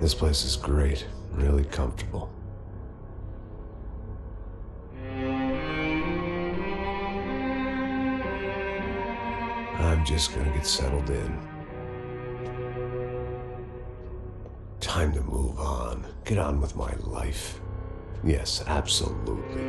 This place is great, really comfortable. I'm just gonna get settled in. Time to move on. Get on with my life. Yes, absolutely.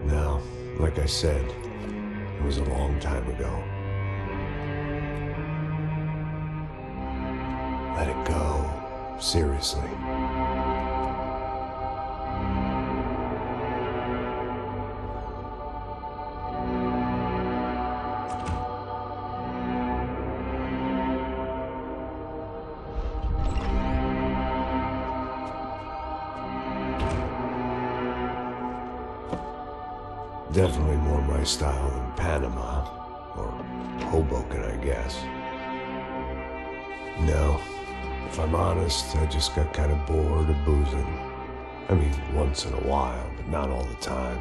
Now, like I said, it was a long time ago. Let it go. Seriously. Definitely more my style than Panama, or Hoboken, I guess. No, if I'm honest, I just got kind of bored of boozing. I mean, once in a while, but not all the time.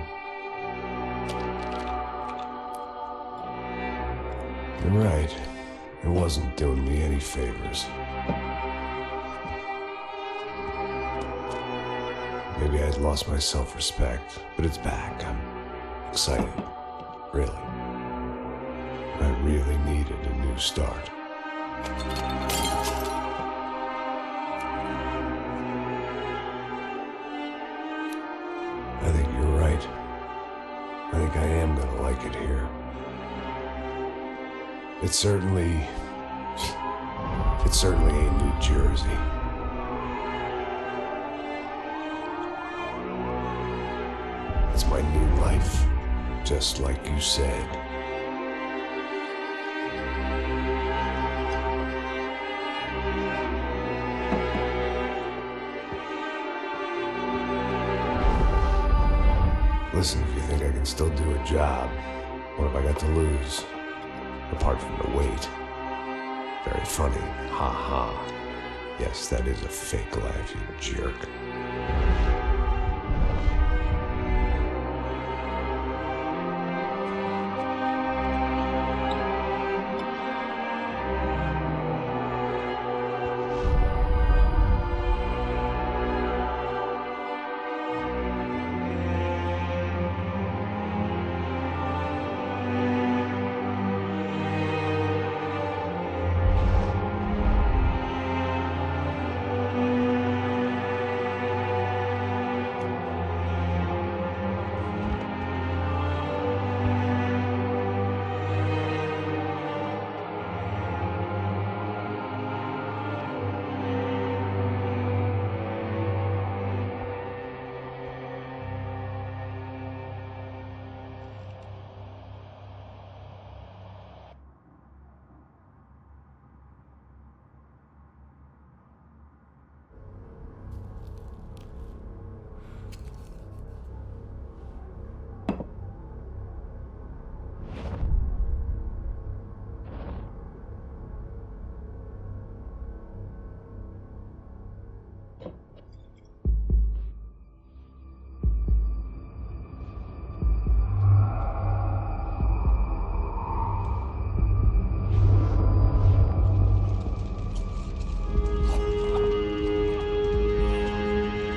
You're right, it wasn't doing me any favors. Maybe I'd lost my self-respect, but it's back. I'm excited, really. I really needed a new start. I think you're right. I think I am gonna like it here. It certainly ain't New Jersey. It's my new life, just like you said. Listen, if you think I can still do a job, what have I got to lose? Apart from the weight. Very funny, ha ha. Yes, that is a fake laugh, you jerk.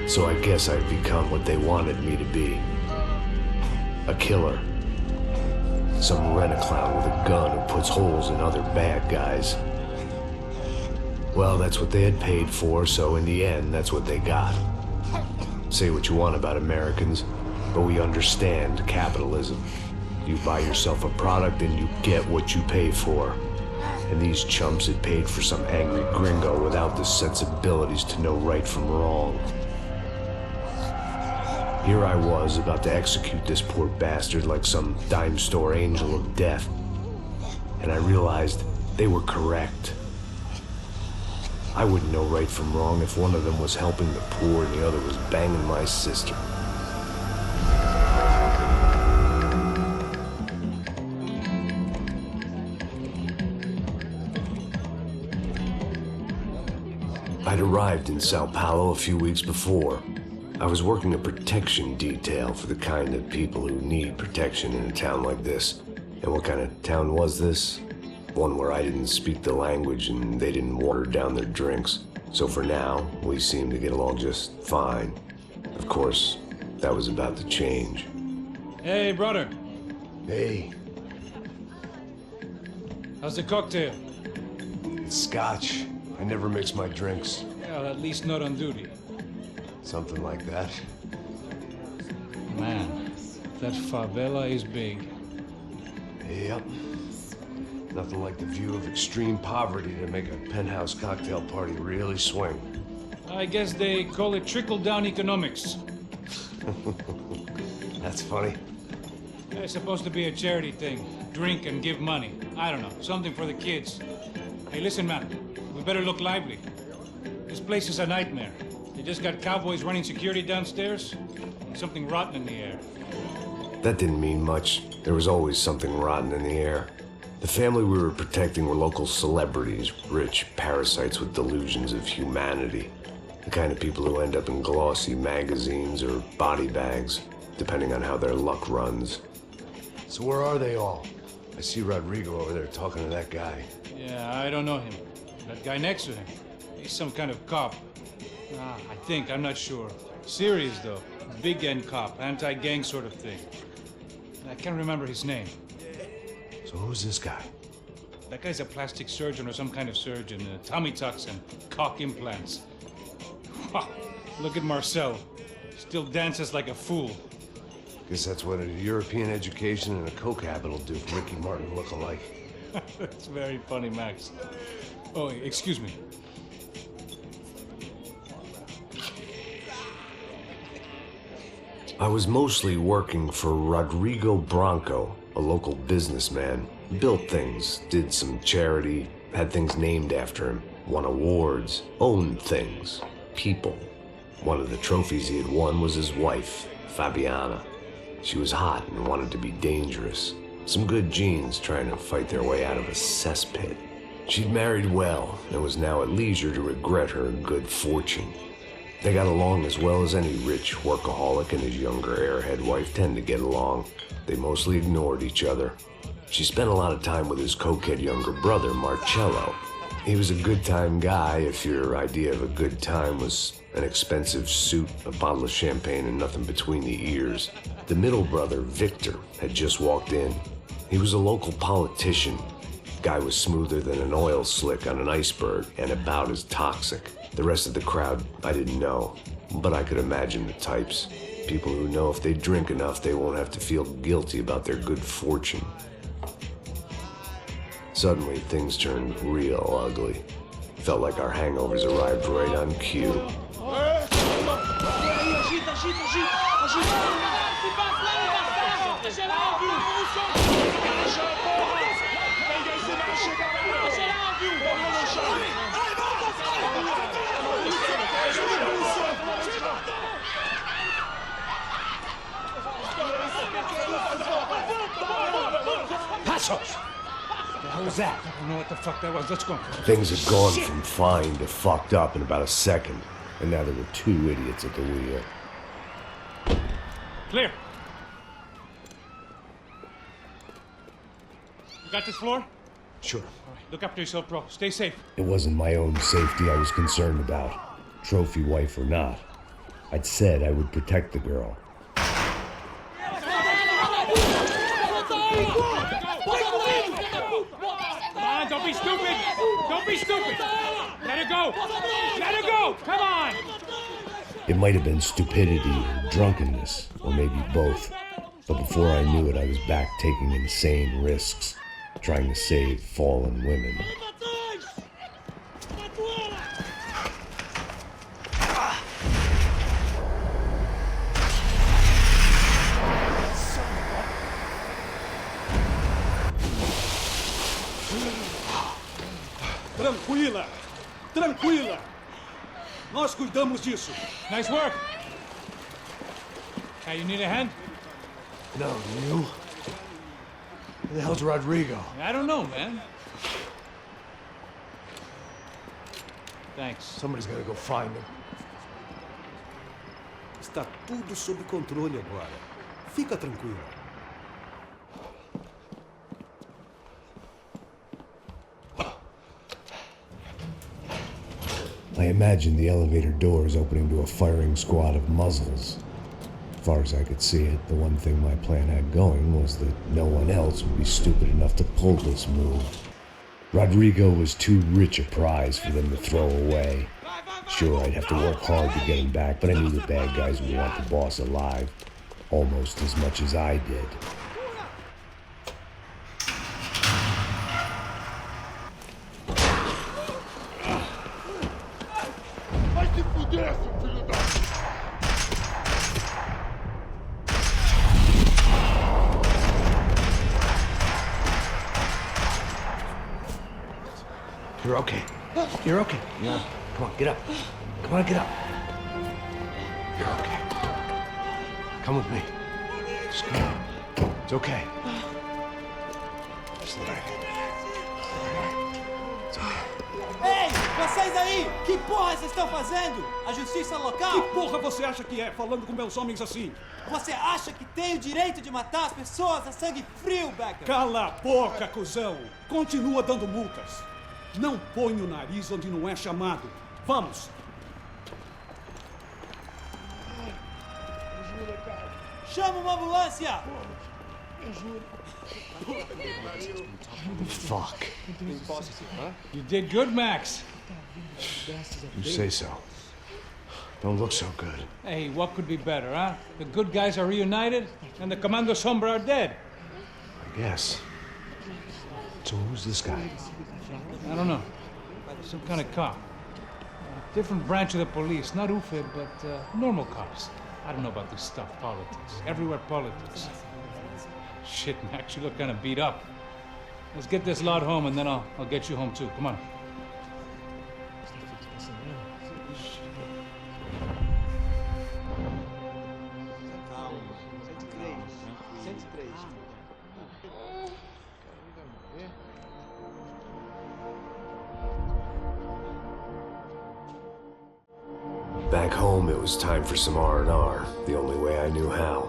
So I guess I've become what they wanted me to be. A killer. Some rent-a-clown with a gun who puts holes in other bad guys. Well, that's what they had paid for, so in the end, that's what they got. Say what you want about Americans, but we understand capitalism. You buy yourself a product and you get what you pay for. And these chumps had paid for some angry gringo without the sensibilities to know right from wrong. Here I was, about to execute this poor bastard like some dime store angel of death. And I realized they were correct. I wouldn't know right from wrong if one of them was helping the poor and the other was banging my sister. I'd arrived in Sao Paulo a few weeks before. I was working a protection detail for the kind of people who need protection in a town like this. And what kind of town was this? One where I didn't speak the language and they didn't water down their drinks. So for now, we seemed to get along just fine. Of course, that was about to change. Hey, brother. Hey. How's the cocktail? It's scotch. I never mix my drinks. Well, at least not on duty. Something like that. Man, that favela is big. Yep. Nothing like the view of extreme poverty to make a penthouse cocktail party really swing. I guess they call it trickle-down economics. That's funny. It's supposed to be a charity thing. Drink and give money. I don't know, something for the kids. Hey, listen, man. We better look lively. This place is a nightmare. They just got cowboys running security downstairs, and something rotten in the air. That didn't mean much. There was always something rotten in the air. The family we were protecting were local celebrities, rich parasites with delusions of humanity. The kind of people who end up in glossy magazines or body bags, depending on how their luck runs. So where are they all? I see Rodrigo over there talking to that guy. Yeah, I don't know him. That guy next to him, he's some kind of cop. I think, I'm not sure. Serious, though. Big N cop, anti-gang sort of thing. I can't remember his name. So who's this guy? That guy's a plastic surgeon or some kind of surgeon. Tummy tucks and cock implants. Look at Marcel. Still dances like a fool. Guess that's what a European education and a coke habit will do for Ricky Martin look-alike. That's very funny, Max. Oh, excuse me. I was mostly working for Rodrigo Branco, a local businessman. Built things, did some charity, had things named after him, won awards, owned things, people. One of the trophies he had won was his wife, Fabiana. She was hot and wanted to be dangerous. Some good genes trying to fight their way out of a cesspit. She'd married well and was now at leisure to regret her good fortune. They got along as well as any rich workaholic and his younger airhead wife tend to get along. They mostly ignored each other. She spent a lot of time with his cokehead younger brother, Marcello. He was a good-time guy if your idea of a good time was an expensive suit, a bottle of champagne, and nothing between the ears. The middle brother, Victor, had just walked in. He was a local politician. Guy was smoother than an oil slick on an iceberg and about as toxic. The rest of the crowd, I didn't know, but I could imagine the types. People who know if they drink enough, they won't have to feel guilty about their good fortune. Suddenly, things turned real ugly. Felt like our hangovers arrived right on cue. Passos! What was that? I don't know what the fuck that was. Let's go. Things had gone from fine to fucked up in about a second, and now there were two idiots at the wheel. Clear. You got this floor? Sure. All right, look after yourself, bro. Stay safe. It wasn't my own safety I was concerned about, trophy wife or not. I'd said I would protect the girl. Don't be stupid! Don't be stupid! Let her go! Let her go! Come on! It might have been stupidity or drunkenness, or maybe both. But before I knew it, I was back taking insane risks, trying to save fallen women. Tranquila! Tranquila! Nós cuidamos disso. Nice work! Hey, you need a hand? No, you? Who the hell's Rodrigo? I don't know, man. Thanks. Somebody's gotta go find him. Está tudo sob controle agora. Fica tranquilo. I imagined the elevator doors opening to a firing squad of muzzles. As far as I could see it, the one thing my plan had going was that no one else would be stupid enough to pull this move. Rodrigo was too rich a prize for them to throw away. Sure, I'd have to work hard to get him back, but I knew the bad guys would want the boss alive, almost as much as I did. You're okay. You're okay. Yeah. Come on, get up. Come on, get up. You're okay. Come with me. Just come on. It's okay. Just let it. It's okay. Ei, vocês aí! Que porra vocês estão fazendo? A justiça local? Que porra você acha que é, falando com meus homens assim? Você acha que tem o direito de matar as pessoas a sangue frio, Becker? Cala a boca, cuzão! Continua dando multas. Não põe o nariz onde não é chamado. Vamos! Chama uma ambulância! Fuck. You did good, Max. You say so. Don't look so good. Hey, what could be better, huh? The good guys are reunited, and the Commando Sombra are dead. I guess. So who's this guy? I don't know. Some kind of cop. Different branch of the police. Not UFID, but normal cops. I don't know about this stuff, politics. Everywhere politics. Shit, Max, you look kind of beat up. Let's get this lot home, and then I'll get you home, too. Come on. Back home, it was time for some R&R, the only way I knew how.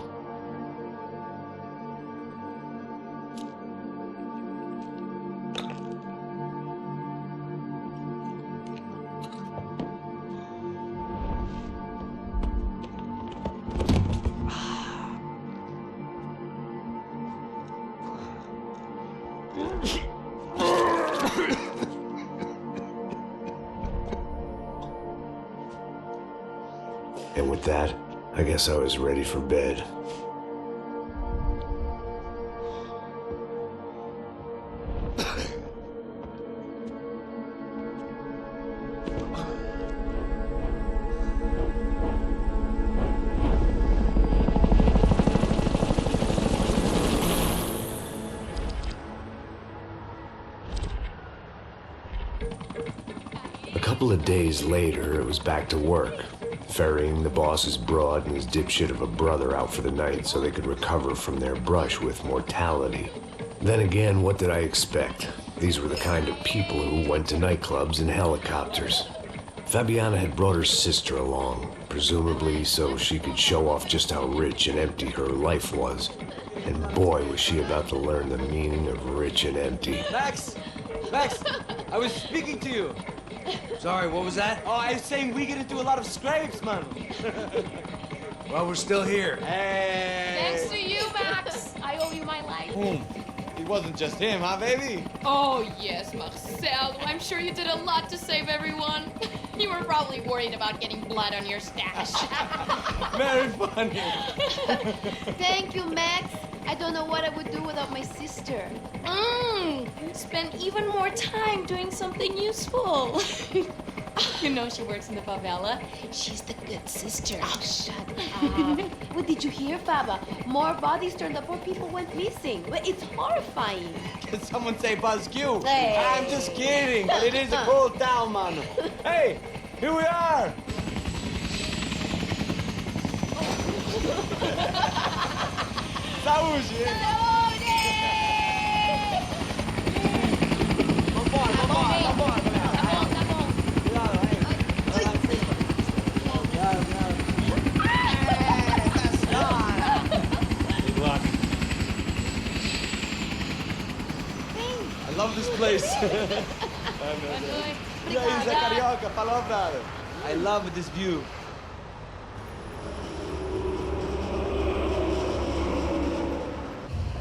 And with that, I guess I was ready for bed. A couple of days later, it was back to work. Ferrying the boss's broad and his dipshit of a brother out for the night so they could recover from their brush with mortality. Then again, what did I expect? These were the kind of people who went to nightclubs in helicopters. Fabiana had brought her sister along, presumably so she could show off just how rich and empty her life was. And boy, was she about to learn the meaning of rich and empty. Max! Max! I was speaking to you! Sorry, what was that? Oh, I was saying we get into a lot of scrapes, man. Well, we're still here. Hey! Thanks to you, Max. I owe you my life. It wasn't just him, huh, baby? Oh, yes, Marcel. I'm sure you did a lot to save everyone. You were probably worried about getting blood on your stash. Very funny. Thank you, Max. I don't know what I would do without my sister. Spend even more time doing something useful. You know she works in the favela. She's the good sister. Oh, shut up. What did you hear, Faba? More bodies turned up, more people went missing. Well, it's horrifying. Did someone say Buzz Q? Hey. I'm just kidding, but it is a cool town, man. Hey, here we are. Saúde! Vambora, vambora, vambora, galera. Tá bom. Cuidado aí. Cheers! E aí, Zé Carioca, falou, brother. I love this view.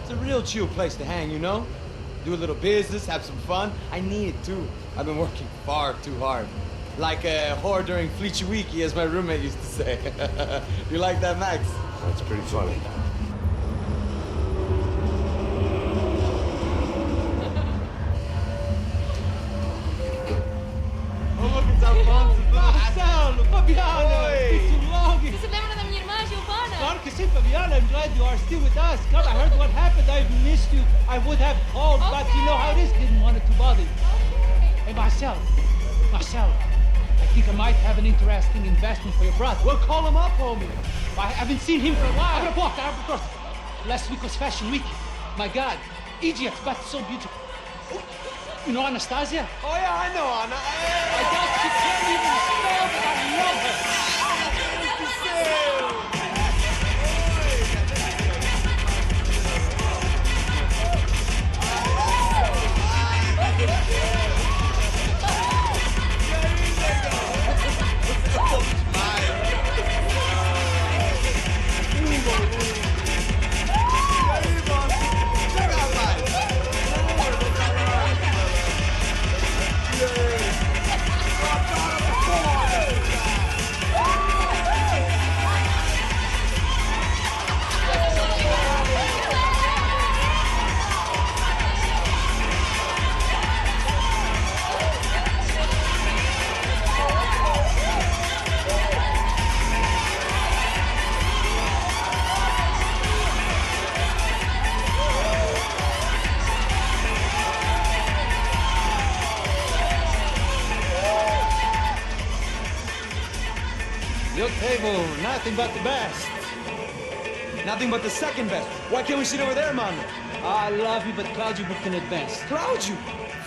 It's a real chill place to hang, you know? Do a little business, have some fun. I need it too. I've been working far too hard. Like a whore during Fleechy Weeky, as my roommate used to say. You like that, Max? That's pretty funny. Oh, look, it's Alfonso. Marcelo, Fabiana, it's too long. Você se lembra da minha irmã, Giovanna? Claro que sim, Fabiana. I'm glad you are still with us. Come, I heard what happened. I've missed you. I would have called, but you know how it is. Didn't want it to bother you. Hey, Marcelo, I think I might have an interesting investment for your brother. Well, call him up, homie. I haven't seen him for a while. Abra a porta. Last week was Fashion Week. My God, Egypt, but so beautiful. You know Anastasia? Oh, yeah, I know, Anna. I doubt she can't even spell, but I love her. Your table, nothing but the best. Nothing but the second best. Why can't we sit over there, man? I love you, but Claudio booked in advance. Claudio?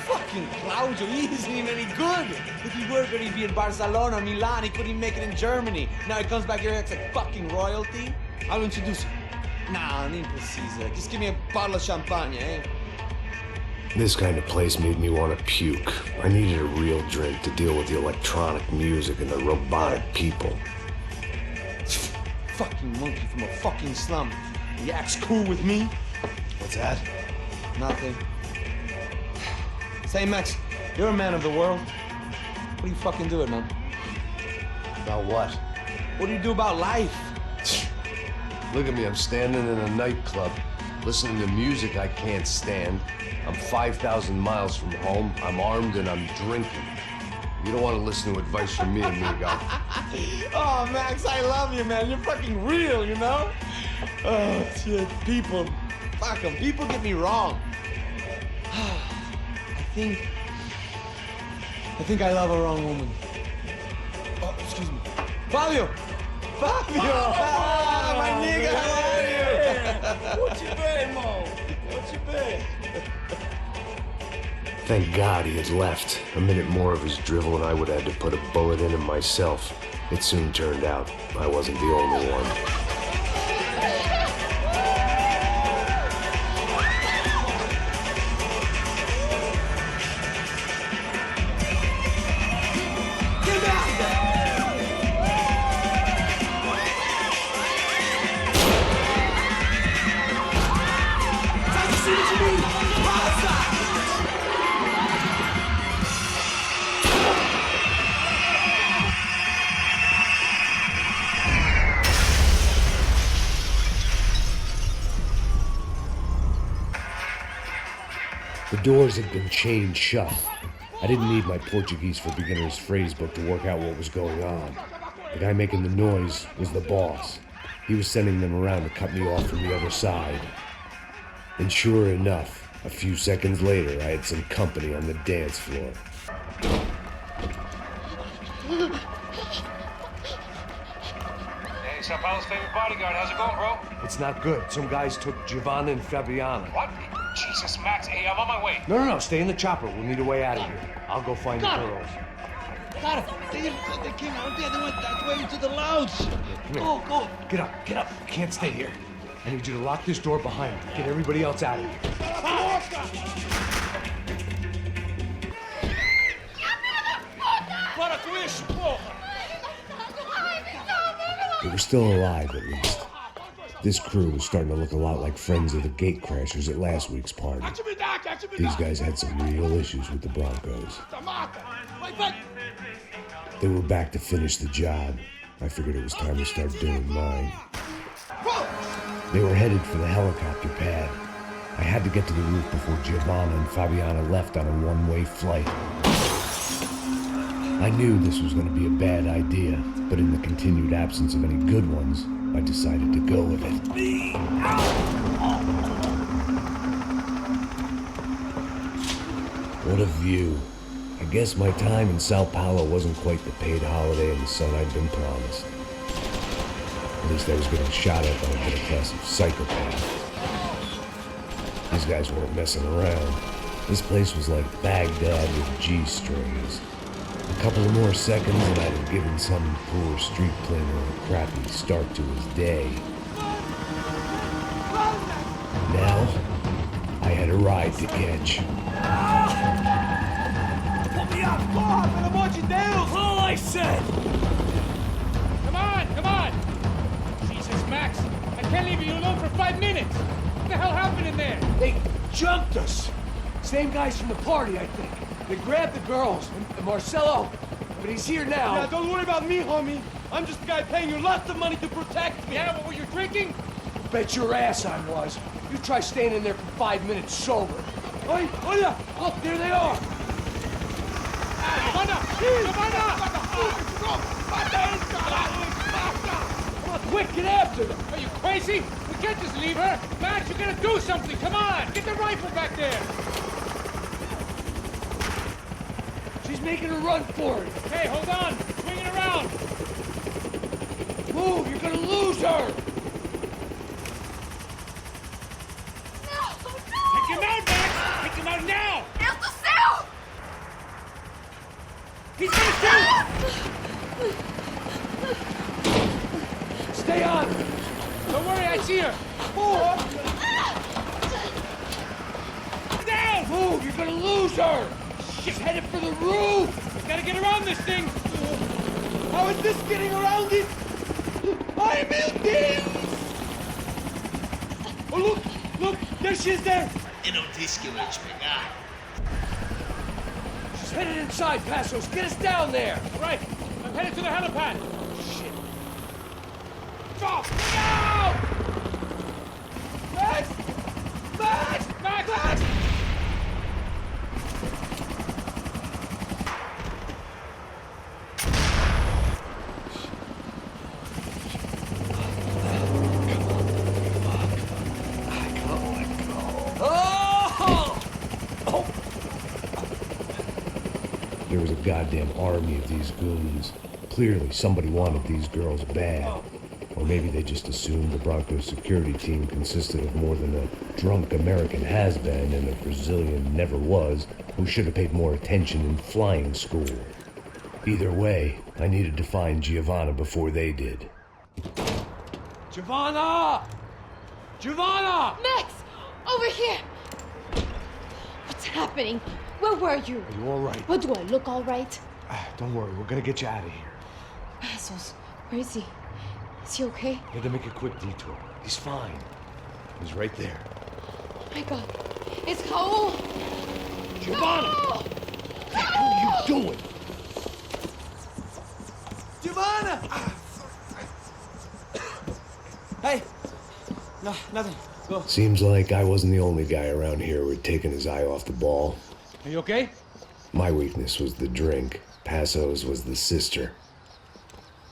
Fucking Claudio, he isn't even any good. If he were good, he'd be in Barcelona or Milan. He couldn't make it in Germany. Now he comes back here and acts like fucking royalty. I'll introduce you. Nah, nem precisa. Just give me a bottle of champagne, eh? This kind of place made me want to puke. I needed a real drink to deal with the electronic music and the robotic people. Fucking monkey from a fucking slum. He acts cool with me. What's that? Nothing. Say, Max, you're a man of the world. What do you fucking do it, man? About what? What do you do about life? Look at me, I'm standing in a nightclub, listening to music I can't stand. I'm 5,000 miles from home, I'm armed and I'm drinking. You don't want to listen to advice from me, amigo. Oh, Max, I love you, man. You're fucking real, you know? Oh, shit. People. Fuck them. People get me wrong. I think I love a wrong woman. Oh, excuse me. Fabio! Fabio! Ah, my nigga, how are you? What you been, Mo? What you been? Thank God he had left. A minute more of his drivel and I would have had to put a bullet in him myself. It soon turned out I wasn't the only one. The doors had been chained shut. I didn't need my Portuguese for Beginners phrase book to work out what was going on. The guy making the noise was the boss. He was sending them around to cut me off from the other side. And sure enough, a few seconds later, I had some company on the dance floor. Hey, Sao Paulo's favorite bodyguard. How's it going, bro? It's not good. Some guys took Giovanna and Fabiana. What? Jesus, Max. Hey, I'm on my way. No, stay in the chopper. We'll need a way out of here. I'll go find the girls. Got it. They came out there. They went that way into the lounge. Go. Get up. You can't stay here. I need you to lock this door behind you. Get everybody else out of here. They were still alive, at least. This crew was starting to look a lot like friends of the gatecrashers at last week's party. These guys had some real issues with the Broncos. They were back to finish the job. I figured it was time to start doing mine. They were headed for the helicopter pad. I had to get to the roof before Giovanna and Fabiana left on a one-way flight. I knew this was going to be a bad idea, but in the continued absence of any good ones, I decided to go with it. What a view. I guess my time in Sao Paulo wasn't quite the paid holiday in the sun I'd been promised. At least I was getting shot at by a middle class of psychopaths. These guys weren't messing around. This place was like Baghdad with G-strings. A couple of more seconds and I'd have given some poor street cleaner a crappy start to his day. Now, I had a ride to catch. Put me up! Go on, I'm gonna watch you down! All I said! Come on! Jesus, Max, I can't leave you alone for 5 minutes! What the hell happened in there? They jumped us! Same guys from the party, I think. They grabbed the girls, and Marcelo, but he's here now. Yeah, don't worry about me, homie. I'm just the guy paying you lots of money to protect me. Yeah, what were you drinking? Bet your ass I was. You try staying in there for 5 minutes sober. Oi, hola! Look, there they are! Come on, quick, get after them! Are you crazy? We can't just leave her! Max, you gotta do something! Come on! Get the rifle back there! She's making a run for it! Hey, hold on! Swing it around! Move, you're gonna lose her! Take him out, Max! Take him out now! He's gonna shoot! Stay on! Don't worry, I see her! Down! Move, you're gonna lose her! She's headed for the roof! We gotta get around this thing! How is this getting around it? I'm building! Oh, look, there she is there! She's headed inside, Passos. Get us down there! All right, I'm headed to the helipad. Shit. Stop! No! Max! Max! Max! Max! There was a goddamn army of these goons. Clearly, somebody wanted these girls bad. Or maybe they just assumed the Broncos security team consisted of more than a drunk American has-been and a Brazilian never-was who should have paid more attention in flying school. Either way, I needed to find Giovanna before they did. Giovanna! Giovanna! Max! Over here! What's happening? Where were you? Are you all right? What, do I look all right? Don't worry, we're gonna get you out of here. Passos, where is he? Is he okay? We had to make a quick detour. He's fine. He's right there. Oh my God. It's Raul! Giovanna! No! What the hell are you doing? Giovanna! Hey! No, nothing. Go. Seems like I wasn't the only guy around here who had taken his eye off the ball. Are you okay? My weakness was the drink. Passo's was the sister.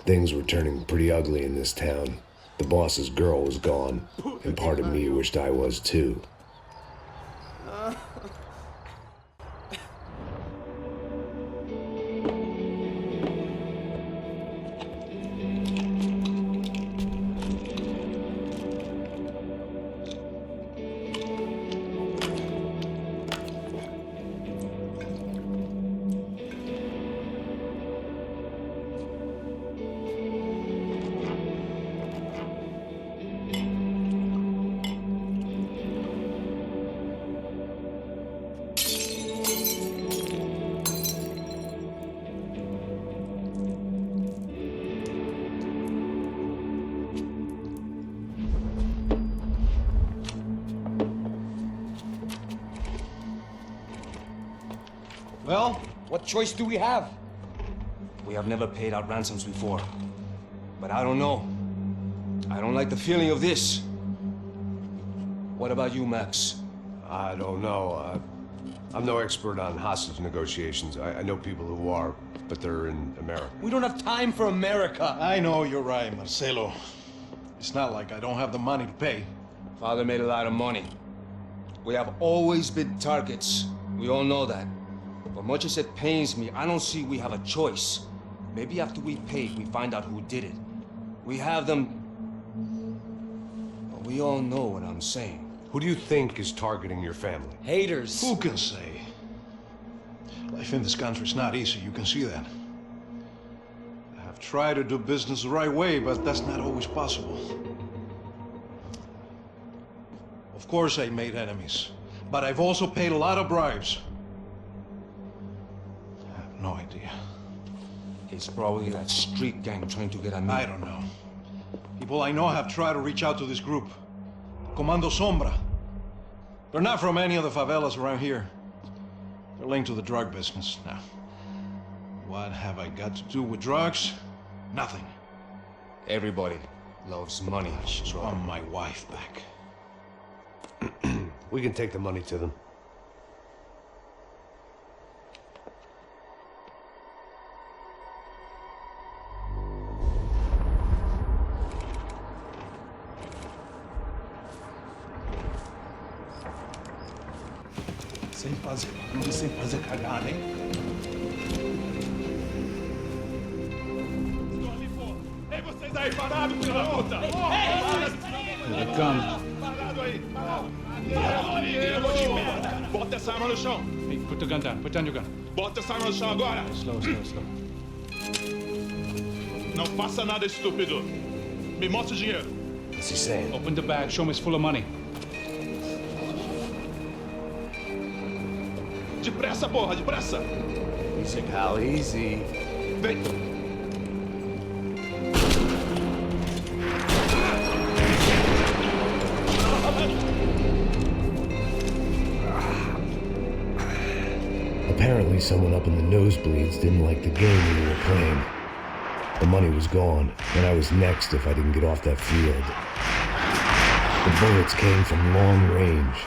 Things were turning pretty ugly in this town. The boss's girl was gone, and part of me wished I was too. Well, what choice do we have? We have never paid out ransoms before. But I don't know. I don't like the feeling of this. What about you, Max? I don't know. I'm no expert on hostage negotiations. I know people who are, but they're in America. We don't have time for America. I know you're right, Marcelo. It's not like I don't have the money to pay. Father made a lot of money. We have always been targets. We all know that. But much as it pains me, I don't see we have a choice. Maybe after we pay, we find out who did it. We have them... But we all know what I'm saying. Who do you think is targeting your family? Haters. Who can say? Life in this country is not easy, you can see that. I have tried to do business the right way, but that's not always possible. Of course I made enemies, but I've also paid a lot of bribes. I have no idea. It's probably that street gang trying to get at me. I don't know. People I know have tried to reach out to this group. Comando Sombra. They're not from any of the favelas around here. They're linked to the drug business. Now, what have I got to do with drugs? Nothing. Everybody loves money. I just want my wife back. We can take the money to them. Sem fazer cagada, hein? Ei, vocês aí, parados, filho da puta! Here they come. Parado aí, parado! De merda! Bota essa arma no chão! Hey, put the gun down. Put down your gun. Bota essa arma no chão agora! Slow, slow, slow. Não faça nada, estúpido! Me mostra o dinheiro! What's he saying? Open the bag. Show me it's full of money. Depressa, porra, depressa! Easy, pal, easy. Vem! Apparently someone up in the nosebleeds didn't like the game we were playing. The money was gone, and I was next if I didn't get off that field. The bullets came from long range.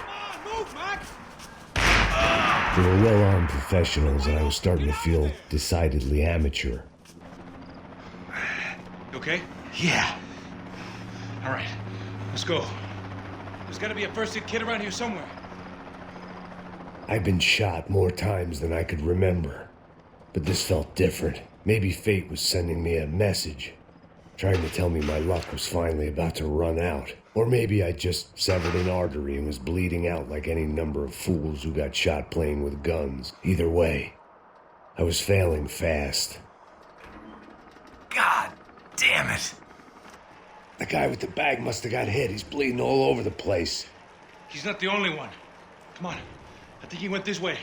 They were well-armed professionals, and I was starting to feel decidedly amateur. You okay? Yeah. All right. Let's go. There's gotta be a first-aid kit around here somewhere. I've been shot more times than I could remember, but this felt different. Maybe fate was sending me a message, trying to tell me my luck was finally about to run out. Or maybe I just severed an artery and was bleeding out like any number of fools who got shot playing with guns. Either way, I was failing fast. God damn it! The guy with the bag must have got hit. He's bleeding all over the place. He's not the only one. Come on. I think he went this way.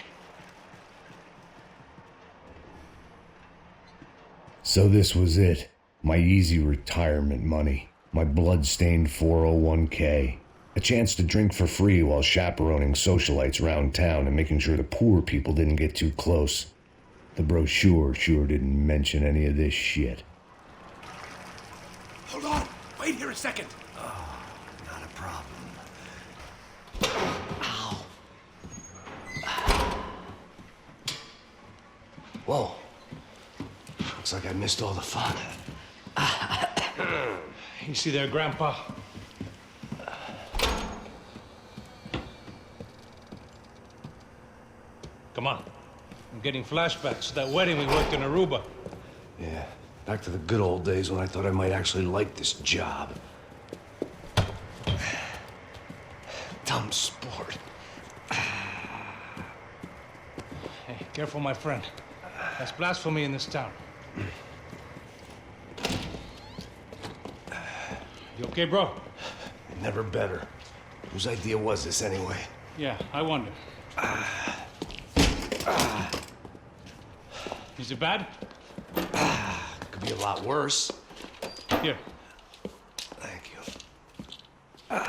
So this was it. My easy retirement money. My blood-stained 401k. A chance to drink for free while chaperoning socialites around town and making sure the poor people didn't get too close. The brochure sure didn't mention any of this shit. Hold on! Wait here a second! Oh, not a problem. Ow. Whoa. Looks like I missed all the fun. You see there, Grandpa? Come on. I'm getting flashbacks to that wedding we worked in Aruba. Yeah, back to the good old days when I thought I might actually like this job. Dumb sport. Hey, careful, my friend. That's blasphemy in this town. You okay, bro? Never better. Whose idea was this anyway? Yeah, I wonder. Is it bad? Could be a lot worse. Here. Thank you. All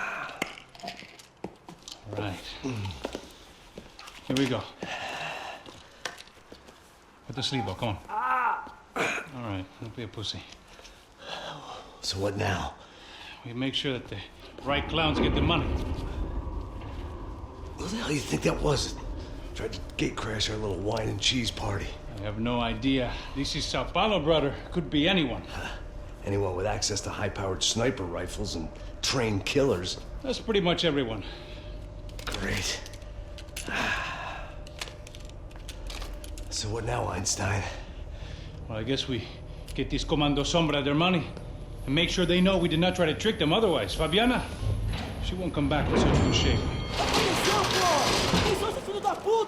right. Here we go. Put the sleeve on, come on. All right, don't be a pussy. So what now? We make sure that the right clowns get the money. What the hell do you think that was? Tried to gatecrash our little wine and cheese party. I have no idea. This is Sao Paulo, brother. Could be anyone. Anyone with access to high-powered sniper rifles and trained killers. That's pretty much everyone. Great. So what now, Einstein? Well, I guess we get these Comando Sombra their money and make sure they know we did not try to trick them otherwise. Fabiana, she won't come back in such good shape.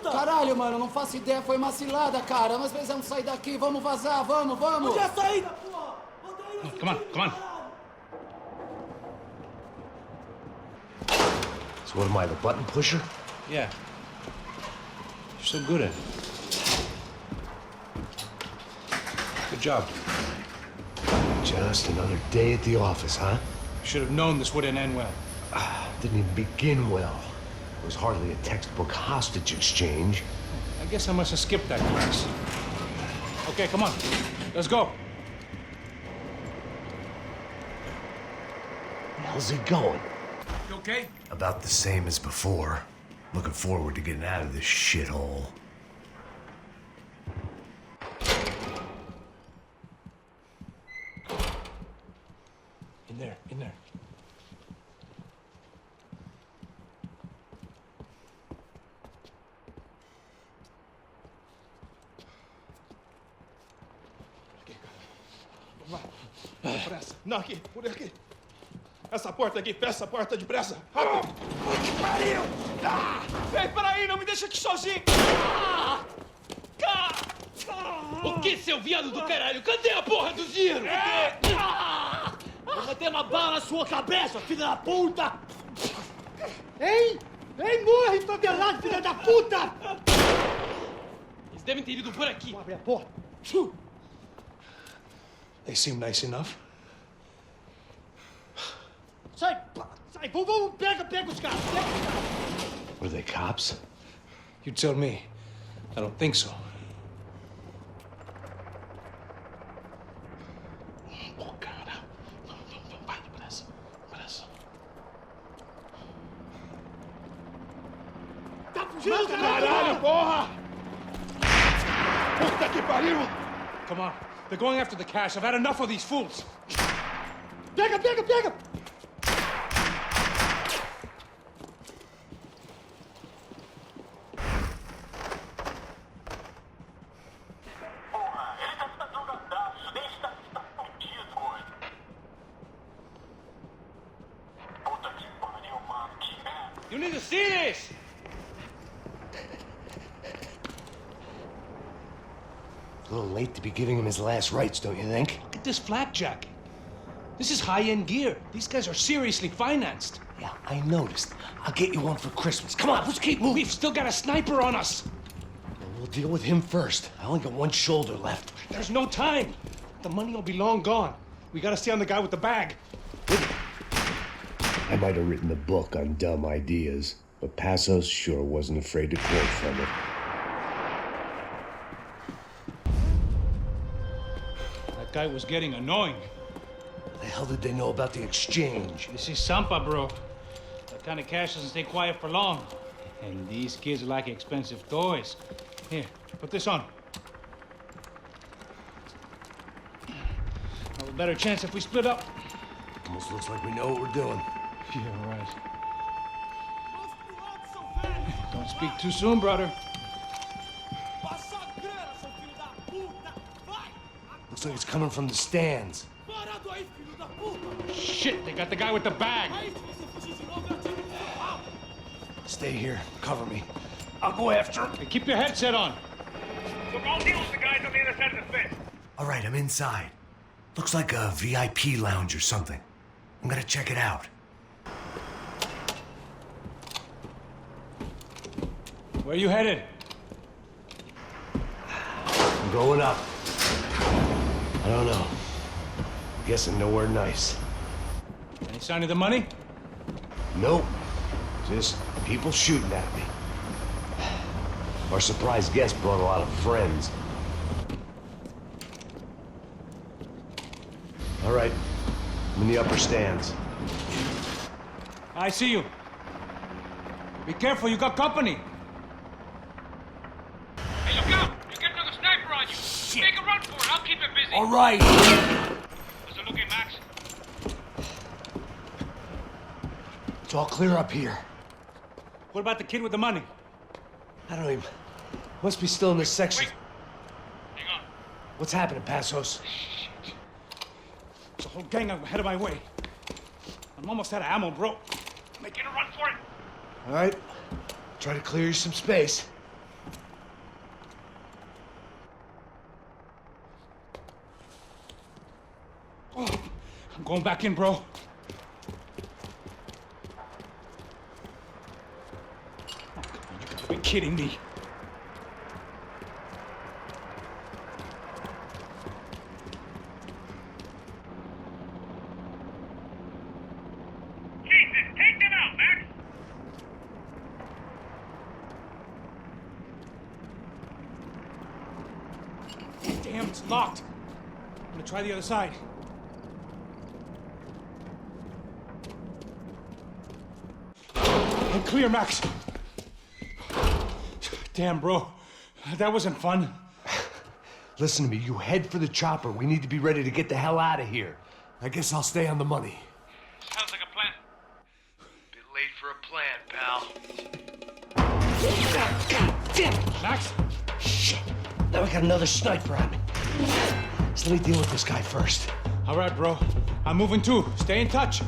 Caralho, mano, não faço ideia, foi uma cilada, cara. Nós precisamos sair daqui, vamos vazar, vamos! Onde é a saída, porra? Come on, come on. So what am I, the button pusher? Yeah. You're so good at it. Good job. Just another day at the office, huh? Should have known this wouldn't end well. Didn't even begin well. It was hardly a textbook hostage exchange. I guess I must have skipped that class. Okay, come on. Let's go. How's he going? You okay? About the same as before. Looking forward to getting out of this shithole. In there. Pressa. Não, aqui, por aqui. Essa porta aqui, fecha essa porta depressa. Rápido. Que pariu! Ei, peraí, não me deixa aqui sozinho. O que, seu viado do caralho? Cadê a porra do dinheiro? Vou meter uma bala na sua cabeça, filha da puta! Ei, morre, favelado, filha da puta! Eles devem ter ido por aqui. Abre a porta. They seem nice enough. Sai, vamos, pega os caras, Were they cops? You tell me. I don't think so. Caralho, porra! Puta que pariu! Come on. They're going after the cash. I've had enough of these fools. Pega! You need to see this! A little late to be giving him his last rites, don't you think? Look at this flak jacket. This is high-end gear. These guys are seriously financed. Yeah, I noticed. I'll get you one for Christmas. Come on, let's keep moving. We've still got a sniper on us. We'll deal with him first. I only got one shoulder left. There's no time. The money will be long gone. We gotta stay on the guy with the bag. I might have written the book on dumb ideas, but Passos sure wasn't afraid to quote from it. That guy was getting annoying. What the hell did they know about the exchange? This is Sampa, bro. That kind of cash doesn't stay quiet for long. And these kids like expensive toys. Here, put this on. Have a better chance if we split up. Almost looks like we know what we're doing. Yeah, right. Don't speak too soon, brother. Looks like it's coming from the stands. Shit, they got the guy with the bag. Stay here. Cover me. I'll go after him. Hey, keep your headset on. Look, I'll deal with the guys on the other side of the fence. All right, I'm inside. Looks like a VIP lounge or something. I'm gonna check it out. Where you headed? I'm going up. I don't know. I'm guessing nowhere nice. Any sign of the money? Nope. Just people shooting at me. Our surprise guest brought a lot of friends. All right. I'm in the upper stands. I see you. Be careful, you got company. Hey, look out! You get another sniper on you! Shit. Make a run for it, I'll keep it busy. All right. How's it looking, Max? It's all clear up here. What about the kid with the money? I don't even... Must be still in this section. Wait. Hang on. What's happening, Passos? There's a whole gang ahead of my way. I'm almost out of ammo, bro. Making a run for it. All right. Try to clear you some space. Oh, I'm going back in, bro. Oh, come on, you gotta be kidding me. Jesus, take them out, Max! Damn, it's locked. I'm gonna try the other side. I'm clear, Max. Damn, bro. That wasn't fun. Listen to me. You head for the chopper. We need to be ready to get the hell out of here. I guess I'll stay on the money. Sounds like a plan. Bit late for a plan, pal. God damn it, Max. Shit. Now we got another sniper on me. So let me deal with this guy first. All right, bro. I'm moving too. Stay in touch.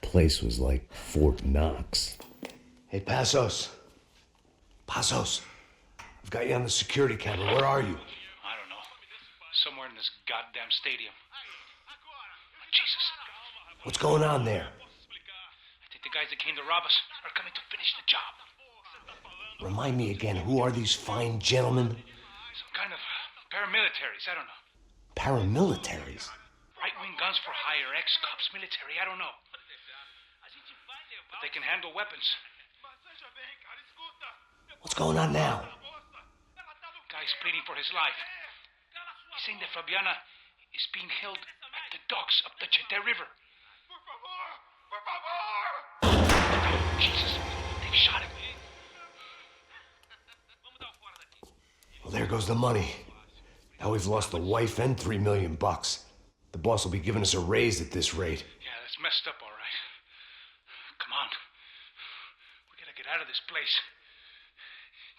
Place was like Fort Knox. Hey, Passos. Passos. I've got you on the security camera. Where are you? I don't know. Somewhere in this goddamn stadium. Jesus. What's going on there? I think the guys that came to rob us are coming to finish the job. Remind me again, who are these fine gentlemen? Some kind of paramilitaries, I don't know. Paramilitaries? Right-wing guns for hire, ex-cops, military, I don't know. But they can handle weapons. What's going on now? Guy's pleading for his life. He's saying that Fabiana is being held at the docks up the Chete River. Jesus, they've shot him. Well, there goes the money. Now we've lost the wife and $3 million. The boss will be giving us a raise at this rate. Yeah, that's messed up, all right. Come on. We gotta get out of this place.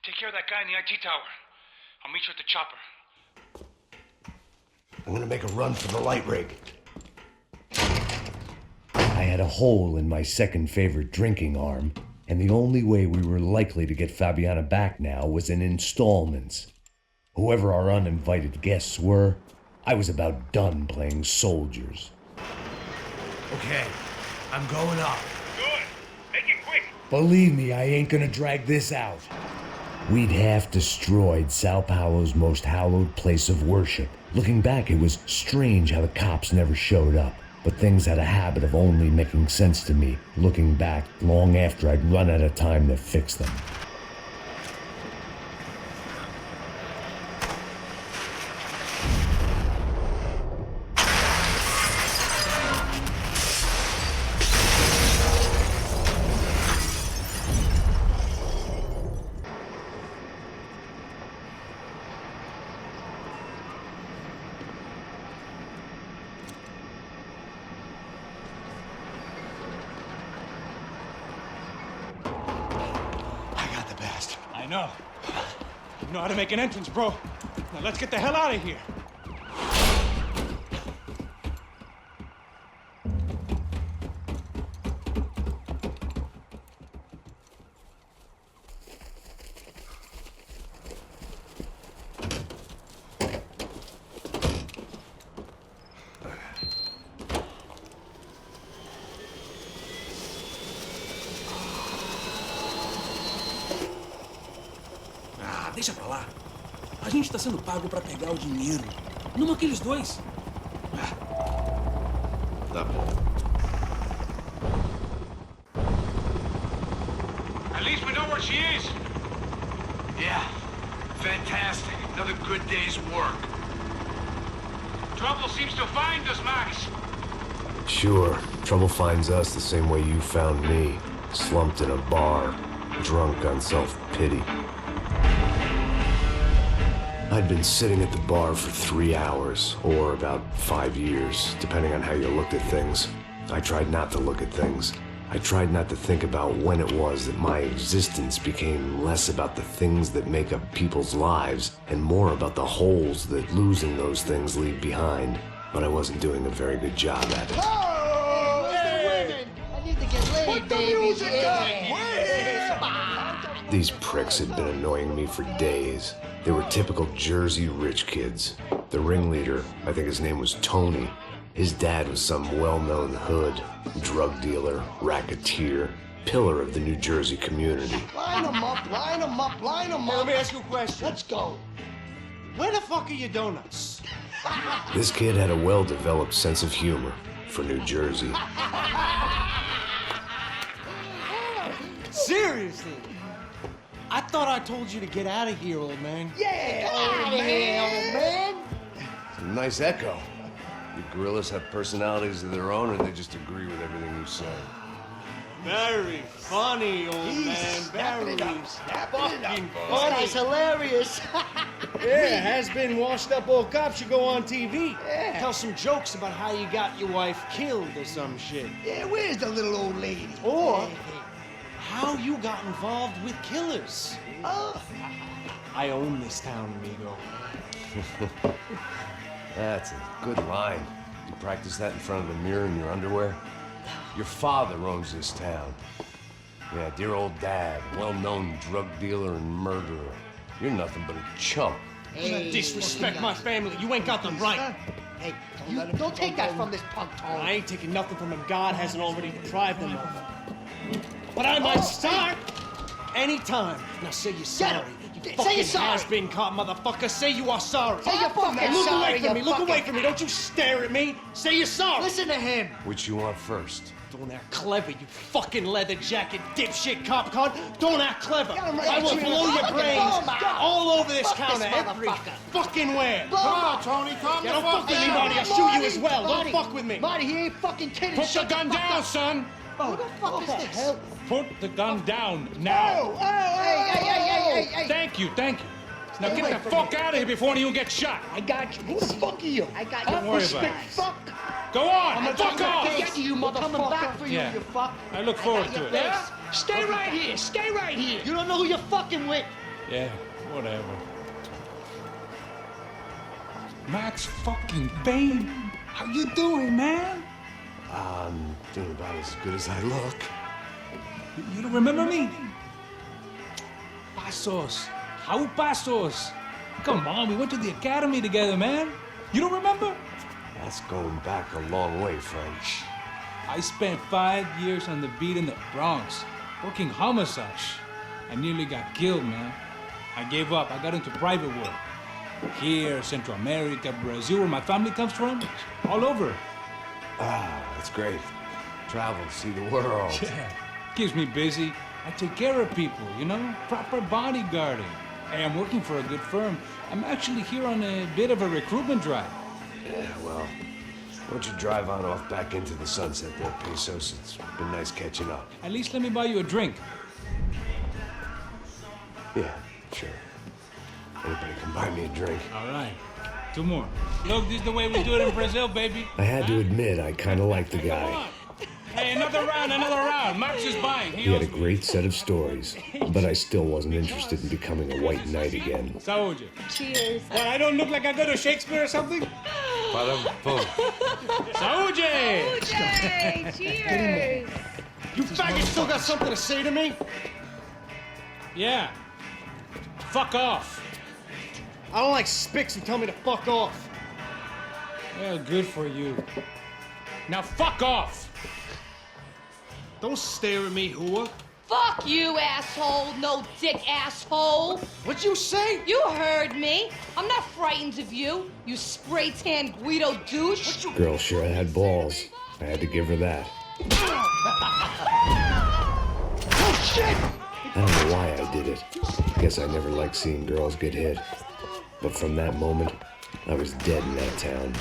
Take care of that guy in the IT tower. I'll meet you at the chopper. I'm gonna make a run for the light rig. I had a hole in my second favorite drinking arm, and the only way we were likely to get Fabiana back now was in installments. Whoever our uninvited guests were, I was about done playing soldiers. Okay, I'm going up. Good. Make it quick. Believe me, I ain't gonna drag this out. We'd half destroyed Sao Paulo's most hallowed place of worship. Looking back, it was strange how the cops never showed up. But things had a habit of only making sense to me, looking back long after I'd run out of time to fix them. know. You know how to make an entrance, bro. Now let's get the hell out of here. Deixa pra lá. A gente tá sendo pago pra pegar o dinheiro. Não aqueles dois. Tá bom. At least we know where she is. Yeah. Fantastic. Another good day's work. Trouble seems to find us, Max. Sure. Trouble finds us the same way you found me. Slumped in a bar. Drunk on self-pity. I'd been sitting at the bar for 3 hours, or about 5 years, depending on how you looked at things. I tried not to look at things. I tried not to think about when it was that my existence became less about the things that make up people's lives, and more about the holes that losing those things leave behind. But I wasn't doing a very good job at it. Oh, hey! I need to get laid, Put the baby. music up! These pricks had been annoying me for days. They were typical Jersey rich kids. The ringleader, I think his name was Tony. His dad was some well-known hood, drug dealer, racketeer, pillar of the New Jersey community. Line them up, line them up, line them up. Let me ask you a question. Let's go. Where the fuck are your donuts? This kid had a well-developed sense of humor for New Jersey. Seriously? I thought I told you to get out of here, old man. Yeah, old man. It's a nice echo. You gorillas have personalities of their own, or they just agree with everything you say? Very funny, old man. Very fucking funny. This guy's hilarious. Yeah, has-been washed-up old cop should go on TV. Yeah. Tell some jokes about how you got your wife killed or some shit. Yeah, where's the little old lady? Or how you got involved with killers. Oh. I own this town, amigo. That's a good line. You practice that in front of the mirror in your underwear? Your father owns this town. Yeah, dear old dad, well-known drug dealer and murderer. You're nothing but a chump. Hey, disrespect my family. You ain't got the right. Hey, you don't take that from this punk, Tony. I ain't taking nothing from him. God hasn't already deprived them of. But I might start anytime. Now say you're sorry. You Say you're sorry. has-been caught, motherfucker. Say you are sorry. Say you're fucking Hey, look sorry, away from me. you Look away fucking- from me. Don't you stare at me. Say you're sorry. Listen to him. Which you want first? Don't act clever, you fucking leather jacket dipshit cop cunt. Don't act clever. Get him right I will between blow the your fucking brains ball, man. all over this Fuck this counter. Every motherfucker. fucking where. Blow Come him on, up. Tony. Calm Yeah, the don't fuck with me, Marty. I'll shoot you as well. Marty. Don't fuck with me. Marty, he ain't fucking kidding. Put the Shut gun fuck down, up. son. Who the fuck is this? Put the gun down now. Hey. Thank you, thank you. Now Stay get away the from fuck me. out of here before anyone gets shot. I got you. Who the fuck are you? I got you. Don't worry about it. Fuck. Go on, I'm fuck gonna off. get you, motherfucker. Coming back for you, Yeah. you fuck. I look forward got to your it. face. Yeah? Stay right here. Stay right here. You don't know who you're fucking with. Yeah, whatever. Max fucking Payne. How you doing, man? I'm doing about as good as I look. You don't remember me? Pasos. How Pasos? Come on, we went to the academy together, man. You don't remember? That's going back a long way, French. I spent 5 years on the beat in the Bronx, working homicide. I nearly got killed, man. I gave up. I got into private work. Here, Central America, Brazil, where my family comes from, all over. Ah, that's great. Travel, see the world. Yeah, keeps me busy. I take care of people, you know? Proper bodyguarding. Hey, I'm working for a good firm. I'm actually here on a bit of a recruitment drive. Yeah, well, why don't you drive on off back into the sunset there, Pesos? It's been nice catching up. At least let me buy you a drink. Yeah, sure. Anybody can buy me a drink. All right. 2 more. Look, this is the way we do it in Brazil, baby. I had to admit, I kind of like the guy. Hey, another round. Max is buying. He had a great set of stories, but I still wasn't interested in becoming a white knight again. Saúde. Cheers. What, I don't look like I go to Shakespeare or something? Saúde! Cheers. Cheers. You faggot still got something to say to me? Yeah. Fuck off. I don't like spics who tell me to fuck off. Well, good for you. Now fuck off! Don't stare at me, whore. Fuck you, asshole. No dick asshole. What'd you say? You heard me. I'm not frightened of you, you spray-tan Guido douche. Girl sure had balls. I had to give her that. Oh, shit! I don't know why I did it. Guess I never liked seeing girls get hit. But from that moment, I was dead in that town.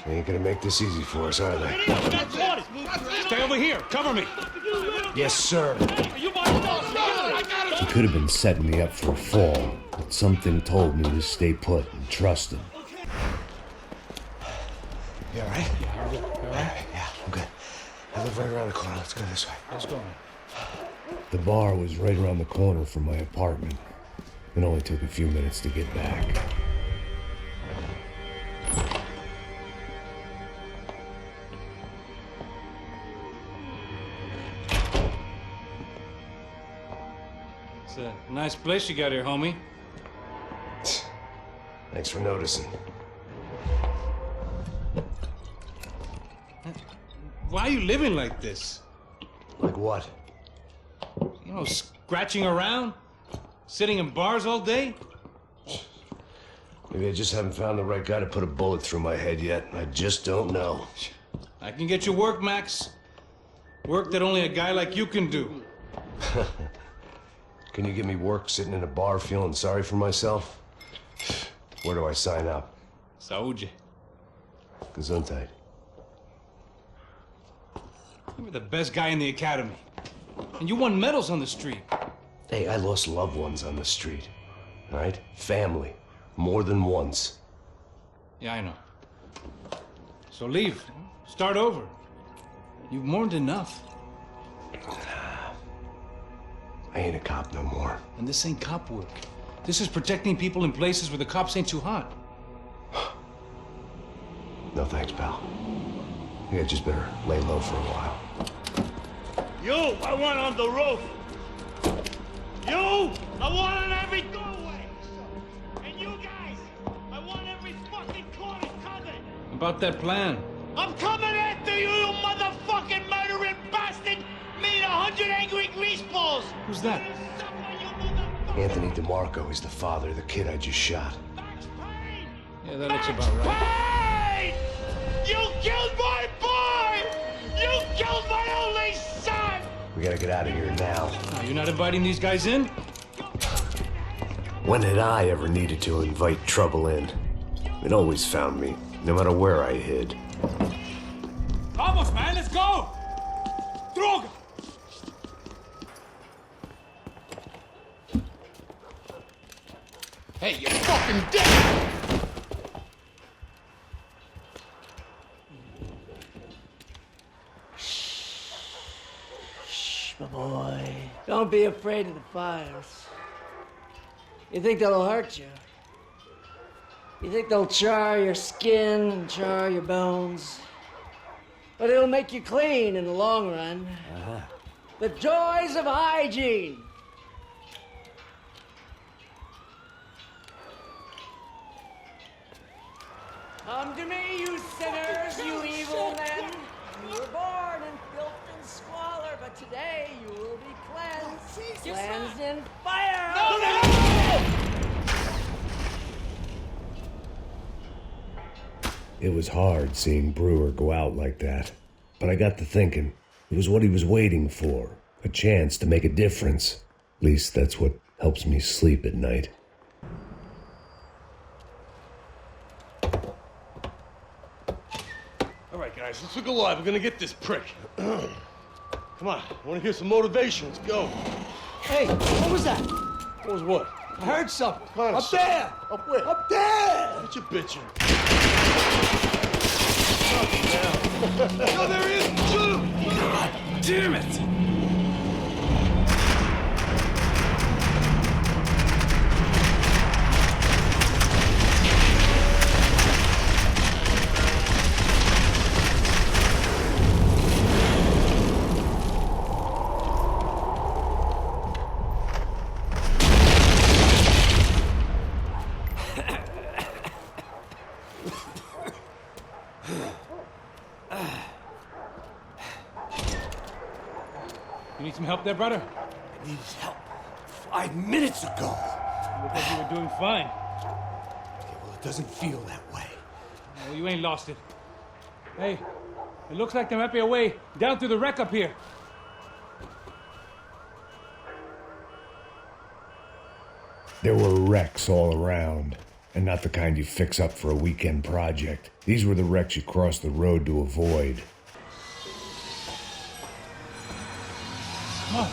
They ain't gonna make this easy for us, are they? Stay over here. Cover me. Yes, sir. He could have been setting me up for a fall, but something told me to stay put and trust him. You all right? You all right? Yeah, I'm good. I live right around the corner. Let's go this way. Let's go. The bar was right around the corner from my apartment. It only took a few minutes to get back. It's a nice place you got here, homie. Thanks for noticing. Why are you living like this? Like what? You know, scratching around? Sitting in bars all day? Maybe I just haven't found the right guy to put a bullet through my head yet. I just don't know. I can get you work, Max. Work that only a guy like you can do. Can you give me work sitting in a bar feeling sorry for myself? Where do I sign up? Saúde. Gesundheit. You were the best guy in the academy. And you won medals on the street. Hey, I lost loved ones on the street. All right? Family. More than once. Yeah, I know. So leave. Start over. You've mourned enough. I ain't a cop no more. And this ain't cop work. This is protecting people in places where the cops ain't too hot. No thanks, pal. I think I just better lay low for a while. You, I want on the roof. You, I want on every doorway. And you guys, I want every fucking corner covered. About that plan. I'm coming after you, you motherfucking murdering bastard! Me and 100 angry greaseballs! Who's that? Anthony DeMarco. He's the father of the kid I just shot. Yeah, that looks about right. Hey! You killed my boy! You killed my only son! We gotta get out of here now. You're not inviting these guys in? When had I ever needed to invite trouble in? It always found me, no matter where I hid. Vamos, man, let's go! Droga! Hey, you fucking dick! Shh, my boy. Don't be afraid of the fires. You think they'll hurt you? You think they'll char your skin and char your bones? But it'll make you clean in the long run. The joys of hygiene. Come to me, you sinners, you evil men. You were born in filth and squalor, but today you will be cleansed. Cleansed in fire. It was hard seeing Brewer go out like that. But I got to thinking, it was what he was waiting for. A chance to make a difference. At least that's what helps me sleep at night. All right, guys, let's look alive. We're gonna get this prick. Come on, I want to hear some motivation. Let's go. Hey, what was that? What was what? I heard something. What kind of Up shit? there! Up where? Up there! What you bitching? No, there he is! Shoot him! God damn it! You need some help there, brother? I need his help 5 minutes ago. You look like you were doing fine. Well, it doesn't feel that way. Well, you ain't lost it. Hey, it looks like there might be a way down through the wreck up here. There were wrecks all around, and not the kind you fix up for a weekend project. These were the wrecks you cross the road to avoid. Come on.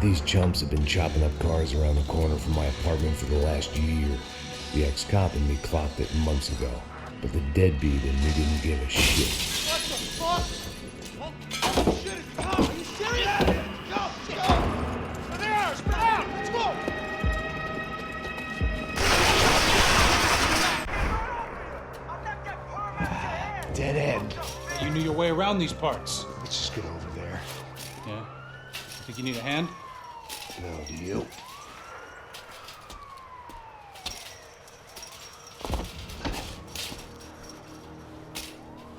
These chumps have been chopping up cars around the corner from my apartment for the last year. The ex-cop and me clocked it months ago, but the deadbeat in me didn't give a shit. What the fuck? Oh, shit, it's Tom! Are you serious? Go! Go! There! Spread out! Let's go! Dead end. You knew your way around these parts. Let's just get over there. Yeah? Think you need a hand? No, do you?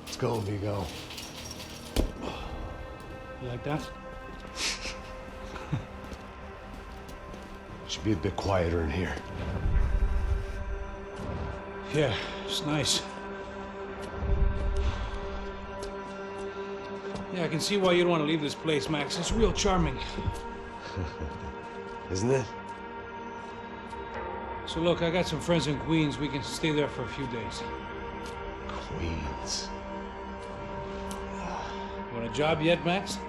Let's go, amigo. You like that? Should be a bit quieter in here. Yeah, it's nice. Yeah, I can see why you don't want to leave this place, Max. It's real charming. Isn't it? So look, I got some friends in Queens. We can stay there for a few days. Queens. You want a job yet, Max?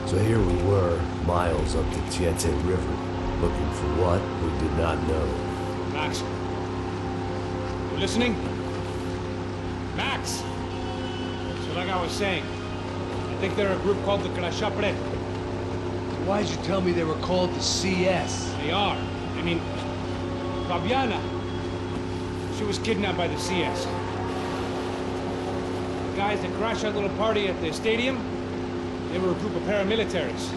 So here we were, miles up the XIII River, looking for what we did not know. Max. You listening? Max! So like I was saying, I think they're a group called the Crachapret. Why'd you tell me they were called the CS? They are. I mean, Fabiana. She was kidnapped by the CS. The guys that crashed that little party at the stadium, they were a group of paramilitaries.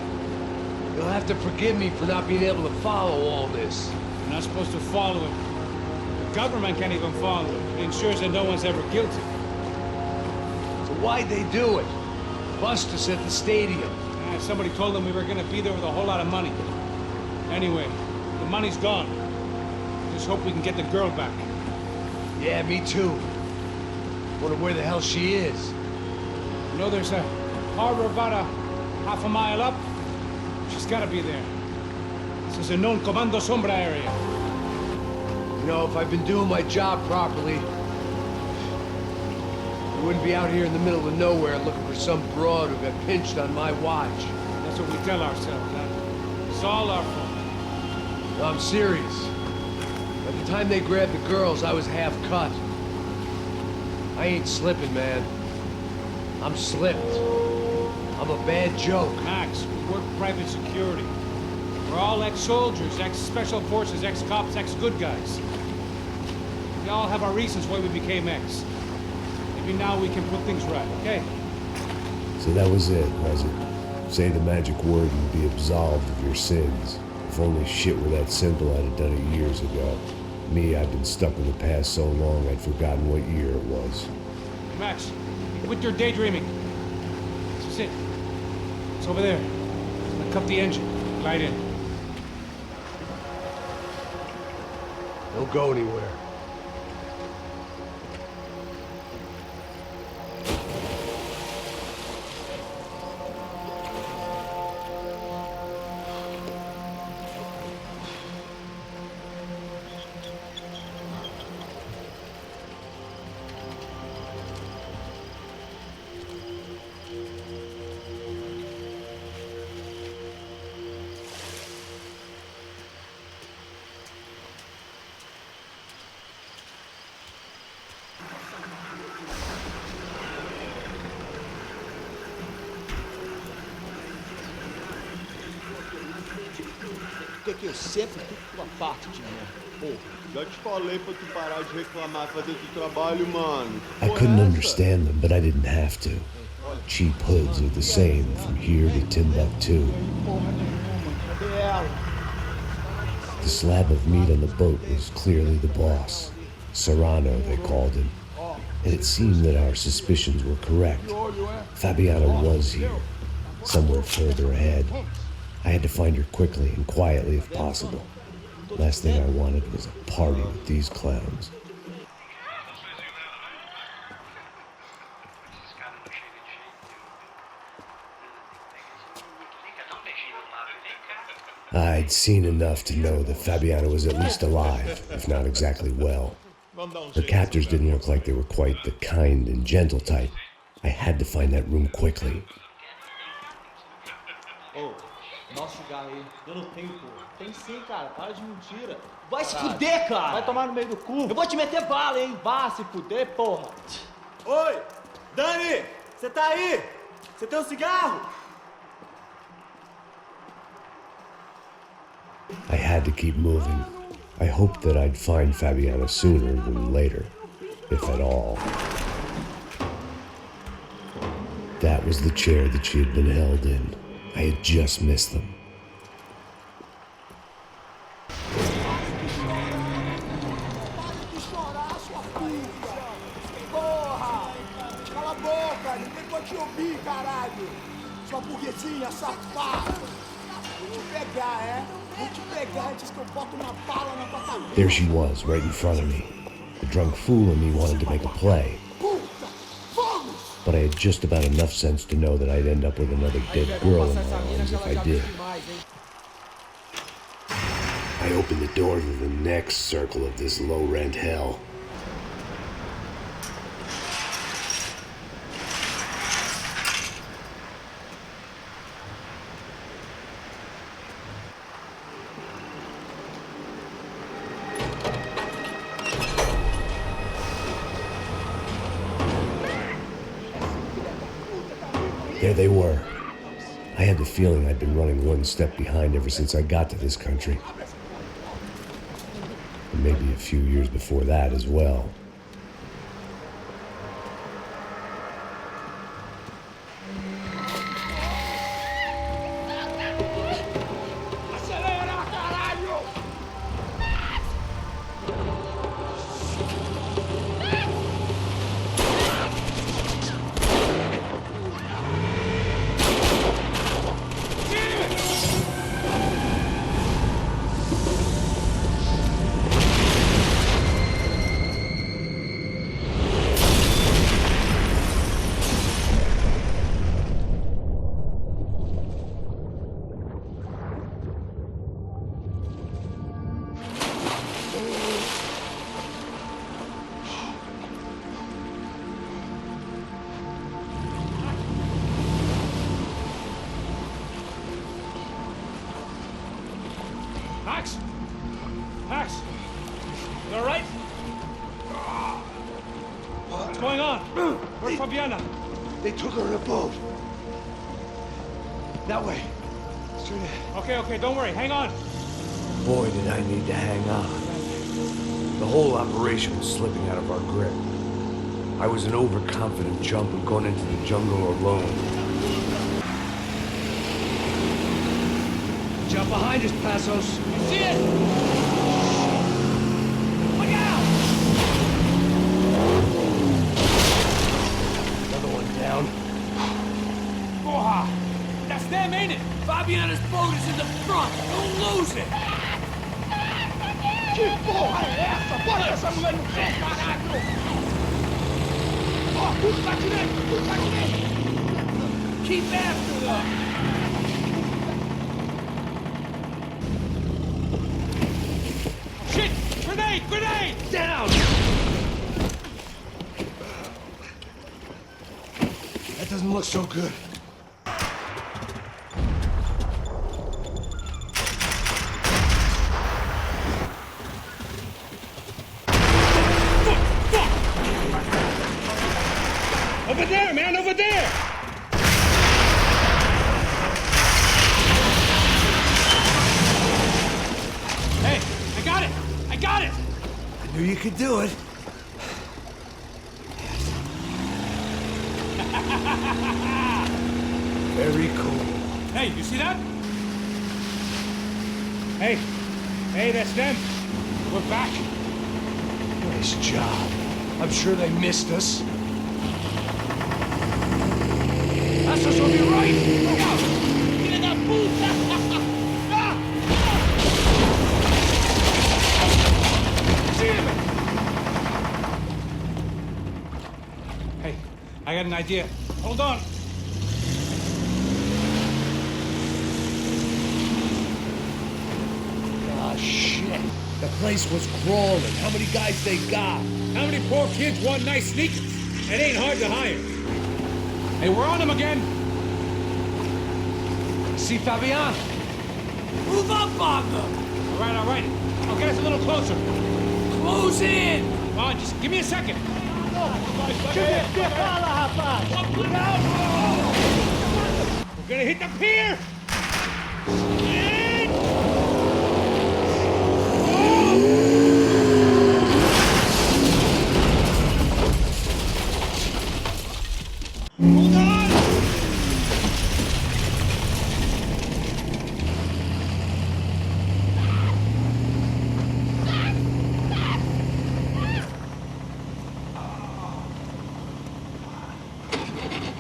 You'll have to forgive me for not being able to follow all this. You're not supposed to follow him. The government can't even follow him. It ensures that no one's ever guilty. So why'd they do it? Bust us at the stadium. Somebody told them we were gonna be there with a whole lot of money. Anyway, the money's gone. Just hope we can get the girl back. Yeah, me too. Wonder where the hell she is. You know, there's a harbor about a half a mile up. She's gotta be there. This is a known Comando Sombra area. You know, if I've been doing my job properly, I wouldn't be out here in the middle of nowhere looking for some broad who got pinched on my watch. That's what we tell ourselves, huh? It's all our fault. No, I'm serious. By the time they grabbed the girls, I was half cut. I ain't slipping, man. I'm slipped. I'm a bad joke. Max, we work private security. We're all ex-soldiers, ex-special forces, ex-cops, ex-good guys. We all have our reasons why we became ex. Maybe now we can put things right, okay? So that was it, was it? Say the magic word and be absolved of your sins. If only shit were that simple, I'd have done it years ago. Me, I've been stuck in the past so long I'd forgotten what year it was. Max, quit your daydreaming. This is it. It's over there. I'm gonna cut the engine. Glide in. Don't go anywhere. Que eu sempre fico tua parte de merda. Pô, já te falei pra tu parar de reclamar pra dentro do trabalho, mano. I couldn't understand them, but I didn't have to. Cheap hoods are the same from here to Timbuktu. The slab of meat on the boat was clearly the boss. Serrano, they called him. And it seemed that our suspicions were correct. Fabiana was here, somewhere further ahead. I had to find her quickly and quietly if possible. Last thing I wanted was a party with these clowns. I'd seen enough to know that Fabiana was at least alive, if not exactly well. Her captors didn't look like they were quite the kind and gentle type. I had to find that room quickly. Nossa, cigarro aí. Eu não tenho, pô. Tem sim, cara. Para de mentira. Vai se fuder, cara. Vai tomar no meio do cu. Eu vou te meter bala, hein. Vá se fuder, porra. Oi! Dani! Você tá aí? Você tem um cigarro? I had to keep moving. I hoped that I'd find Fabiana sooner than later, if at all. That was the chair that she had been held in. I had just missed them. Porra! Cala a boca! Ninguém pode te ouvir, caralho! Sua burguesinha safada! Vou te pegar, é? Vou te pegar antes que eu boto uma bala na tua cabeça! There she was, right in front of me. The drunk fool in me wanted to make a play. But I had just about enough sense to know that I'd end up with another dead girl in my arms if I did. I opened the door to the next circle of this low-rent hell. There they were. I had the feeling I'd been running one step behind ever since I got to this country. And maybe a few years before that as well. Max! Max! You alright? What's going on? Where's Fabiana? They took her in a boat. That way. Straight ahead. Okay, don't worry. Hang on. Boy, did I need to hang on. The whole operation was slipping out of our grip. I was an overconfident chump and going into the jungle alone. Out behind us, Passos. You see it? Look out! Another one down. Porra! That's them, ain't it? Fabiana's boat is in the front. Don't lose it. Que porra é essa? Bota essa mulher no pé, caralho! Ó, tudo pra direita, tudo pra direita! Keep after them! Shit! Grenade! Grenade! Down! That doesn't look so good. Over there, man! Over there! Hey! I got it! I got it! I knew you could do it. Very cool. Hey, you see that? Hey! Hey, that's them! We're back! Nice job. I'm sure they missed us. Passos will be right! Look out! Get that puta! Hey, I got an idea. Hold on. Ah, shit. The place was crawling. How many guys they got? How many poor kids want nice sneakers? It ain't hard to hire. Hey, we're on them again. See Fabian? Move up on them! All right, all right. I'll get us a little closer. Close in! Come on, just give me a second. We're gonna hit the pier! Hold on!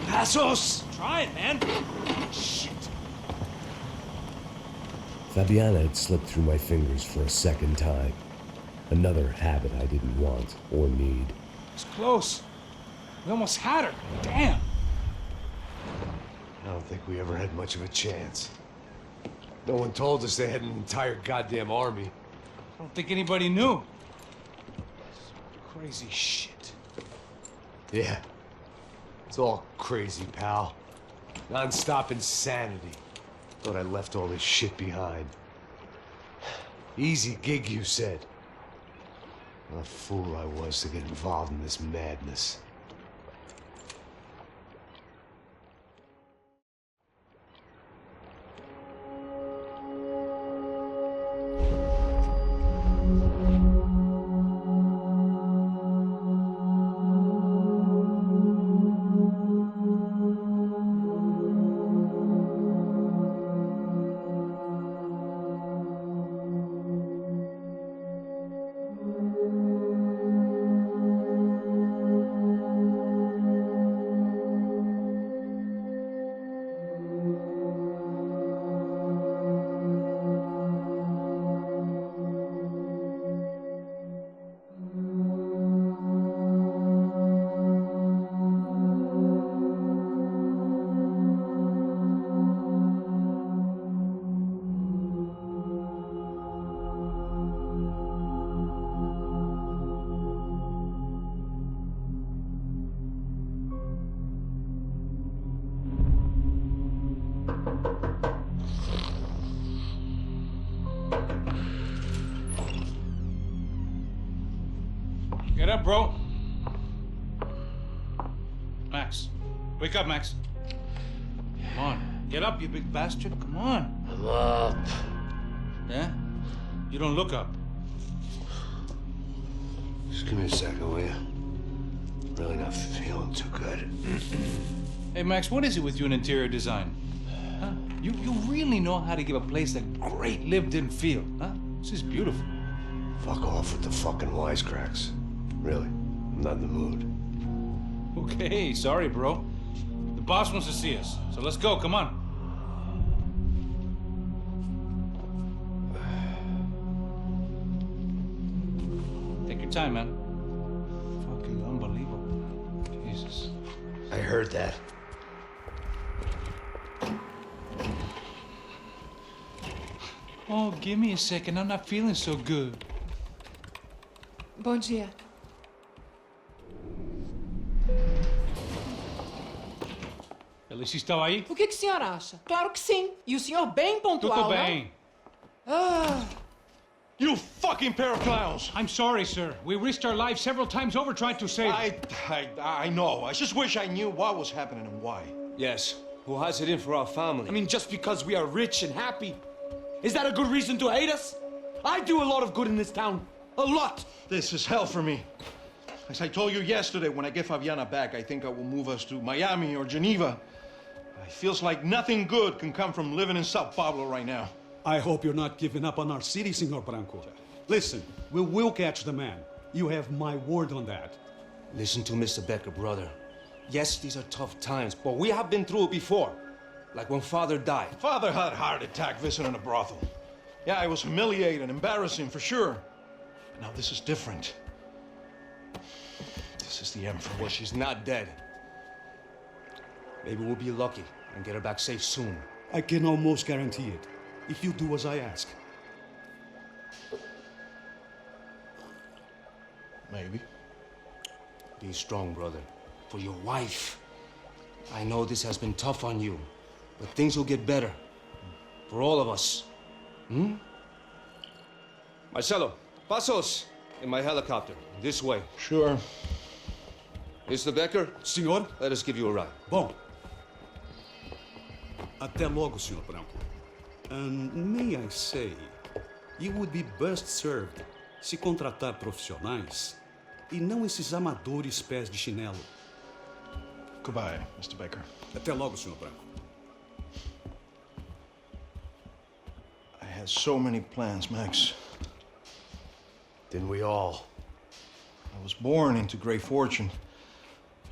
Passos! Try it, man. Shit. Fabiana had slipped through my fingers for a second time. Another habit I didn't want or need. It's close. We almost had her. Damn. I don't think we ever had much of a chance. No one told us they had an entire goddamn army. I don't think anybody knew. Crazy shit. Yeah. It's all crazy, pal. Non-stop insanity. Thought I left all this shit behind. Easy gig, you said. What a fool I was to get involved in this madness. Get up, bro. Max. Wake up, Max. Come on. Get up, you big bastard. Come on. I'm up. Yeah? You don't look up. Just give me a second, will you? Really not feeling too good. Hey, Max, what is it with you in interior design? Huh? You really know how to give a place a great lived-in feel, huh? This is beautiful. Fuck off with the fucking wisecracks. Really, I'm not in the mood. Okay, sorry, bro. The boss wants to see us, so let's go, come on. Take your time, man. Fucking unbelievable. Jesus. I heard that. Oh, give me a second. I'm not feeling so good. Bom dia. Alice estava aí? O que o senhor acha? Claro que sim. E o senhor bem pontual, Tudo bem. Ah. You fucking pair of clowns! I'm sorry, sir. We risked our lives several times over trying to save... I know. I just wish I knew what was happening and why. Yes. Who has it in for our family? I mean, just because we are rich and happy, is that a good reason to hate us? I do a lot of good in this town. A lot! This is hell for me. As I told you yesterday, when I get Fabiana back, I think I will move us to Miami or Geneva. It feels like nothing good can come from living in Sao Paulo right now. I hope you're not giving up on our city, Senor Branco. Listen, we will catch the man. You have my word on that. Listen to Mr. Becker, brother. Yes, these are tough times, but we have been through it before. Like when Father died. Father had a heart attack visiting a brothel. Yeah, it was humiliating, embarrassing, for sure. But now this is different. This is the Emperor. Well, she's not dead. Maybe we'll be lucky and get her back safe soon. I can almost guarantee it, if you do as I ask. Maybe. Be strong, brother. For your wife. I know this has been tough on you, but things will get better. For all of us. Hmm? Marcelo, pasos in my helicopter. This way. Sure. Mr. Becker? Senhor? Let us give you a ride. Bom. Até logo, Senhor Branco. And may I say, you would be best served se contratar profissionais e não esses amadores pés de chinelo. Goodbye, Mr. Baker. Até logo, Senhor Branco. I had so many plans, Max. Didn't we all? I was born into great fortune.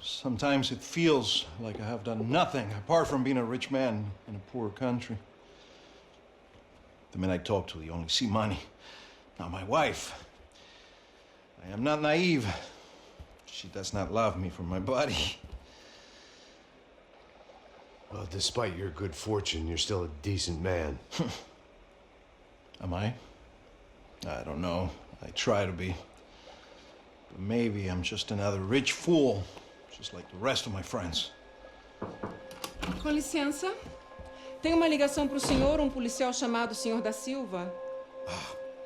Sometimes it feels like I have done nothing apart from being a rich man in a poor country. The men I talk to, they only see money. Now, my wife, I am not naive. She does not love me for my body. Well, despite your good fortune, you're still a decent man. Am I? I don't know. I try to be. But maybe I'm just another rich fool, just like the rest of my friends. Com licença. Tem uma ligação para o senhor, um policial chamado Senhor da Silva.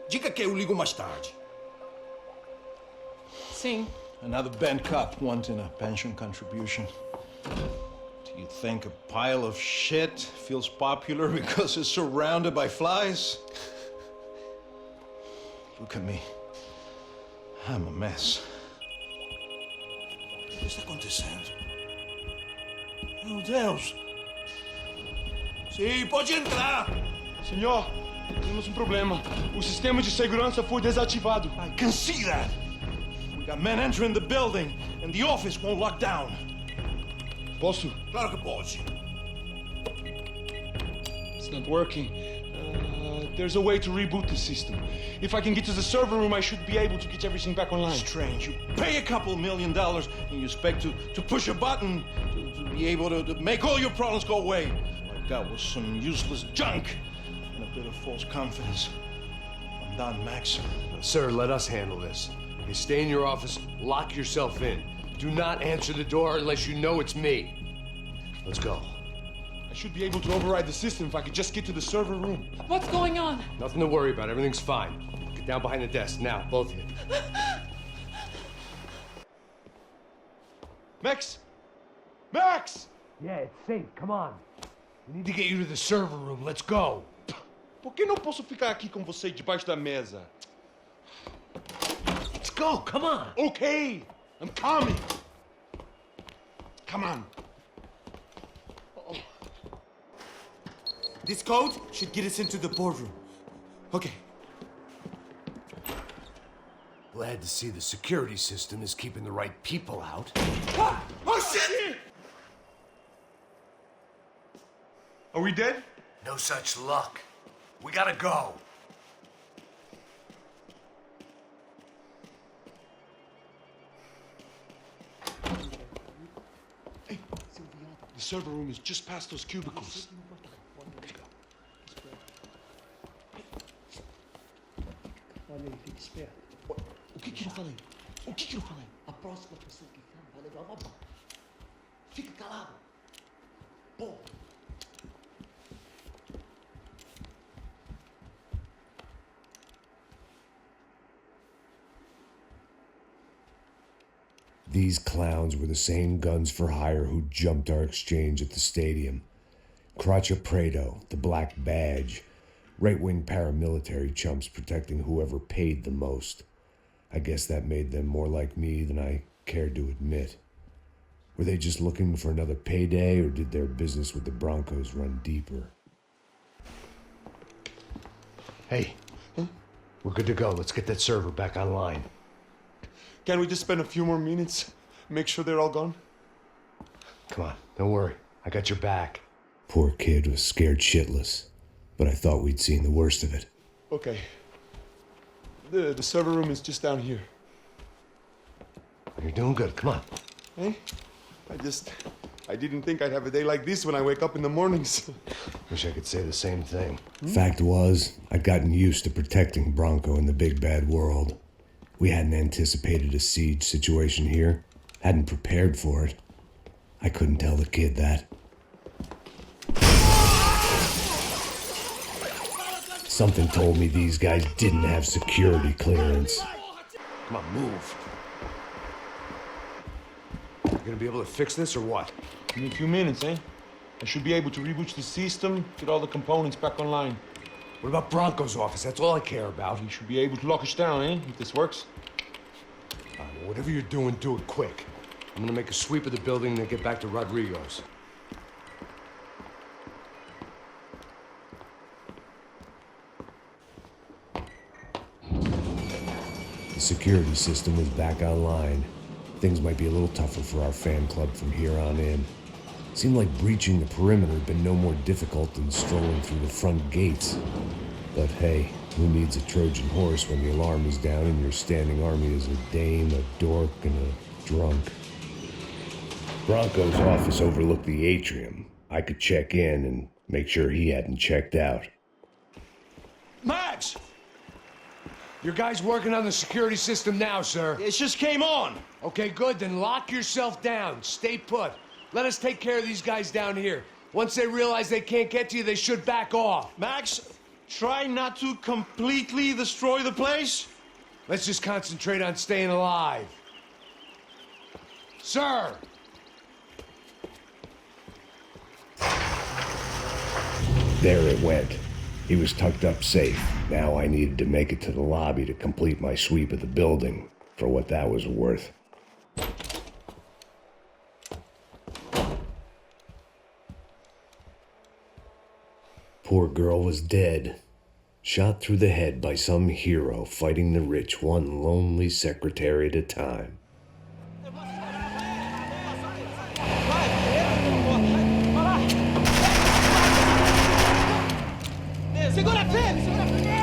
Diga que eu ligo mais tarde. Sim. Another bent cop wanting a pension contribution. Do you think a pile of shit feels popular because it's surrounded by flies? Look at me. I'm a mess. O que está acontecendo? Meu Deus! Sim, pode entrar! Senhor, temos um problema. O sistema de segurança foi desativado. I can see that! We got men entering the building, and the office won't lock down. Posso? Claro que pode. It's not working. There's a way to reboot the system. If I can get to the server room, I should be able to get everything back online. Strange. You pay a couple $1 million and you expect to push a button to be able to make all your problems go away. What I got was some useless junk and a bit of false confidence. I'm done, Max. Sir, let us handle this. You stay in your office, lock yourself in. Do not answer the door unless you know it's me. Let's go. I should be able to override the system if I could just get to the server room. What's going on? Nothing to worry about. Everything's fine. Get down behind the desk now, both of you. Max! Max! Yeah, it's safe. Come on. We need to get you to the server room. Let's go. Por que não posso ficar aqui com você debaixo da mesa? Let's go. Come on. Okay, I'm coming. Come on. This code should get us into the boardroom. Okay. Glad to see the security system is keeping the right people out. Ah! Oh, shit! Are we dead? No such luck. We gotta go. Hey, the server room is just past those cubicles. Olha aí, fica esperto. O que eu falei? O que eu falei? A próxima pessoa que fala vai levar uma bala. Fica calado. Pô. These clowns were the same guns for hire who jumped our exchange at the stadium. Crotcha Prado, the Black Badge, right-wing paramilitary chumps protecting whoever paid the most. I guess that made them more like me than I cared to admit. Were they just looking for another payday, or did their business with the Broncos run deeper? Hey, we're good to go. Let's get that server back online. Can't we just spend a few more minutes? Make sure they're all gone? Come on, don't worry. I got your back. Poor kid was scared shitless, but I thought we'd seen the worst of it. Okay. The server room is just down here. You're doing good. Come on. Hey? I didn't think I'd have a day like this when I wake up in the mornings. Wish I could say the same thing. Fact was, I'd gotten used to protecting Bronco in the big bad world. We hadn't anticipated a siege situation here. Hadn't prepared for it. I couldn't tell the kid that. Something told me these guys didn't have security clearance. Come on, move. You gonna be able to fix this or what? Give me a few minutes, eh? I should be able to reboot the system, get all the components back online. What about Bronco's office? That's all I care about. You should be able to lock us down, eh? If this works. Well, whatever you're doing, do it quick. I'm gonna make a sweep of the building and then get back to Rodrigo's. The security system was back online. Things might be a little tougher for our fan club from here on in. Seemed like breaching the perimeter had been no more difficult than strolling through the front gates. But hey, who needs a Trojan horse when the alarm is down and your standing army is a dame, a dork, and a drunk? Bronco's office overlooked the atrium. I could check in and make sure he hadn't checked out. Max! Your guy's working on the security system now, sir. It just came on. Okay, good. Then lock yourself down. Stay put. Let us take care of these guys down here. Once they realize they can't get to you, they should back off. Max, try not to completely destroy the place. Let's just concentrate on staying alive. Sir! There it went. He was tucked up safe. Now I needed to make it to the lobby to complete my sweep of the building, for what that was worth. Poor girl was dead. Shot through the head by some hero fighting the rich one lonely secretary at a time. Segura firme, segura firme!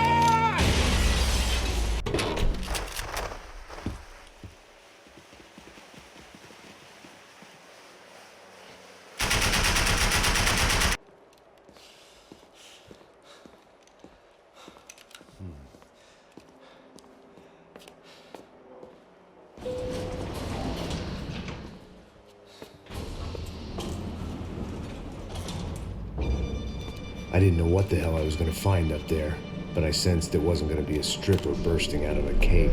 I didn't know what the hell I was going to find up there, but I sensed it wasn't going to be a stripper bursting out of a cape.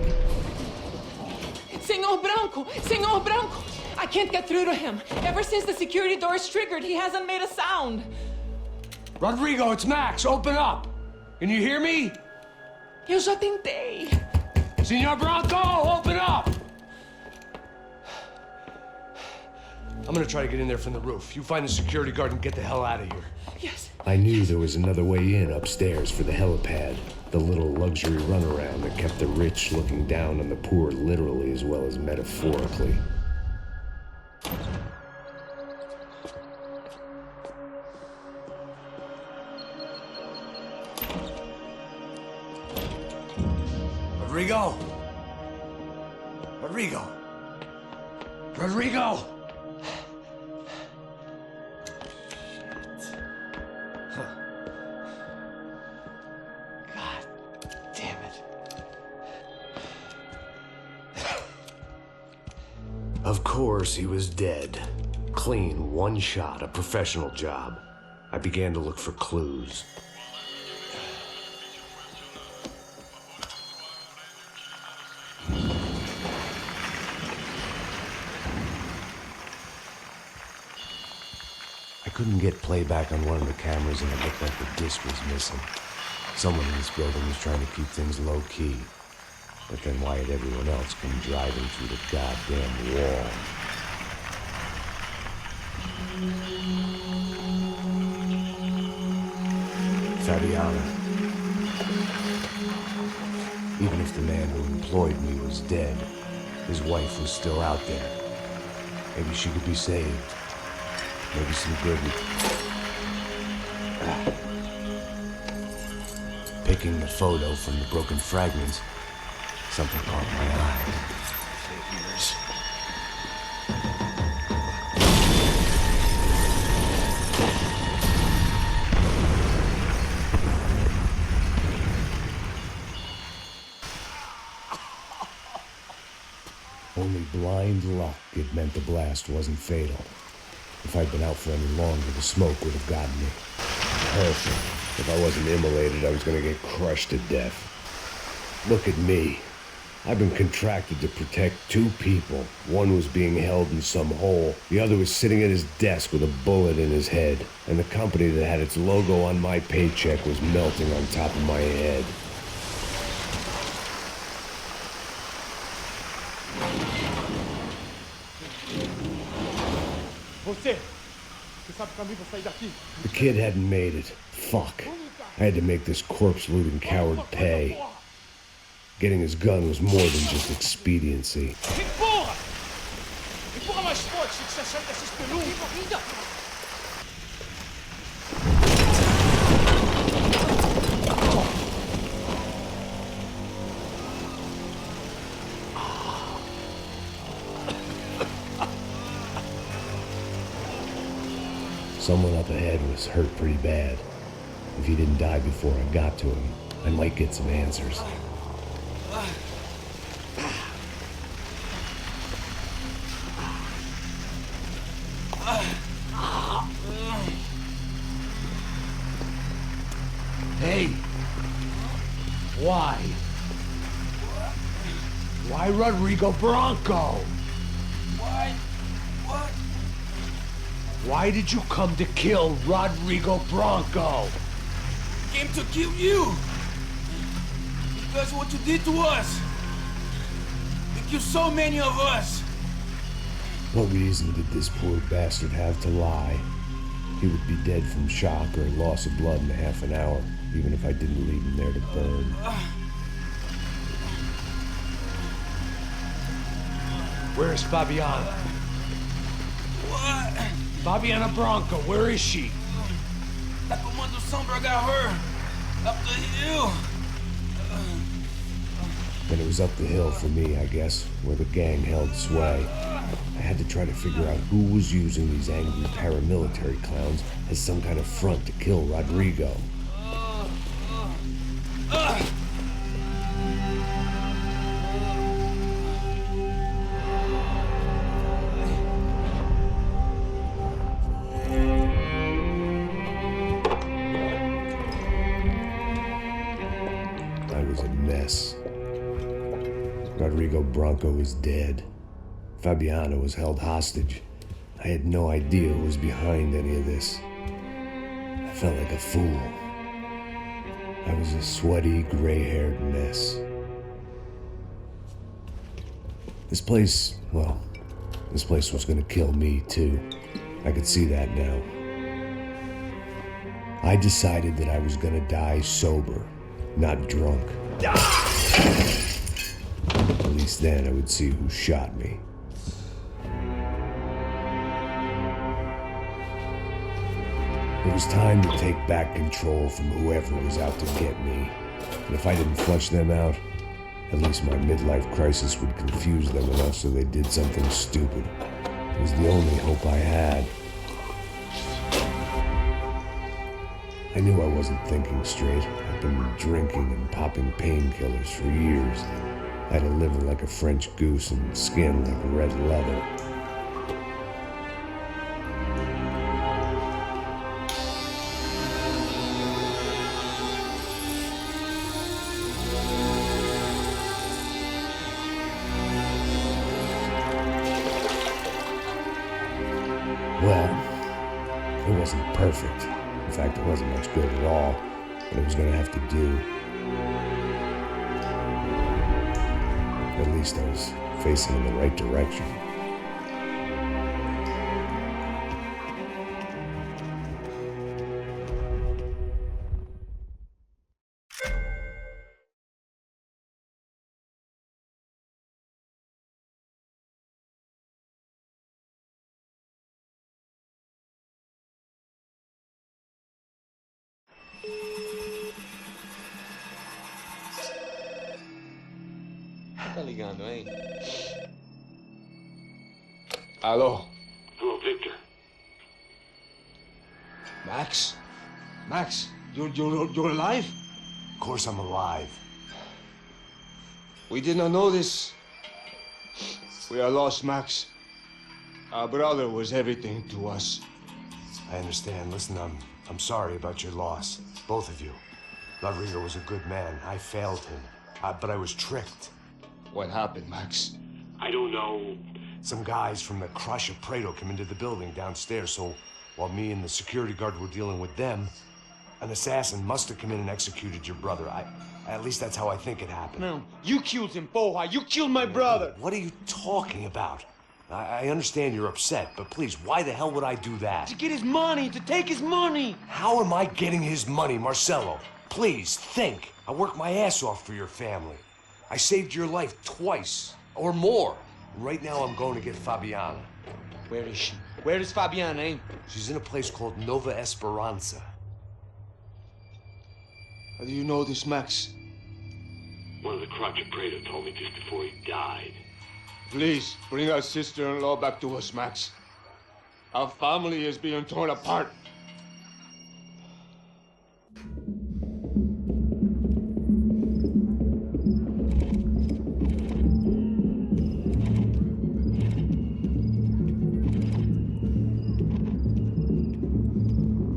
Senor Branco! Senor Branco! I can't get through to him. Ever since the security door is triggered, he hasn't made a sound. Rodrigo, it's Max. Open up. Can you hear me? Eu já tentei. Senor Branco, open up! I'm gonna try to get in there from the roof. You find the security guard and get the hell out of here. Yes. I knew there was another way in upstairs for the helipad. The little luxury runaround that kept the rich looking down on the poor literally as well as metaphorically. Rodrigo! Rodrigo! Rodrigo! Of course, he was dead. Clean, one shot, a professional job. I began to look for clues. I couldn't get playback on one of the cameras and it looked like the disc was missing. Someone in this building was trying to keep things low-key. But then why had everyone else come driving through the goddamn wall? Fabiana. Even if the man who employed me was dead, his wife was still out there. Maybe she could be saved. Maybe some good. Picking the photo from the broken fragments, something caught my eye. Figures. Only blind luck it meant the blast wasn't fatal. If I'd been out for any longer, the smoke would have gotten me. Perfect. If I wasn't immolated, I was gonna get crushed to death. Look at me. I've been contracted to protect two people. One was being held in some hole. The other was sitting at his desk with a bullet in his head. And the company that had its logo on my paycheck was melting on top of my head. The kid hadn't made it. Fuck. I had to make this corpse-looting coward pay. Getting his gun was more than just expediency. Empurra! Empurra mais forte se você achar desses peludos! Someone up ahead was hurt pretty bad. If he didn't die before I got to him, I might get some answers. Hey! Why? Why Rodrigo Bronco? What? What? Why did you come to kill Rodrigo Bronco? Came to kill you! Because of what you did to us! You killed so many of us! What reason did this poor bastard have to lie? He would be dead from shock or loss of blood in half an hour, even if I didn't leave him there to burn. Where's Fabiana? What? Fabiana Bronco, where is she? That Comando Sombra got her! Up the hill! Then it was up the hill for me, I guess, where the gang held sway. I had to try to figure out who was using these angry paramilitary clowns as some kind of front to kill Rodrigo. I was a mess. Rodrigo Bronco was dead. Fabiana was held hostage. I had no idea who was behind any of this. I felt like a fool. I was a sweaty, gray-haired mess. This place, well, This place was gonna kill me, too. I could see that now. I decided that I was gonna die sober, not drunk. At least then I would see who shot me. It was time to take back control from whoever was out to get me. And if I didn't flush them out, at least my midlife crisis would confuse them enough so they did something stupid. It was the only hope I had. I knew I wasn't thinking straight. I'd been drinking and popping painkillers for years. I had a liver like a French goose and skin like red leather. Well, it wasn't perfect. In fact, it wasn't much good at all, but it was going to have to do. At least I was facing in the right direction. Tá ligando, hein? Hello. Hello, Victor. Max? Max, you're alive? Of course I'm alive. We did not know this. We are lost, Max. Our brother was everything to us. I understand. Listen, I'm sorry about your loss. Both of you. Rodrigo was a good man. I failed him. But I was tricked. What happened, Max? I don't know. Some guys from the Crush of Prado came into the building downstairs, so while me and the security guard were dealing with them, an assassin must have come in and executed your brother. At least that's how I think it happened. No, you killed him, Porra. You killed my brother. What are you talking about? I understand you're upset, but please, why the hell would I do that? To get his money, to take his money. How am I getting his money, Marcelo? Please, think. I worked my ass off for your family. I saved your life twice, or more. Right now, I'm going to get Fabiana. Where is she? Where is Fabiana, eh? She's in a place called Nova Esperanza. How do you know this, Max? One of the Crotch of Prado told me just before he died. Please, bring our sister-in-law back to us, Max. Our family is being torn apart.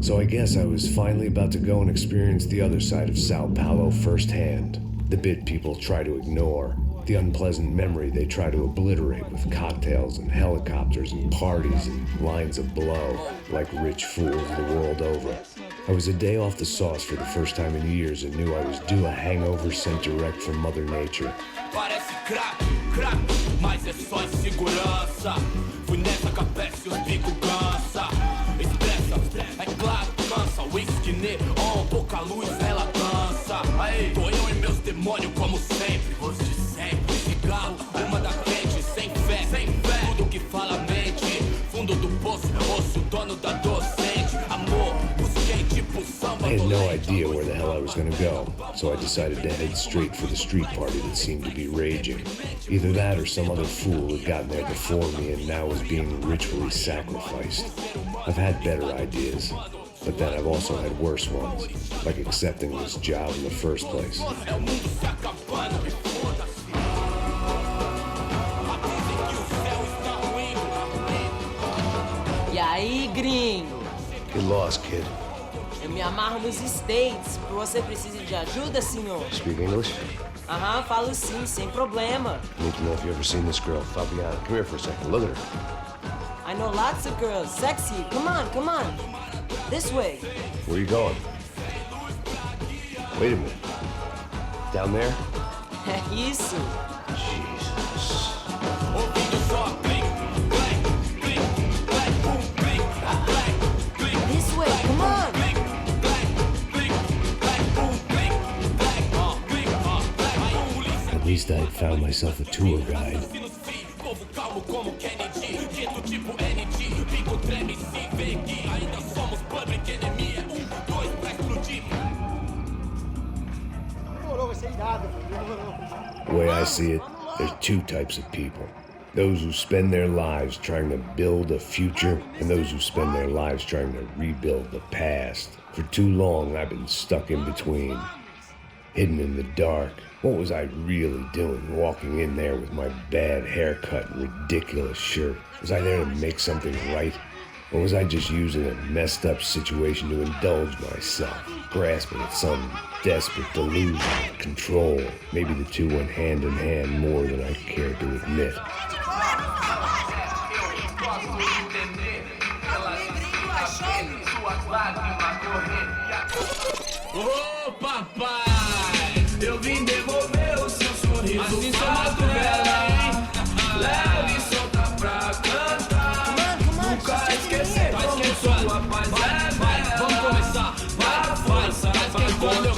So I guess I was finally about to go and experience the other side of Sao Paulo firsthand. The bit people try to ignore. The unpleasant memory they try to obliterate with cocktails and helicopters and parties and lines of blow, like rich fools the world over. I was a day off the sauce for the first time in years and knew I was due a hangover sent direct from Mother Nature. Parece crack, crack, mas é só insegurança. Fui nessa capete, os bico cansa. Expressa, é claro, cansa. Whisky neon, pouca luz, ela dança. Aí, tô eu e meus demônios como sempre. Os de sempre, cigarro, uma da quente. Sem fé, tudo que fala mente. Fundo do poço, osso, dono da docente. Amor, busquei tipo samba. I had no idea where the hell I was going to go, so I decided to head straight for the street party that seemed to be raging. Either that or some other fool had gotten there before me and now was being ritually sacrificed. I've had better ideas, but then I've also had worse ones, like accepting this job in the first place. E aí, gringo? Get lost, kid. Eu me amarro nos States. Você precisa de ajuda, senhor? Speak English? Aham, falo sim, sem problema. Need to know if you've ever seen this girl, Fabiana. Come here for a second. Look at her. I know lots of girls. Sexy. Come on, come on. This way. Where are you going? Wait a minute. Down there? É isso. Jesus. Ouvindo só, bling, bling. least I'd found myself a tour guide. Povo calmo como Kennedy, dito tipo NG, pico treme, se vegui, ainda somos public enemy, 1, 2 pra explodir. The way I see it, there's two types of people. Those who spend their lives trying to build a future, and those who spend their lives trying to rebuild the past. For too long, I've been stuck in between, hidden in the dark. What was I really doing, walking in there with my bad haircut and ridiculous shirt? Was I there to make something right? Or was I just using a messed up situation to indulge myself, grasping at some desperate delusion of control? Maybe the two went hand in hand more than I care to admit. Oh, papai, eu vim devolver o seu sorriso. Assim sou madrugada, hein? Leve e solta pra cantar. Nunca esquecer como sua paz é. Vamos começar.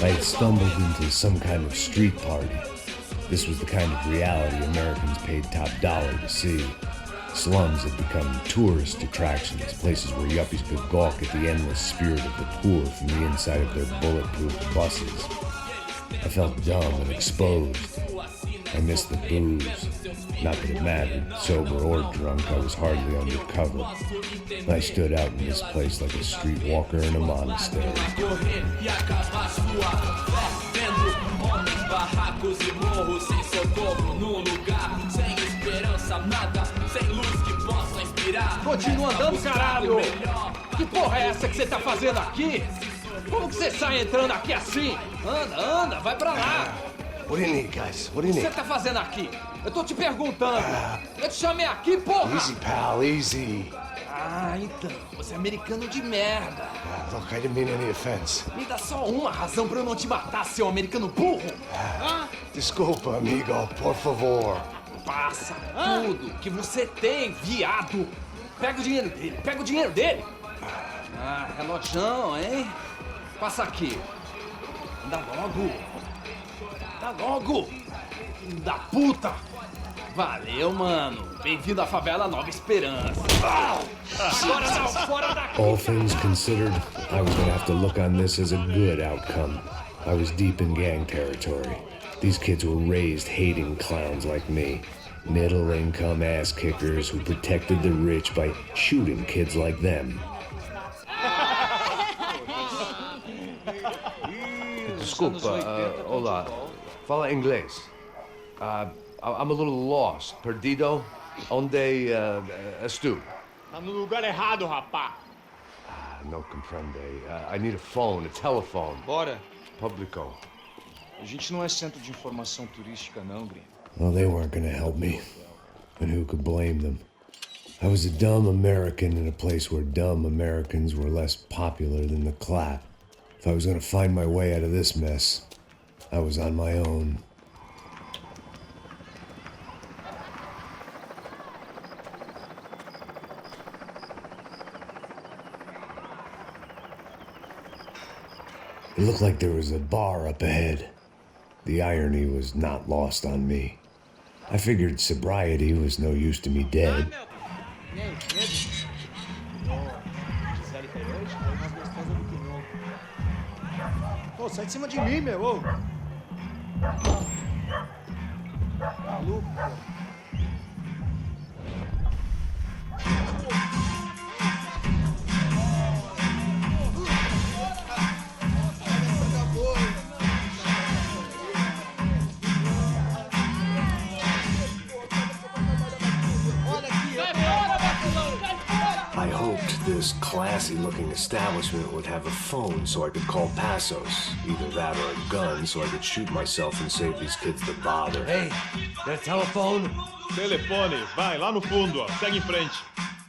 I had stumbled into some kind of street party. This was the kind of reality Americans paid top dollar to see. Slums had become tourist attractions, places where yuppies could gawk at the endless spirit of the poor from the inside of their bulletproof buses. I felt dumb and exposed. I missed the booze. Not that it mattered, sober or drunk, I was hardly undercover. I stood out in this place like a streetwalker in a monastery. Continua andando, caralho! Que porra é essa que você tá fazendo aqui? Como que você sai entrando aqui assim? Anda, vai pra lá! What do you need, guys? What do you O que need? você tá fazendo aqui? Eu tô te perguntando. Eu te chamei aqui, porra! Easy, pal, easy. Ah, então. Você é americano de merda. Look, I didn't mean any offense. Me dá só uma razão pra eu não te matar, seu americano burro. Desculpa, amigo, por favor. Passa tudo que você tem, viado. Pega o dinheiro dele. Ah, relojão, hein? Passa aqui. Anda logo. Filho da puta. Valeu, mano. Bem-vindo à favela Nova Esperança. Agora não, fora daqui. All things considered, I was gonna have to look on this as a good outcome. I was deep in gang territory. These kids were raised hating clowns like me. Middle-income ass-kickers who protected the rich by shooting kids like them. Desculpa, olá. Fala inglês. I'm a little lost. Perdido? Onde estou? Tá no lugar errado, rapá. No comprende. I need a phone, a telephone. Bora. Publico. A gente não é centro de informação turística, não, gringo. Well, they weren't gonna help me. And who could blame them? I was a dumb American in a place where dumb Americans were less popular than the clap. If I was gonna find my way out of this mess, I was on my own. It looked like there was a bar up ahead. The irony was not lost on me. I figured sobriety was no use to me dead. Pô, sai de cima de mim, meu. Ô. Maluco, pô. I hoped this classy-looking establishment would have a phone so I could call Passos. Either that or a gun so I could shoot myself and save these kids the bother. Hey, that telephone? Telefone, vai, lá no fundo, ó. Segue em frente.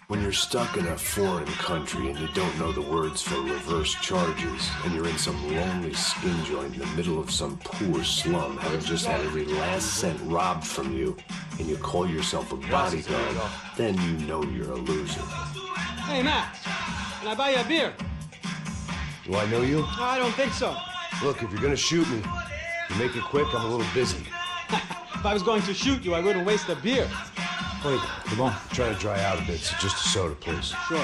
When you're stuck in a foreign country and you don't know the words for reverse charges, and you're in some lonely skin joint in the middle of some poor slum, having just had every last cent robbed from you, and you call yourself a bodyguard, then you know you're a loser. Hey, Matt. Can I buy you a beer? Do I know you? I don't think so. Look, if you're gonna shoot me, you make it quick, I'm a little busy. If I was going to shoot you, I wouldn't waste a beer. Oi, come on. Try to dry out a bit, so just a soda, please. Sure.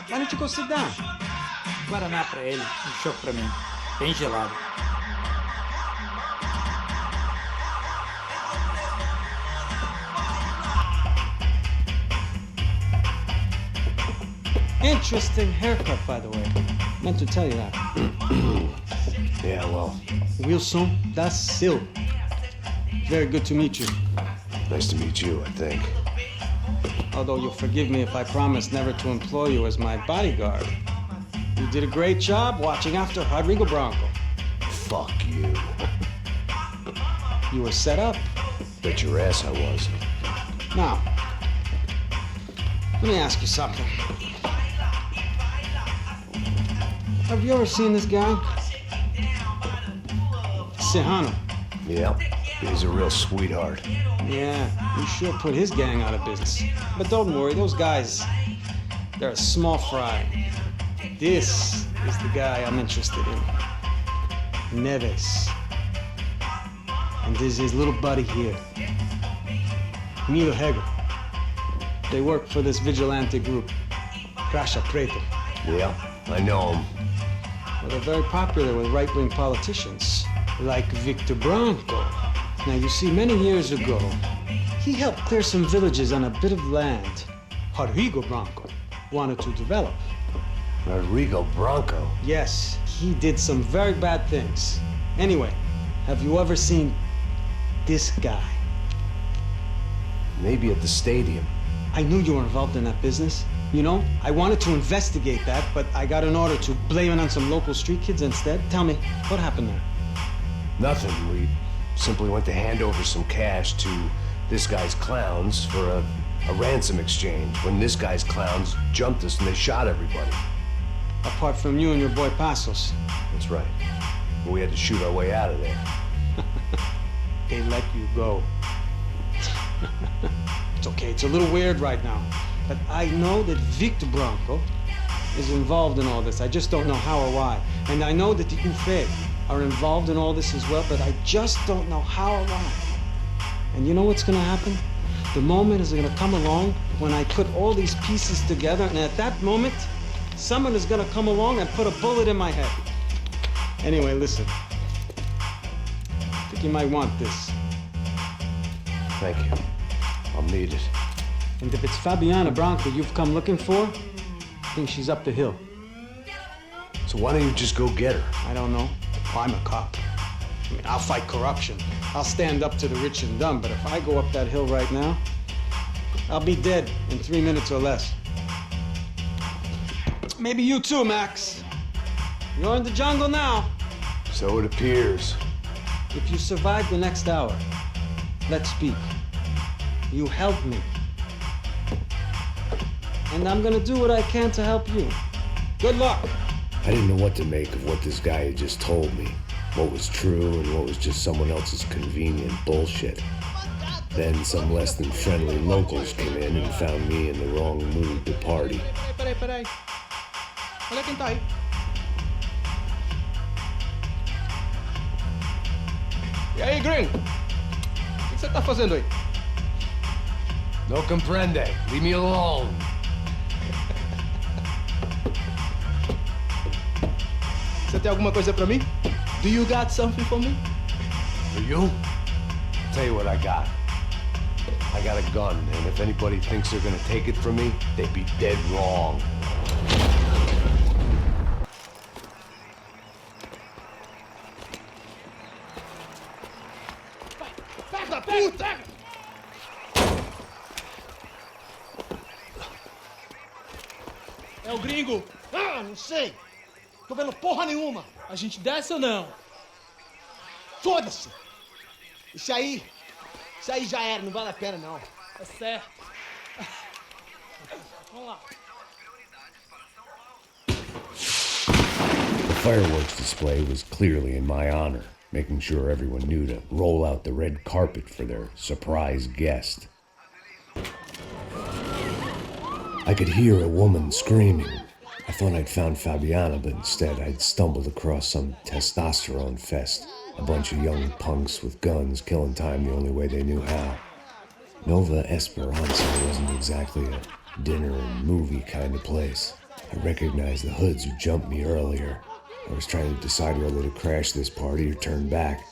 Why don't you go sit down? Guaraná pra ele, chopp pra mim. Bem gelado. Interesting haircut, by the way. Meant to tell you that. Yeah, well. Wilson da Silva. Very good to meet you. Nice to meet you, I think. Although you'll forgive me if I promise never to employ you as my bodyguard. You did a great job watching after Rodrigo Branco. Fuck you. You were set up. Bet your ass I was. Now, let me ask you something. Have you ever seen this guy? Sihano. Yeah, he's a real sweetheart. Yeah, he sure put his gang out of business. But don't worry, those guys, they're a small fry. This is the guy I'm interested in. Neves. And there's his little buddy here. Milo Hegel. They work for this vigilante group, Crasha Preto. Yeah, I know him. Well, they're very popular with right-wing politicians, like Victor Branco. Now, you see, many years ago, he helped clear some villages on a bit of land Rodrigo Branco wanted to develop. Rodrigo Branco? Yes, he did some very bad things. Anyway, have you ever seen this guy? Maybe at the stadium. I knew you were involved in that business. You know, I wanted to investigate that, but I got an order to blame it on some local street kids instead. Tell me, what happened there? Nothing. We simply went to hand over some cash to this guy's clowns for a ransom exchange when this guy's clowns jumped us and they shot everybody. Apart from you and your boy Passos. That's right. But we had to shoot our way out of there. They let you go. It's okay, it's a little weird right now. But I know that Victor Branco is involved in all this. I just don't know how or why. And I know that the UFE are involved in all this as well, but I just don't know how or why. And you know what's gonna happen? The moment is gonna come along when I put all these pieces together, and at that moment, someone is gonna come along and put a bullet in my head. Anyway, listen. I think you might want this. Thank you. I'll need it. And if it's Fabiana Branco you've come looking for, I think she's up the hill. So why don't you just go get her? I don't know. I'm a cop. I mean, I'll fight corruption. I'll stand up to the rich and dumb, but if I go up that hill right now, I'll be dead in 3 minutes or less. Maybe you too, Max. You're in the jungle now. So it appears. If you survive the next hour, let's speak. You help me. And I'm gonna do what I can to help you. Good luck. I didn't know what to make of what this guy had just told me. What was true and what was just someone else's convenient bullshit. Then some less than friendly locals came in and found me in the wrong mood to party. Peraí. Olha quem tá aí. E aí, gringo? O que você tá fazendo aí? No comprende. Leave me alone. Você tem alguma coisa pra mim? Do you got something for me? For you? I'll tell you what I got. I got a gun, and if anybody thinks they're gonna take it from me, they'd be dead wrong. Pega, puta! É o gringo! Ah, não sei. Tô vendo porra nenhuma. A gente desce ou não? Foda-se. Isso aí já era, não vale a pena não. É certo. Vamos lá. The fireworks display was clearly in my honor, making sure everyone knew to roll out the red carpet for their surprise guest. I could hear a woman screaming. I thought I'd found Fabiana, but instead I'd stumbled across some testosterone fest. A bunch of young punks with guns killing time the only way they knew how. Nova Esperanza wasn't exactly a dinner and movie kind of place. I recognized the hoods who jumped me earlier. I was trying to decide whether to crash this party or turn back,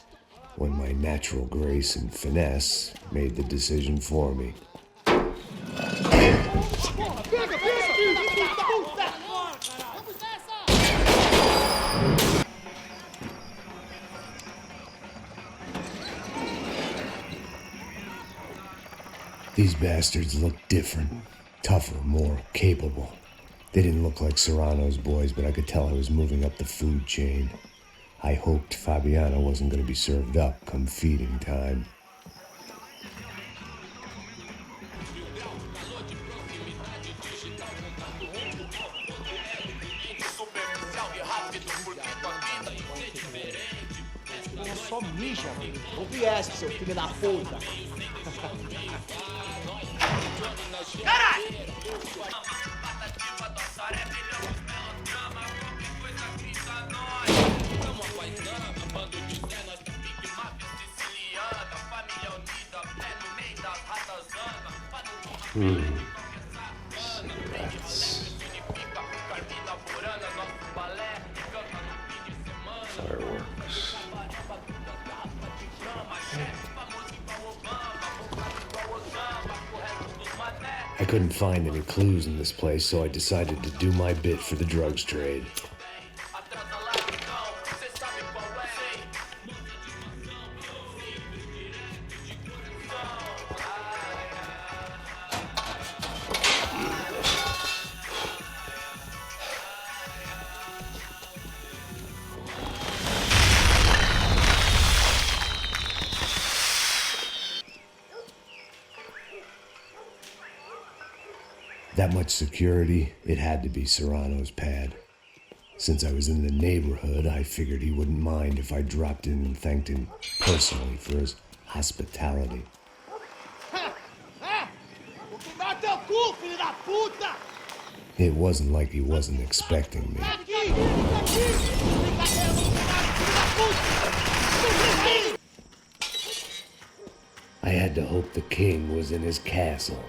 when my natural grace and finesse made the decision for me. These bastards looked different, tougher, more capable. They didn't look like Serrano's boys, but I could tell I was moving up the food chain. I hoped Fabiana wasn't going to be served up come feeding time. Só mija, ouve essa, seu filho da puta. Caralho! Cigarettes. Fireworks. I couldn't find any clues in this place, so I decided to do my bit for the drugs trade. That much security, it had to be Serrano's pad. Since I was in the neighborhood, I figured he wouldn't mind if I dropped in and thanked him personally for his hospitality. It wasn't like he wasn't expecting me. I had to hope the king was in his castle.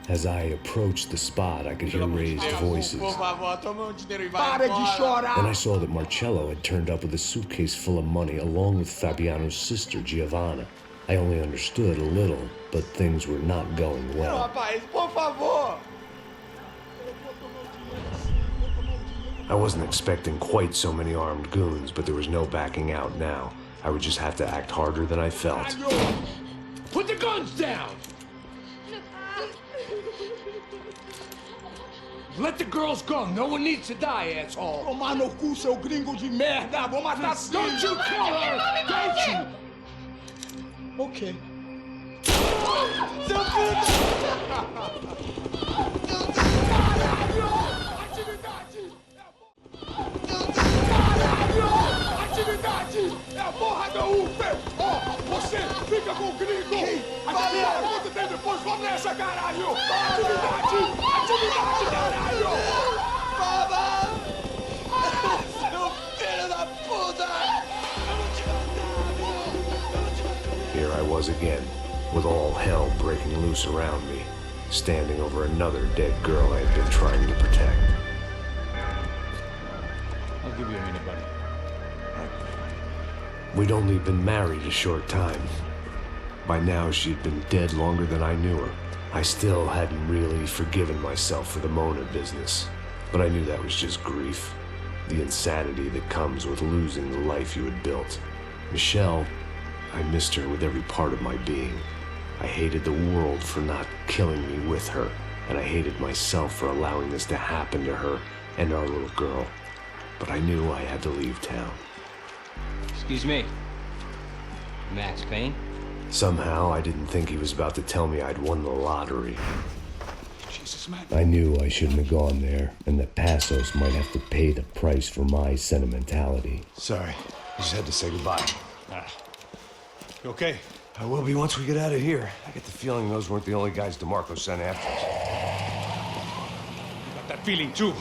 As I approached the spot, I could hear raised voices. Then I saw that Marcello had turned up with a suitcase full of money along with Fabiano's sister, Giovanna. I only understood a little, but things were not going well. I wasn't expecting quite so many armed goons, but there was no backing out now. I would just have to act harder than I felt. Put the guns down! Let the girls go. No one needs to die, asshole. Tomar no cu, seu gringo de merda. Vou matar sim. Don't you kill her! Don't you? Okay. Atividade! É a porra da UP! Ó, você fica com o gringo! A gente vai quanto tem depois, vamos nessa, caralho! Atividade! Atividade, caralho! Baba! Seu filho da puta! Here I was again, with all hell breaking loose around me, standing over another dead girl I had been trying to protect. I'll give you a minute, buddy. We'd only been married a short time. By now, she'd been dead longer than I knew her. I still hadn't really forgiven myself for the Mona business, but I knew that was just grief. The insanity that comes with losing the life you had built. Michelle, I missed her with every part of my being. I hated the world for not killing me with her, and I hated myself for allowing this to happen to her and our little girl. But I knew I had to leave town. Excuse me. Max Payne? Somehow, I didn't think he was about to tell me I'd won the lottery. Jesus, man. I knew I shouldn't have gone there, and that Passos might have to pay the price for my sentimentality. Sorry, I just had to say goodbye. You okay? I will be once we get out of here. I get the feeling those weren't the only guys DeMarco sent after us. Got that feeling too.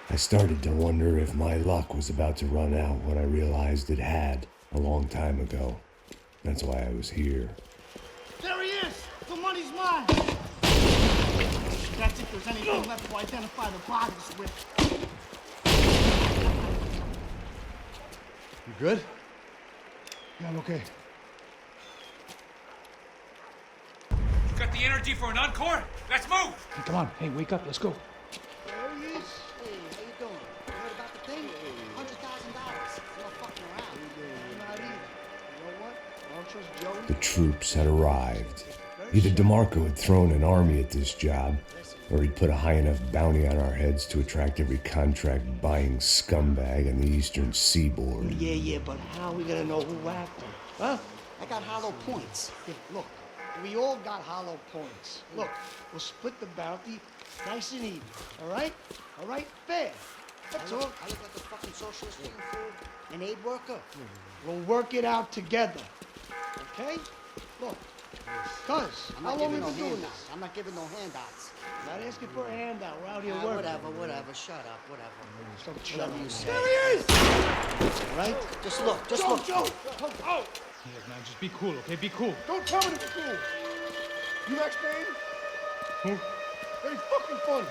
I started to wonder if my luck was about to run out when I realized it had a long time ago. That's why I was here. There he is! The money's mine! That's if there's anything left to identify the bodies with. You good? Yeah, I'm okay. You got the energy for an encore? Let's move! Hey, come on. Hey, wake up. Let's go. There he is. Hey, how you doing? You heard about the thing? $100,000. You're not fucking around. I'm not either. You know what? I don't trust Joey. The troops had arrived. Either DeMarco had thrown an army at this job, or he'd put a high enough bounty on our heads to attract every contract-buying scumbag on the eastern seaboard. Yeah, but how are we gonna know who whacked him? Huh? I got hollow points. Yeah, look, we all got hollow points. Look, we'll split the bounty nice and even, all right? All right? Fair. That's all. I look like a fucking socialist eating food, an aid worker. We'll work it out together, okay? Look, cuz, how long have you been doing this? I'm not giving no handouts. Not asking for a handout. We're out here working. Whatever. Shut up. Whatever. Whatever you say. There he is! All right? Just look. Joe! Oh! Yeah, man, just be cool, okay? Be cool. Don't tell me to be cool. You Max Payne? Who? Very fucking funny.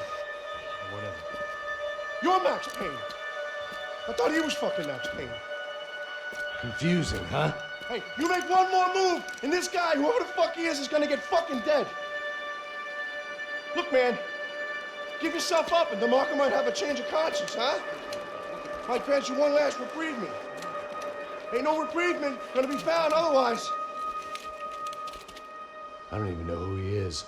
Whatever. You're Max Payne. I thought he was fucking Max Payne. Confusing, huh? Hey, you make one more move, and this guy, whoever the fuck he is gonna get fucking dead. Look, man, give yourself up, and DeMarco might have a change of conscience, huh? Might grant you one last reprievement. Ain't no reprievement gonna be found otherwise. I don't even know who he is.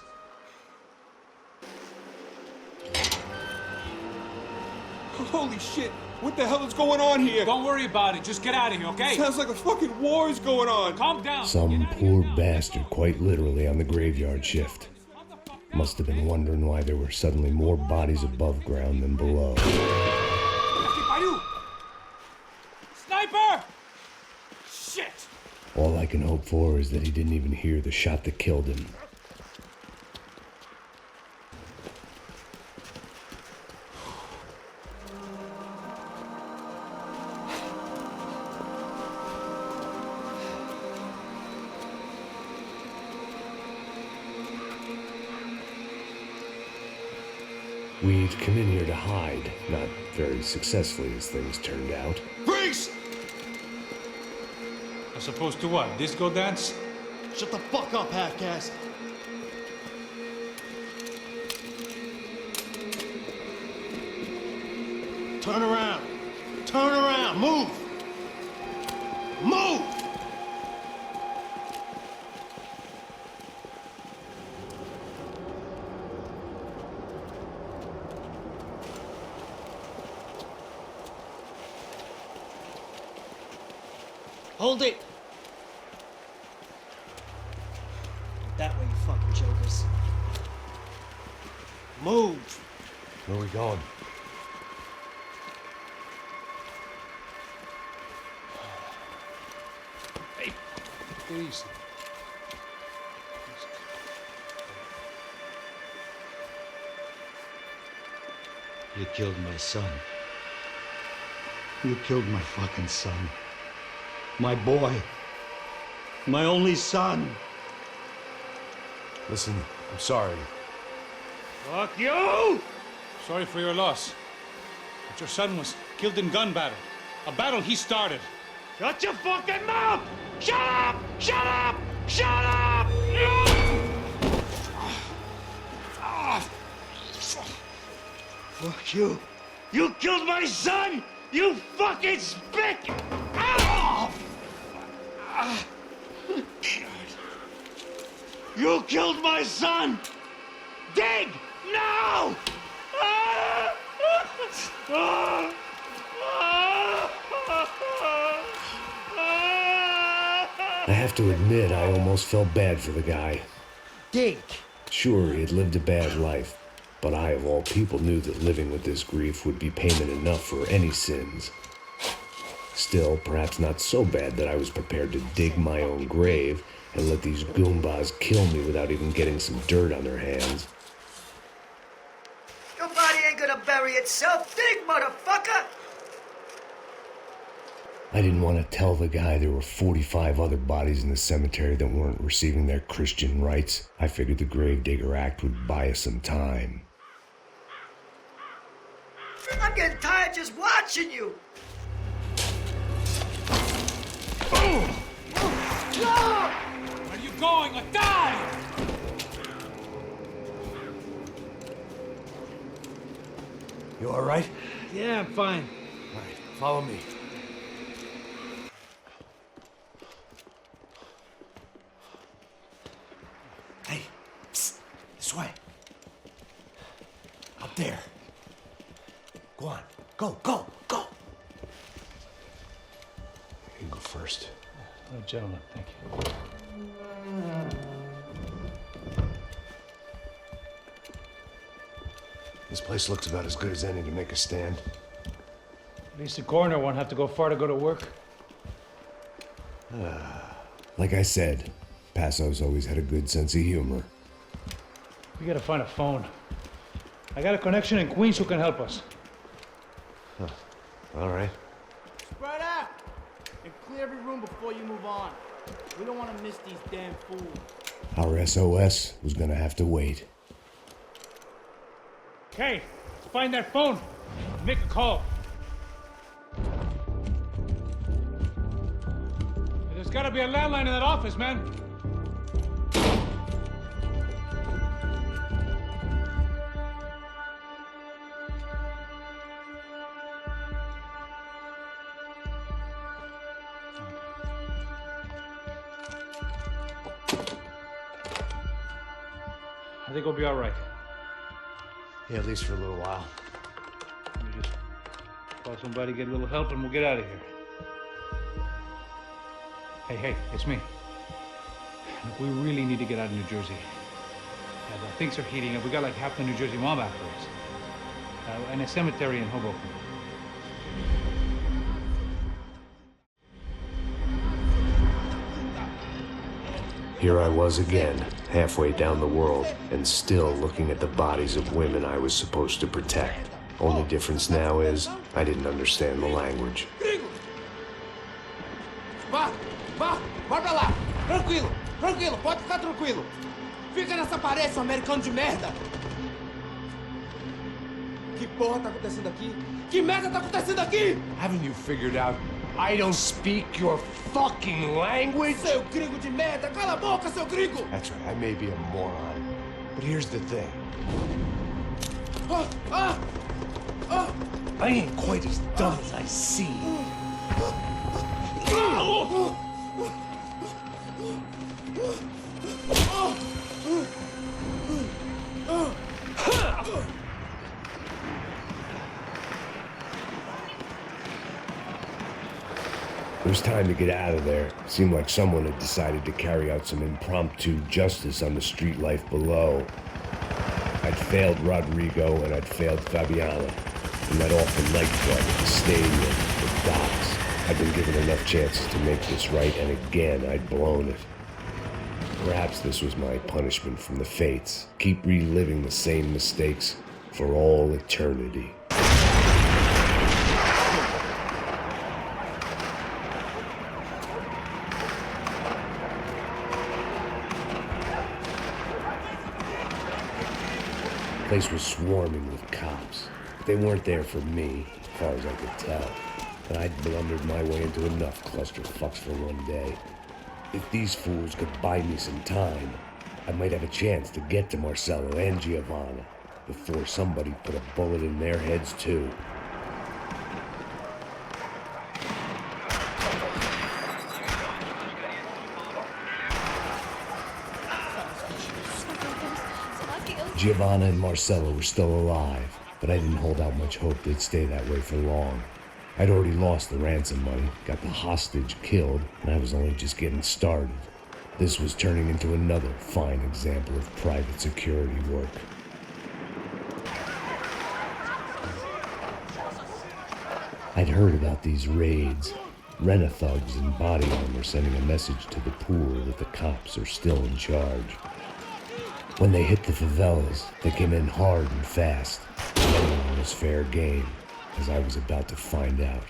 Holy shit, what the hell is going on here? Don't worry about it. Just get out of here, okay? Sounds like a fucking war is going on. Calm down. Some poor bastard quite literally on the graveyard shift. Must have been wondering why there were suddenly more bodies above ground than below. Sniper! Shit! All I can hope for is that he didn't even hear the shot that killed him. We'd come in here to hide, not very successfully as things turned out. Freeze! As opposed to what? Disco dance? Shut the fuck up, half-caste. Turn around. Turn around. Move. Move! Hold it! That way, you fucking jokers. Move! Where are we going? Hey, easy. You killed my son. You killed my fucking son. My boy. My only son. Listen, I'm sorry. Fuck you! Sorry for your loss. But your son was killed in gun battle. A battle he started. Shut your fucking mouth! Shut up! Shut up! Shut up! Fuck you. You killed my son! You fucking spick! You killed my son! Dig! Now! I have to admit, I almost felt bad for the guy. stink. Sure, he had lived a bad life, but I, of all people, knew that living with this grief would be payment enough for any sins. Still, perhaps not so bad that I was prepared to dig my own grave and let these goombas kill me without even getting some dirt on their hands. Your body ain't gonna bury itself. Dig, motherfucker! I didn't want to tell the guy there were 45 other bodies in the cemetery that weren't receiving their Christian rites. I figured the Gravedigger Act would buy us some time. I'm getting tired just watching you. Where are you going? Or die! You all right? Yeah, I'm fine. All right, follow me. Hey, psst, this way. Up there. Go on. Go, go, go. You can go first. Oh, gentlemen, thank you. This place looks about as good as any to make a stand. At least the coroner won't have to go far to go to work. Like I said, Passo's always had a good sense of humor. We gotta find a phone. I got a connection in Queens who can help us. Huh. All right. Spread out! And clear every room before you move on. We don't want to miss these damn fools. Our SOS was gonna have to wait. Okay, find that phone. Make a call. There's gotta be a landline in that office, man. I think we'll be all right. Yeah, at least for a little while. Let me just call somebody, get a little help, and we'll get out of here. Hey, it's me. Look, we really need to get out of New Jersey. Yeah, things are heating up. We got like half the New Jersey mob after us. And a cemetery in Hoboken. Here I was again, halfway down the world, and still looking at the bodies of women I was supposed to protect. Only difference now is, I didn't understand the language. Vai pra lá! Tranquilo, pode ficar tranquilo! Fica nessa parede, seu americano de merda! Que porra tá acontecendo aqui? Que merda tá acontecendo aqui? Haven't you figured out I don't speak your fucking language? Seu gringo de merda! Cala a boca, seu gringo! That's right, I may be a moron, but here's the thing. I ain't quite as dumb as I seem. It was time to get out of there. It seemed like someone had decided to carry out some impromptu justice on the street life below. I'd failed Rodrigo and I'd failed Fabiana. In that awful nightclub, at the stadium, the docks. I'd been given enough chances to make this right, and again, I'd blown it. Perhaps this was my punishment from the fates. Keep reliving the same mistakes for all eternity. The place was swarming with cops. They weren't there for me, as far as I could tell. But I'd blundered my way into enough clusterfucks for one day. If these fools could buy me some time, I might have a chance to get to Marcello and Giovanna before somebody put a bullet in their heads too. Giovanna and Marcello were still alive, but I didn't hold out much hope they'd stay that way for long. I'd already lost the ransom money, got the hostage killed, and I was only just getting started. This was turning into another fine example of private security work. I'd heard about these raids. Rent-a-thugs in body armor sending a message to the poor that the cops are still in charge. When they hit the favelas, they came in hard and fast. Everyone was fair game, as I was about to find out.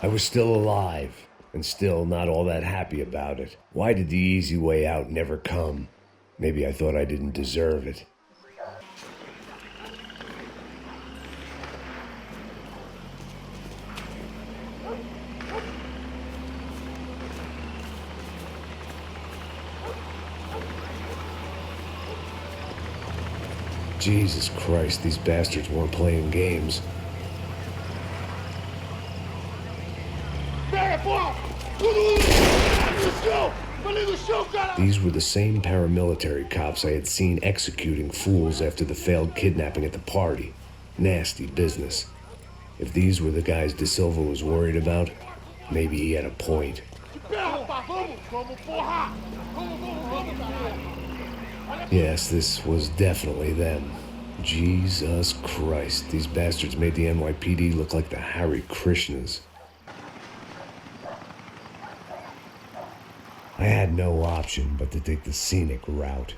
I was still alive, and still not all that happy about it. Why did the easy way out never come? Maybe I thought I didn't deserve it. Jesus Christ, these bastards weren't playing games. These were the same paramilitary cops I had seen executing fools after the failed kidnapping at the party. Nasty business. If these were the guys De Silva was worried about, maybe he had a point. Yes, this was definitely them. Jesus Christ, these bastards made the NYPD look like the Hare Krishnas. I had no option but to take the scenic route.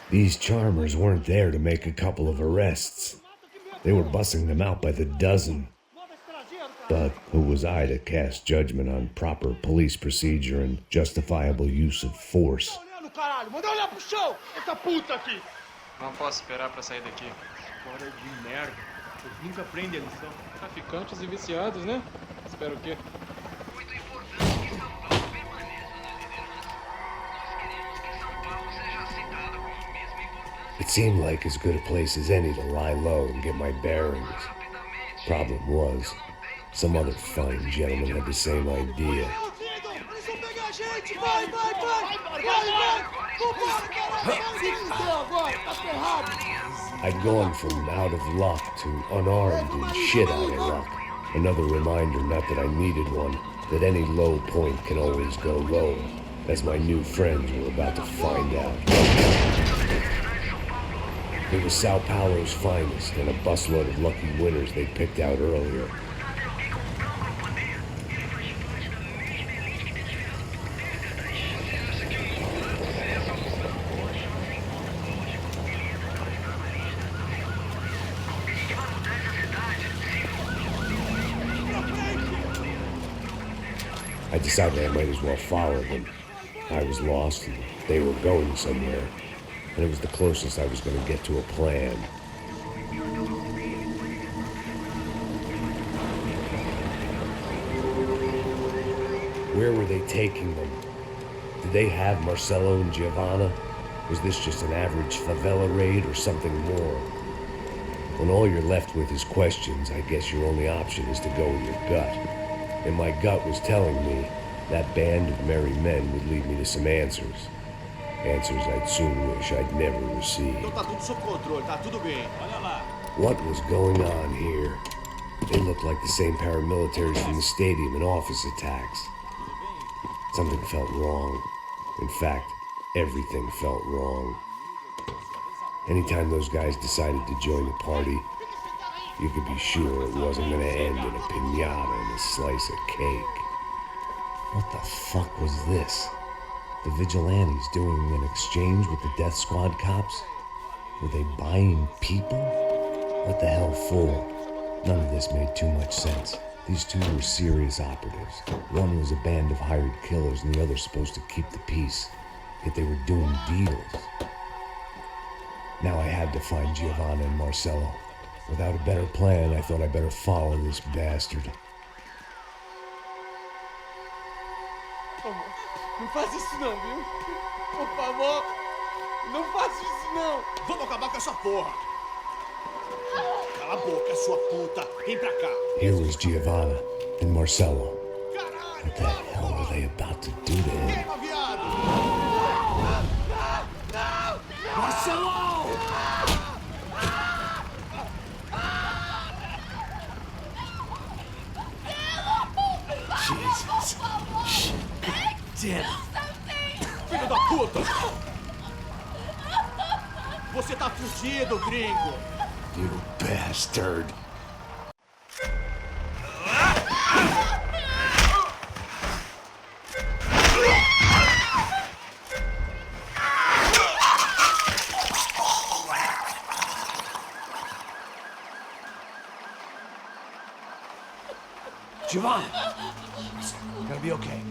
These charmers weren't there to make a couple of arrests. They were bussing them out by the dozen. But who was I to cast judgment on proper police procedure and justifiable use of force? Não posso esperar pra sair daqui. Fora de merda. Vocês nunca aprendem a lição. Traficantes e viciados, né? Espero o quê? It seemed like as good a place as any to lie low and get my bearings. Problem was, some other fine gentleman had the same idea. I'd gone from out of luck to unarmed and shit out of luck. Another reminder, not that I needed one, that any low point can always go low, as my new friends were about to find out. It was Sao Paulo's finest and a busload of lucky winners they'd picked out earlier. I decided I might as well follow them. I was lost and they were going somewhere, and it was the closest I was going to get to a plan. Where were they taking them? Did they have Marcelo and Giovanna? Was this just an average favela raid or something more? When all you're left with is questions, I guess your only option is to go with your gut. And my gut was telling me that band of merry men would lead me to some answers. Answers I'd soon wish I'd never received. What was going on here? They looked like the same paramilitaries from the stadium and office attacks. Something felt wrong. In fact, everything felt wrong. Anytime those guys decided to join the party, you could be sure it wasn't going to end in a piñata and a slice of cake. What the fuck was this? The vigilantes doing an exchange with the death squad cops? Were they buying people? What the hell for? None of this made too much sense. These two were serious operatives. One was a band of hired killers and the other supposed to keep the peace. Yet they were doing deals. Now I had to find Giovanna and Marcello. Without a better plan, I thought I better follow this bastard. Não faz isso não, viu? Por favor, não faz isso não. Vamos acabar com essa porra. Cala a boca, sua puta. Vem pra cá. Here was Giovanna and Marcello. What the hell were they about to do to him? Marcello! Jesus. Damn. Filho da puta! Você tá fudido, gringo! You bastard. Giovanna! It's gonna be okay.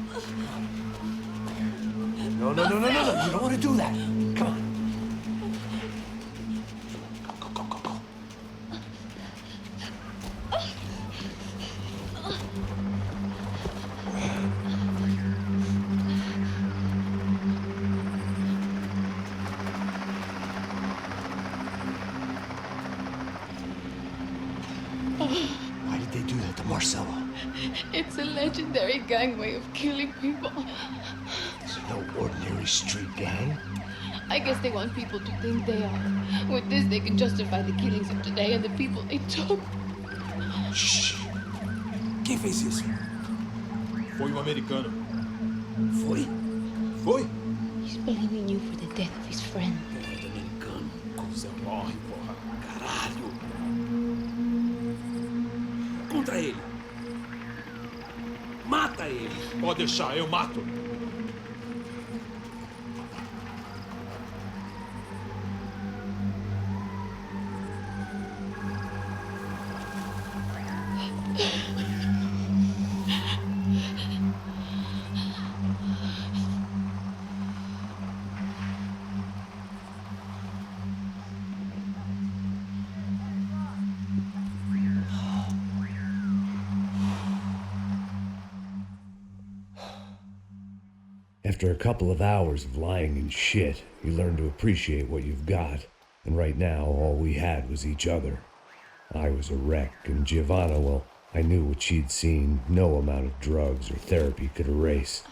No. You don't want to do that. Come on. Go. Why did they do that to Marcello? It's a legendary gang way of killing people. It's no ordinary street gang. I guess they want people to think they are. With this, they can justify the killings of today and the people they took. Shh. Quem fez isso? Foi americano. Foi? He's blaming you for the death of his friend. Americano. Você morre, porra. Caralho. Contra ele. Mata ele. Pode deixar, eu mato. After a couple of hours of lying and shit, you learn to appreciate what you've got. And right now, all we had was each other. I was a wreck, and Giovanna, well, I knew what she'd seen no amount of drugs or therapy could erase.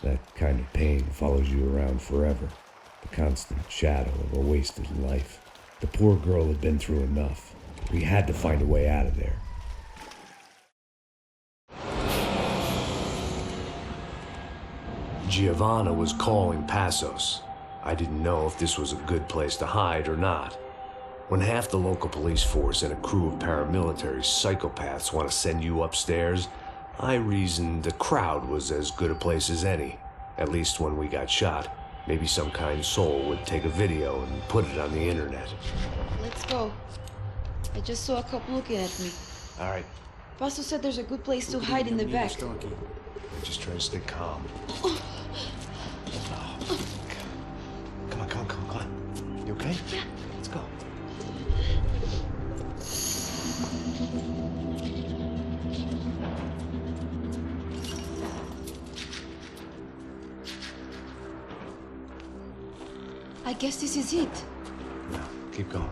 That kind of pain follows you around forever. The constant shadow of a wasted life. The poor girl had been through enough. We had to find a way out of there. Giovanna was calling Passos. I didn't know if this was a good place to hide or not. When half the local police force and a crew of paramilitary psychopaths want to send you upstairs, I reasoned the crowd was as good a place as any. At least when we got shot, maybe some kind soul would take a video and put it on the internet. Let's go. I just saw a couple looking at me. All right. Paso said there's a good place to hide in the back. Just try to stay calm. Come on. You okay? Yeah. Let's go. I guess this is it. No, keep going.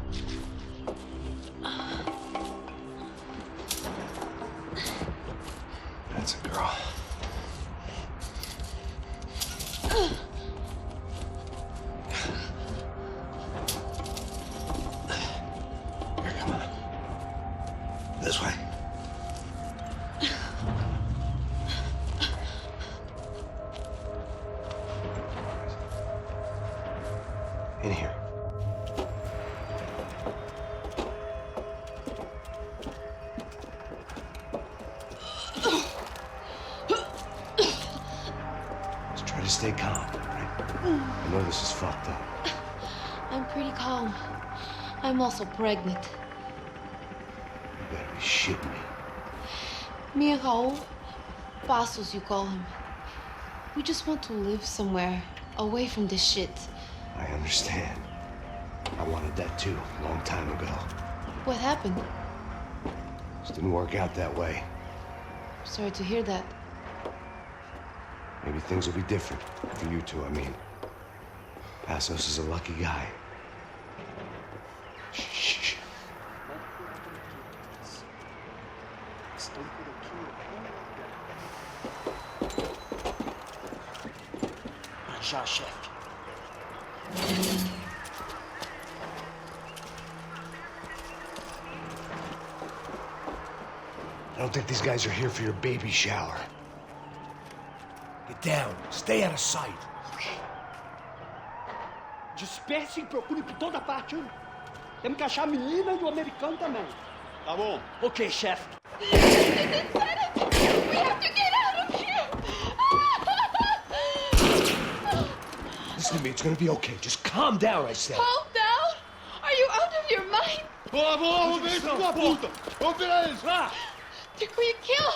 That's a girl. Here, come on. This way. In here. Just try to stay calm, right? I know this is fucked up. I'm pretty calm. I'm also pregnant. You better be shitting me. Me and Raul, Passos you call him. We just want to live somewhere, away from this shit. I understand. I wanted that too, a long time ago. What happened? Just didn't work out that way. Sorry to hear that. Maybe things will be different. For you two, I mean. Passos is a lucky guy. Shh. Já, chefe. I don't think these guys are here for your baby shower. Get down. Stay out of sight. Disperse e procure por toda parte. Hein? Temos que achar a menina e o americano também. Tá bom. Ok, chefe. We have to get out of here! Listen to me, it's gonna be okay. Just calm down, I said. Calm down? Are you out of your mind? Boa, vamos ver esse filho da puta! Vamos virar eles, vá! They're going to kill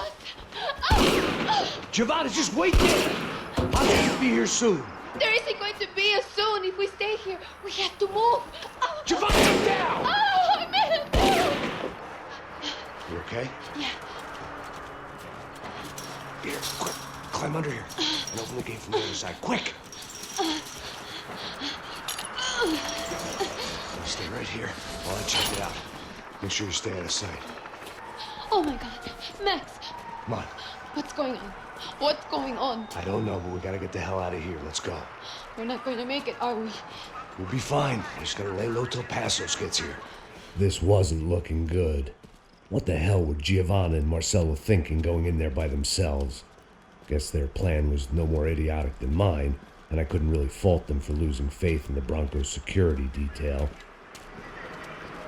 us! Giovanna, just wait there! I'll just be here soon. There isn't going to be a soon if we stay here. We have to move. Giovanna, get down! Oh, man! You okay? Yeah. Here, quick. Climb under here. And open the gate from the other side. Quick! Stay right here while I check it out. Make sure you stay out of sight. Oh, my God. Max, Come on. what's going on? What's going on? I don't know, but we gotta get the hell out of here. Let's go. We're not going to make it, are we? We'll be fine. Just gotta lay low till Passos gets here. This wasn't looking good. What the hell were Giovanna and Marcelo thinking going in there by themselves? Guess their plan was no more idiotic than mine, and I couldn't really fault them for losing faith in the Broncos security detail.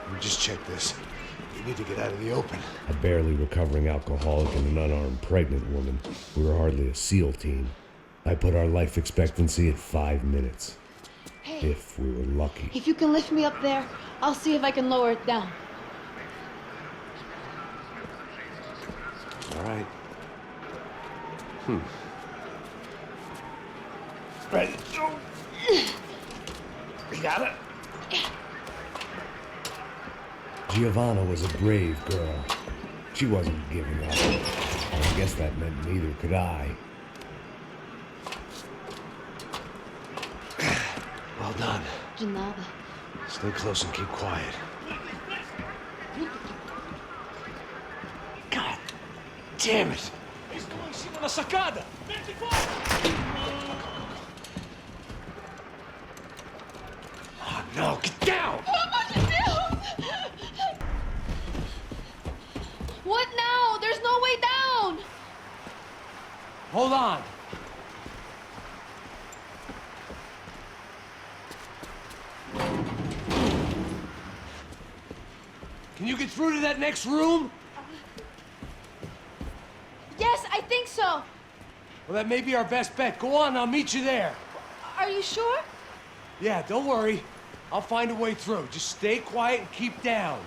Let me just check this. We need to get out of the open. A barely recovering alcoholic and an unarmed pregnant woman. We were hardly a SEAL team. I put our life expectancy at 5 minutes. Hey. If we were lucky. If you can lift me up there, I'll see if I can lower it down. All right. Ready? You got it? Giovanna was a brave girl. She wasn't giving up. And I guess that meant neither could I. Well done. De nada. Stay close and keep quiet. God damn it! Estão em cima da sacada! Oh no, get down! What now? There's no way down! Hold on. Can you get through to that next room? Yes, I think so. Well, that may be our best bet. Go on, I'll meet you there. Are you sure? Yeah, don't worry. I'll find a way through. Just stay quiet and keep down.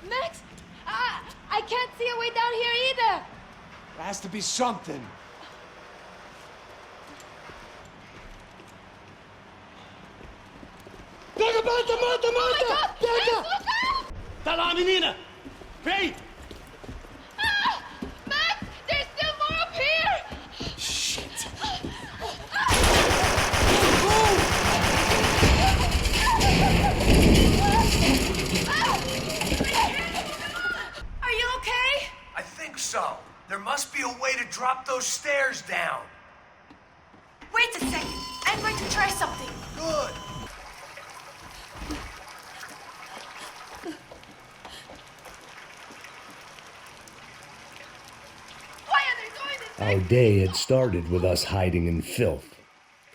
Max! I can't see a way down here either! There has to be something. Pega, mata! Oh my God! Pega! Max, look out! Tá lá, menina! Vem! Max, there's still more up here! Shit! Are you okay? I think so. There must be a way to drop those stairs down. Wait a second. I'm going to try something. Good. Why are they doing this? Our day had started with us hiding in filth,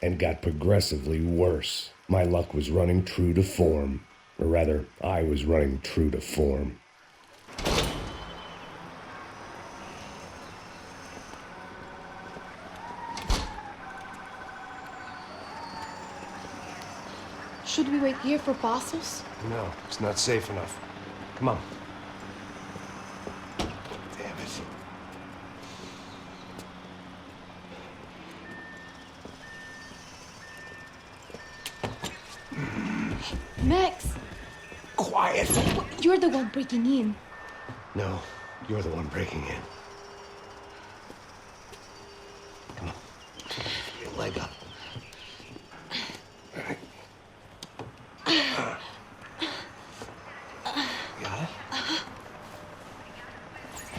and got progressively worse. My luck was running true to form. Or rather, I was running true to form. Should we wait here for Passos? No, it's not safe enough. Come on. Damn it. Max! Quiet! You're the one breaking in. No, you're the one breaking in. Come on. Get your leg up. All right. Got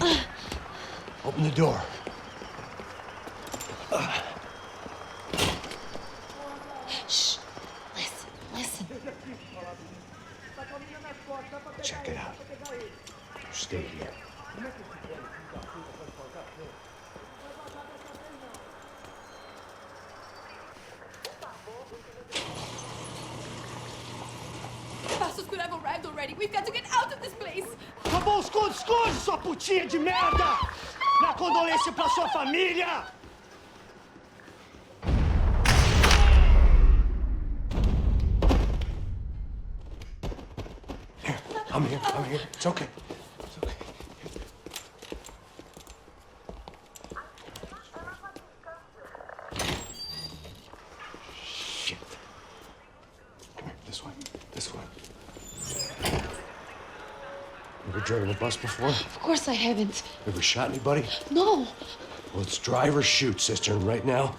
it? Open the door. Shh. Listen. Check it out. Stay here. Passos could have arrived already. We've got to get out of this place. Tá bom, esconde, sua putinha de merda! Minha condolência pra sua família! I'm here. It's okay. Shit. Come here, this way. Ever driven a bus before? Of course I haven't. Ever shot anybody? No. Well, it's drive or shoot, sister. And right now,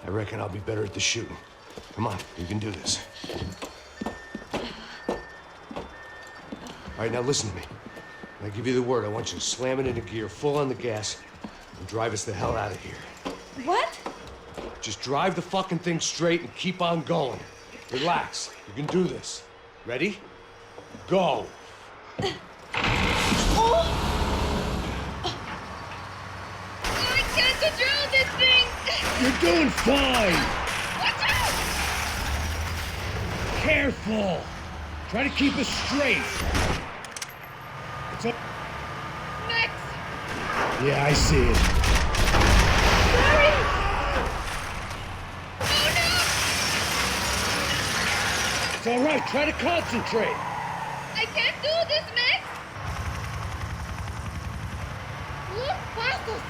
I reckon I'll be better at the shooting. Come on, you can do this. All right, now listen to me. When I give you the word, I want you to slam it into gear, full on the gas, and drive us the hell out of here. What? Just drive the fucking thing straight and keep on going. Relax. You can do this. Ready? Go. I can't control this thing! You're doing fine. Watch out! Careful. Try to keep us straight. It's up. Max! Yeah, I see it. Sorry! It's all right. Try to concentrate. I can't do this, Max! Look, Passos!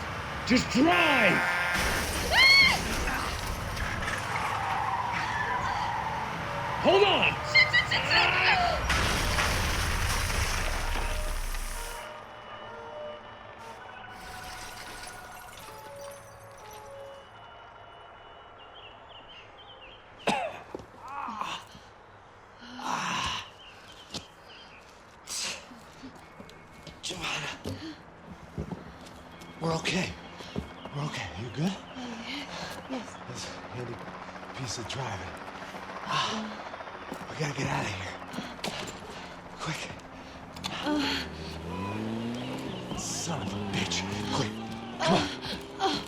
Just drive. Hold on. Shit! We're okay. You good? Yes. That's a handy piece of driving. We gotta get out of here. Quick. Son of a bitch. Quick. Come on.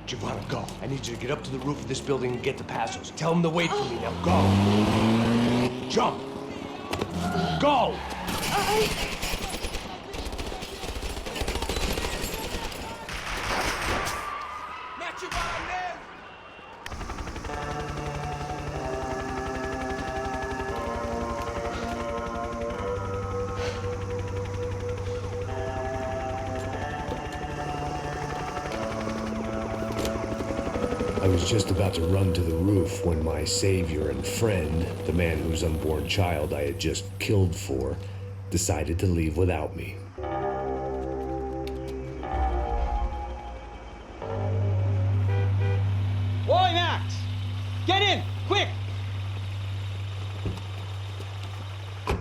Giovanna, go. I need you to get up to the roof of this building and get the Passos. Tell them to wait for me. Now go. Jump. Go. I was just about to run to the roof when my savior and friend, the man whose unborn child I had just killed for, decided to leave without me. Oi, Max! Get in, quick! I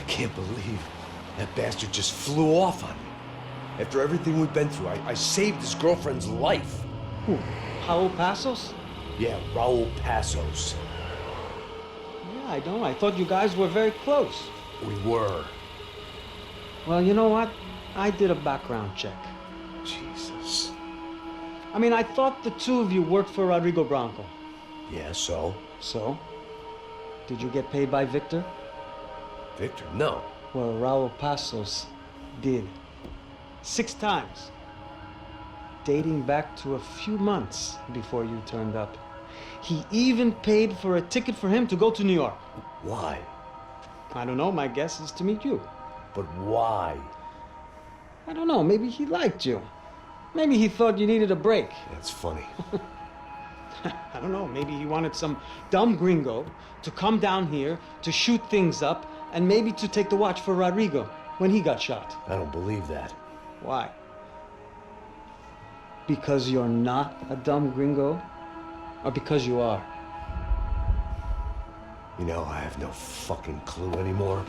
can't believe that bastard just flew off on me. After everything we've been through, I saved his girlfriend's life. Who? Raul Passos? Yeah, Raul Passos. Yeah, I know. I thought you guys were very close. We were. Well, you know what? I did a background check. Jesus. I mean, I thought the two of you worked for Rodrigo Branco. Yeah, so? So? Did you get paid by Victor? Victor? No. Well, Raul Passos did. 6 times. dating back to a few months before you turned up. He even paid for a ticket for him to go to New York. Why? I don't know, my guess is to meet you. But why? I don't know, maybe he liked you. Maybe he thought you needed a break. That's funny. I don't know, maybe he wanted some dumb gringo to come down here to shoot things up and maybe to take the watch for Rodrigo when he got shot. I don't believe that. Why? Because you're not a dumb gringo? Or because you are? You know, I have no fucking clue anymore.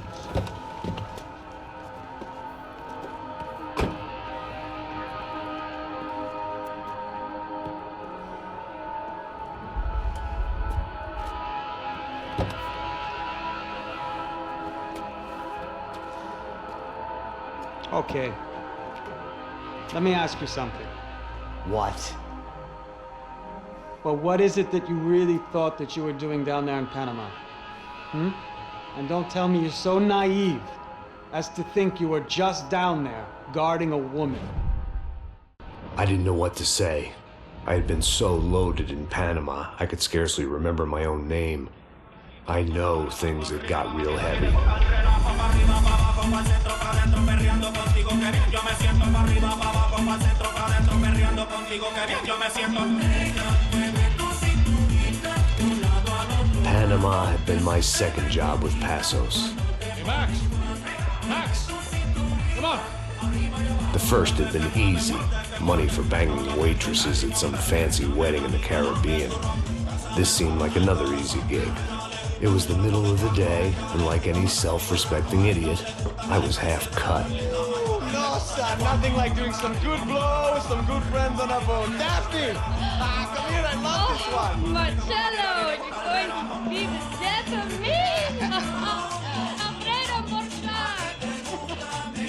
Okay. Let me ask you something. What? Well, what is it that you really thought that you were doing down there in Panama? And don't tell me you're so naive as to think you were just down there guarding a woman. I didn't know what to say. I had been so loaded in Panama, I could scarcely remember my own name. I know things that got real heavy. Panama had been my second job with Passos. Hey, Max! Max! Come on! The first had been easy. Money for banging waitresses at some fancy wedding in the Caribbean. This seemed like another easy gig. It was the middle of the day, and like any self-respecting idiot, I was half cut. No, son, nothing like doing some good blow with some good friends on a boat. Daphne! Come here, I love this one! Marcello, you're going to be the death of me! Alfredo Porchat!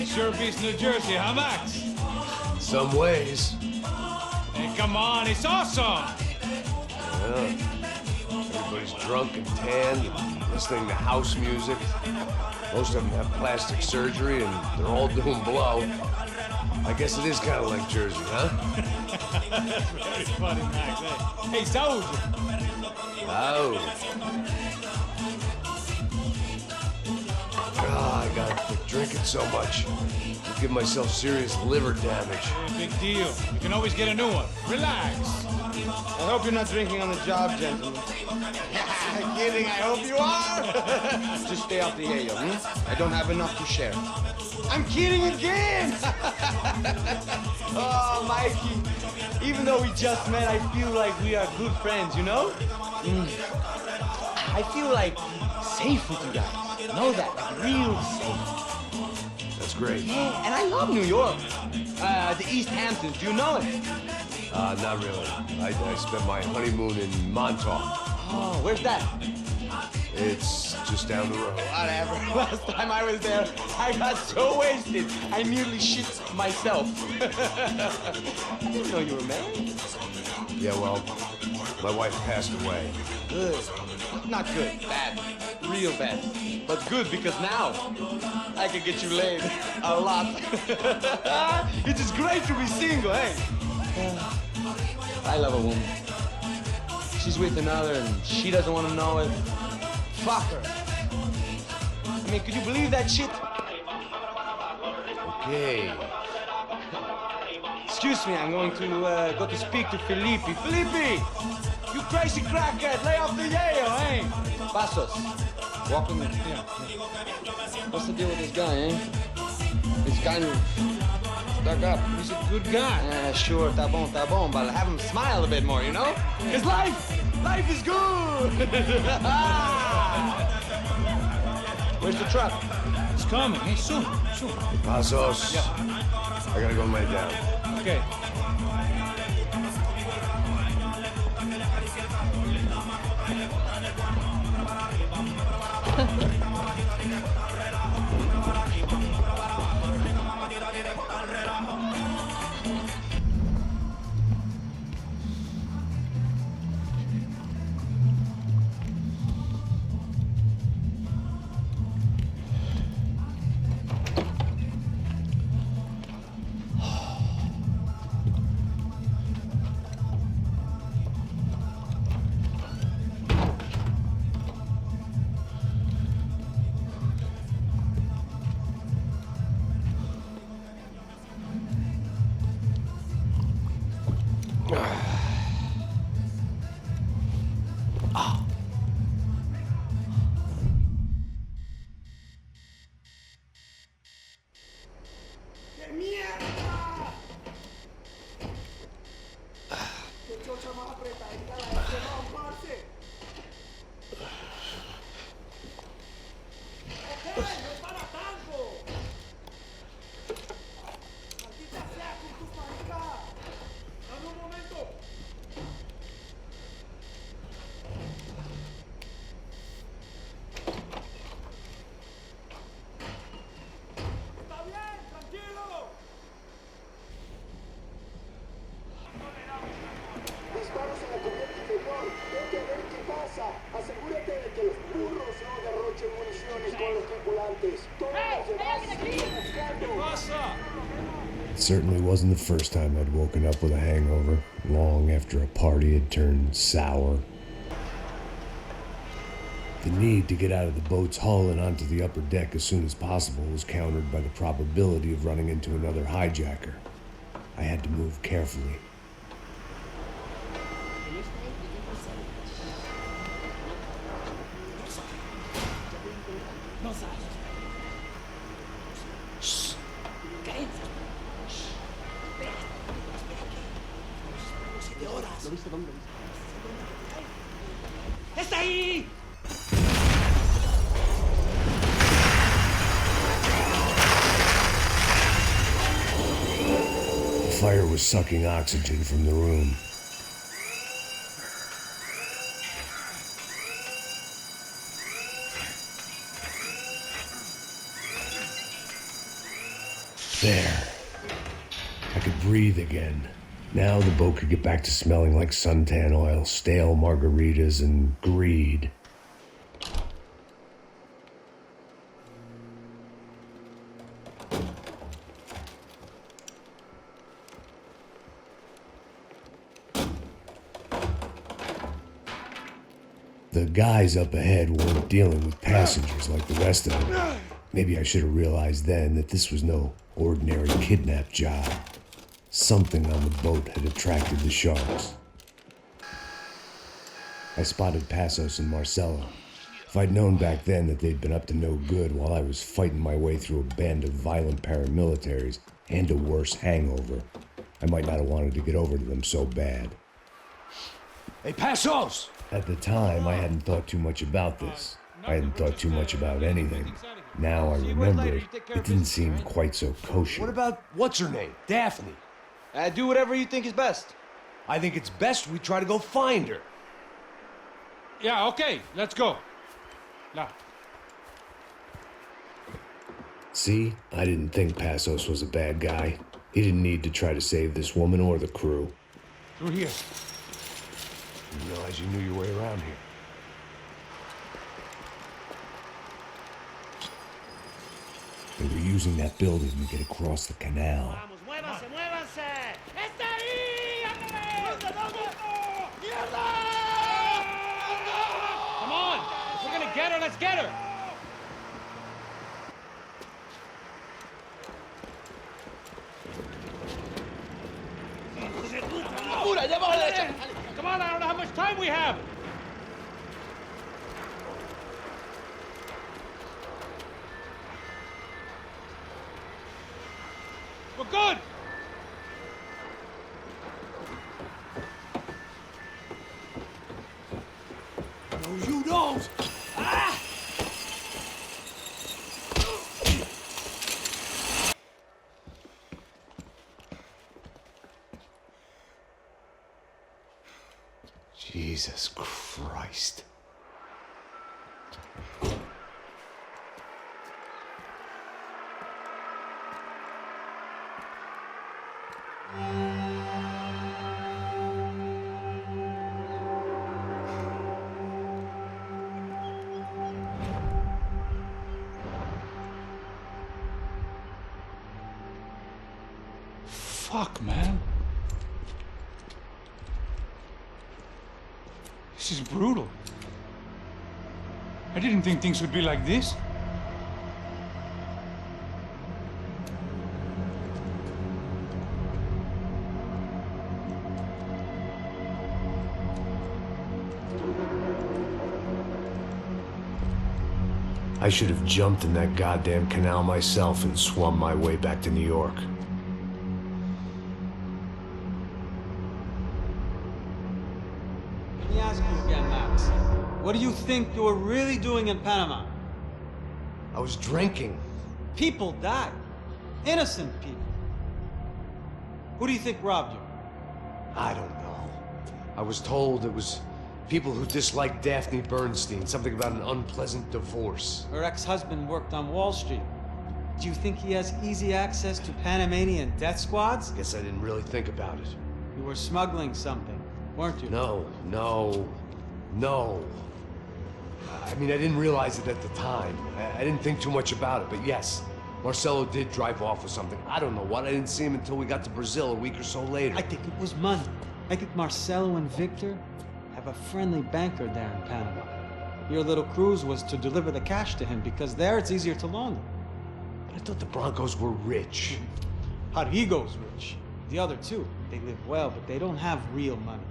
Sure beats New Jersey, huh, Max? Some ways. Hey, come on, it's awesome! Yeah. Everybody's drunk and tanned, listening to house music. Most of them have plastic surgery, and they're all doing blow. I guess it is kind of like Jersey, huh? That's very funny, Max. Hey, Saúde! Oh. God, I got quit drinking so much. I'll give myself serious liver damage. Hey, big deal. You can always get a new one. Relax. I hope you're not drinking on the job, gentlemen. Kidding, I hope you are. Just stay off the yayo, I don't have enough to share. I'm kidding again! Oh, Mikey, even though we just met, I feel like we are good friends, you know? I feel like safe with you guys. Know that, like real safe. That's great. Yeah, and I love New York. The East Hamptons, do you know it? Not really. I spent my honeymoon in Montauk. Oh, where's that? It's just down the road. Whatever. Last time I was there, I got so wasted, I nearly shit myself. I didn't know you were married. Yeah, well, my wife passed away. Good. Not good. Bad. Real bad. But good because now I can get you laid a lot. It is great to be single, hey? I love a woman. She's with another and she doesn't want to know it. Fuck her. I mean, could you believe that shit? Okay. Excuse me, I'm going to go to speak to Felipe. Felipe! You crazy crackhead, lay off the yayo, eh? Passos, walk with me. Yeah. What's the deal with this guy, eh? He's kind of stuck up. He's a good guy. Yeah, sure, tá bom, but have him smile a bit more, you know? Because life is good! Where's the truck? It's coming. Hey, soon. Passos. Yeah. I gotta go lay down. Okay. Disparos en la cubierta inferior. Vete a ver qué pasa. Asegúrate de que los burros no derrochen municiones con los tripulantes. Todos los demás siguen buscando. It certainly wasn't the first time I'd woken up with a hangover, long after a party had turned sour. The need to get out of the boat's hull and onto the upper deck as soon as possible was countered by the probability of running into another hijacker. I had to move carefully. ¡Está ahí! The fire was sucking oxygen from the room. There. I could breathe again. Now the boat could get back to smelling like suntan oil, stale margaritas, and greed. The guys up ahead weren't dealing with passengers like the rest of them. Maybe I should have realized then that this was no ordinary kidnap job. Something on the boat had attracted the sharks. I spotted Passos and Marcelo. If I'd known back then that they'd been up to no good while I was fighting my way through a band of violent paramilitaries and a worse hangover, I might not have wanted to get over to them so bad. Hey, Passos! At the time, I hadn't thought too much about this. I hadn't thought too much about anything. Now I remember it didn't seem quite so kosher. What about what's her name? Daphne. Do whatever you think is best. I think it's best we try to go find her. Yeah, okay, let's go. Now. See, I didn't think Passos was a bad guy. He didn't need to try to save this woman or the crew. Through here. Didn't realize you knew your way around here. They were using that building to get across the canal. ¡Muévanse, muévanse! ¡Está ahí! ¡Ándale! ¡Mierda! Come on! If we're gonna get her, let's get her! Come on, I don't know how much time we have! We're good! No, you don't! Ah! Jesus Christ. Fuck, man. This is brutal. I didn't think things would be like this. I should have jumped in that goddamn canal myself and swum my way back to New York. What do you think you were really doing in Panama? I was drinking. People died. Innocent people. Who do you think robbed you? I don't know. I was told it was people who disliked Daphne Bernstein, something about an unpleasant divorce. Her ex-husband worked on Wall Street. Do you think he has easy access to Panamanian death squads? Guess I didn't really think about it. You were smuggling something, weren't you? No. I mean, I didn't realize it at the time. I didn't think too much about it, but yes, Marcelo did drive off with something. I don't know what. I didn't see him until we got to Brazil a week or so later. I think it was money. I think Marcelo and Victor have a friendly banker there in Panama. Your little cruise was to deliver the cash to him because there it's easier to launder. But I thought the Broncos were rich. Rodrigo's rich. The other two, they live well, but they don't have real money.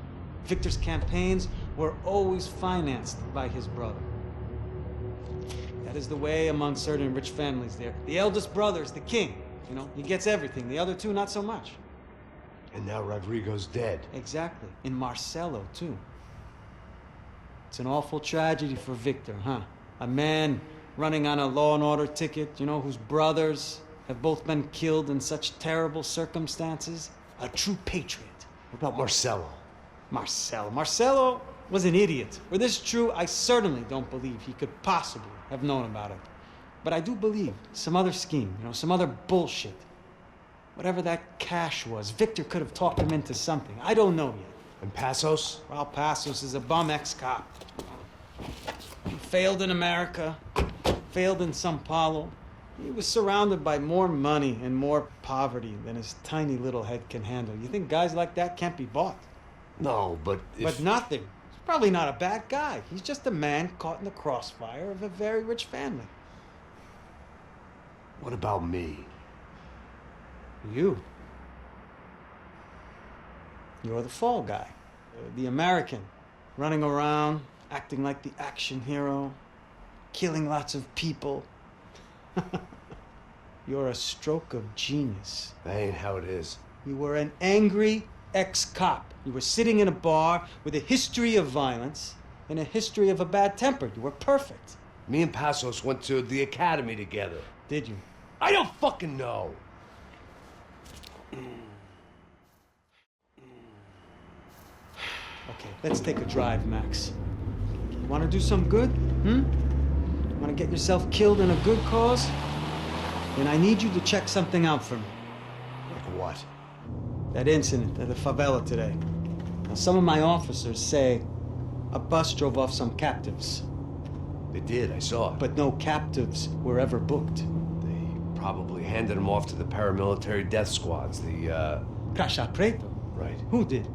Victor's campaigns were always financed by his brother. That is the way among certain rich families there. The eldest brother is the king. You know, he gets everything. The other two, not so much. And now Rodrigo's dead. Exactly. And Marcelo, too. It's an awful tragedy for Victor, huh? A man running on a law and order ticket, you know, whose brothers have both been killed in such terrible circumstances. A true patriot. What about Marcelo? Marcelo was an idiot. Were this true, I certainly don't believe he could possibly have known about it. But I do believe some other scheme, you know, some other bullshit. Whatever that cash was, Victor could have talked him into something. I don't know yet. And Passos? Well, Passos is a bum ex-cop. He failed in America, failed in Sao Paulo. He was surrounded by more money and more poverty than his tiny little head can handle. You think guys like that can't be bought? No, but But nothing. He's probably not a bad guy. He's just a man caught in the crossfire of a very rich family. What about me? You. You're the fall guy. The American. Running around, acting like the action hero, killing lots of people. You're a stroke of genius. That ain't how it is. You were an angry ex-cop. You were sitting in a bar with a history of violence and a history of a bad temper. You were perfect. Me and Passos went to the academy together. Did you? I don't fucking know. Okay, let's take a drive, Max. You want to do some good? Want to get yourself killed in a good cause? Then I need you to check something out for me. Like what? That incident at the favela today. Now, some of my officers say a bus drove off some captives. They did, I saw it. But no captives were ever booked. They probably handed them off to the paramilitary death squads, the, Caixa Preto? Right. Who did?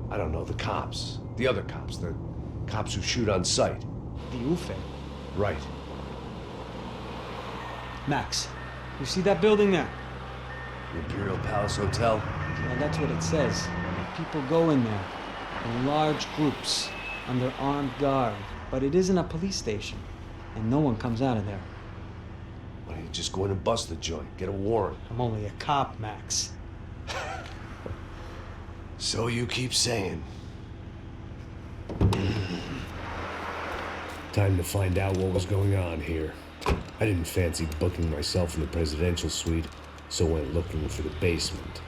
I don't know, the cops. The other cops, the cops who shoot on sight. The UFE. Right. Max, you see that building there? The Imperial Palace Hotel? Well, that's what it says. People go in there in large groups under armed guard. But it isn't a police station, and no one comes out of there. Why don't you just go in and bust the joint? Get a warrant. I'm only a cop, Max. So you keep saying. Time to find out what was going on here. I didn't fancy booking myself in the presidential suite, so went looking for the basement.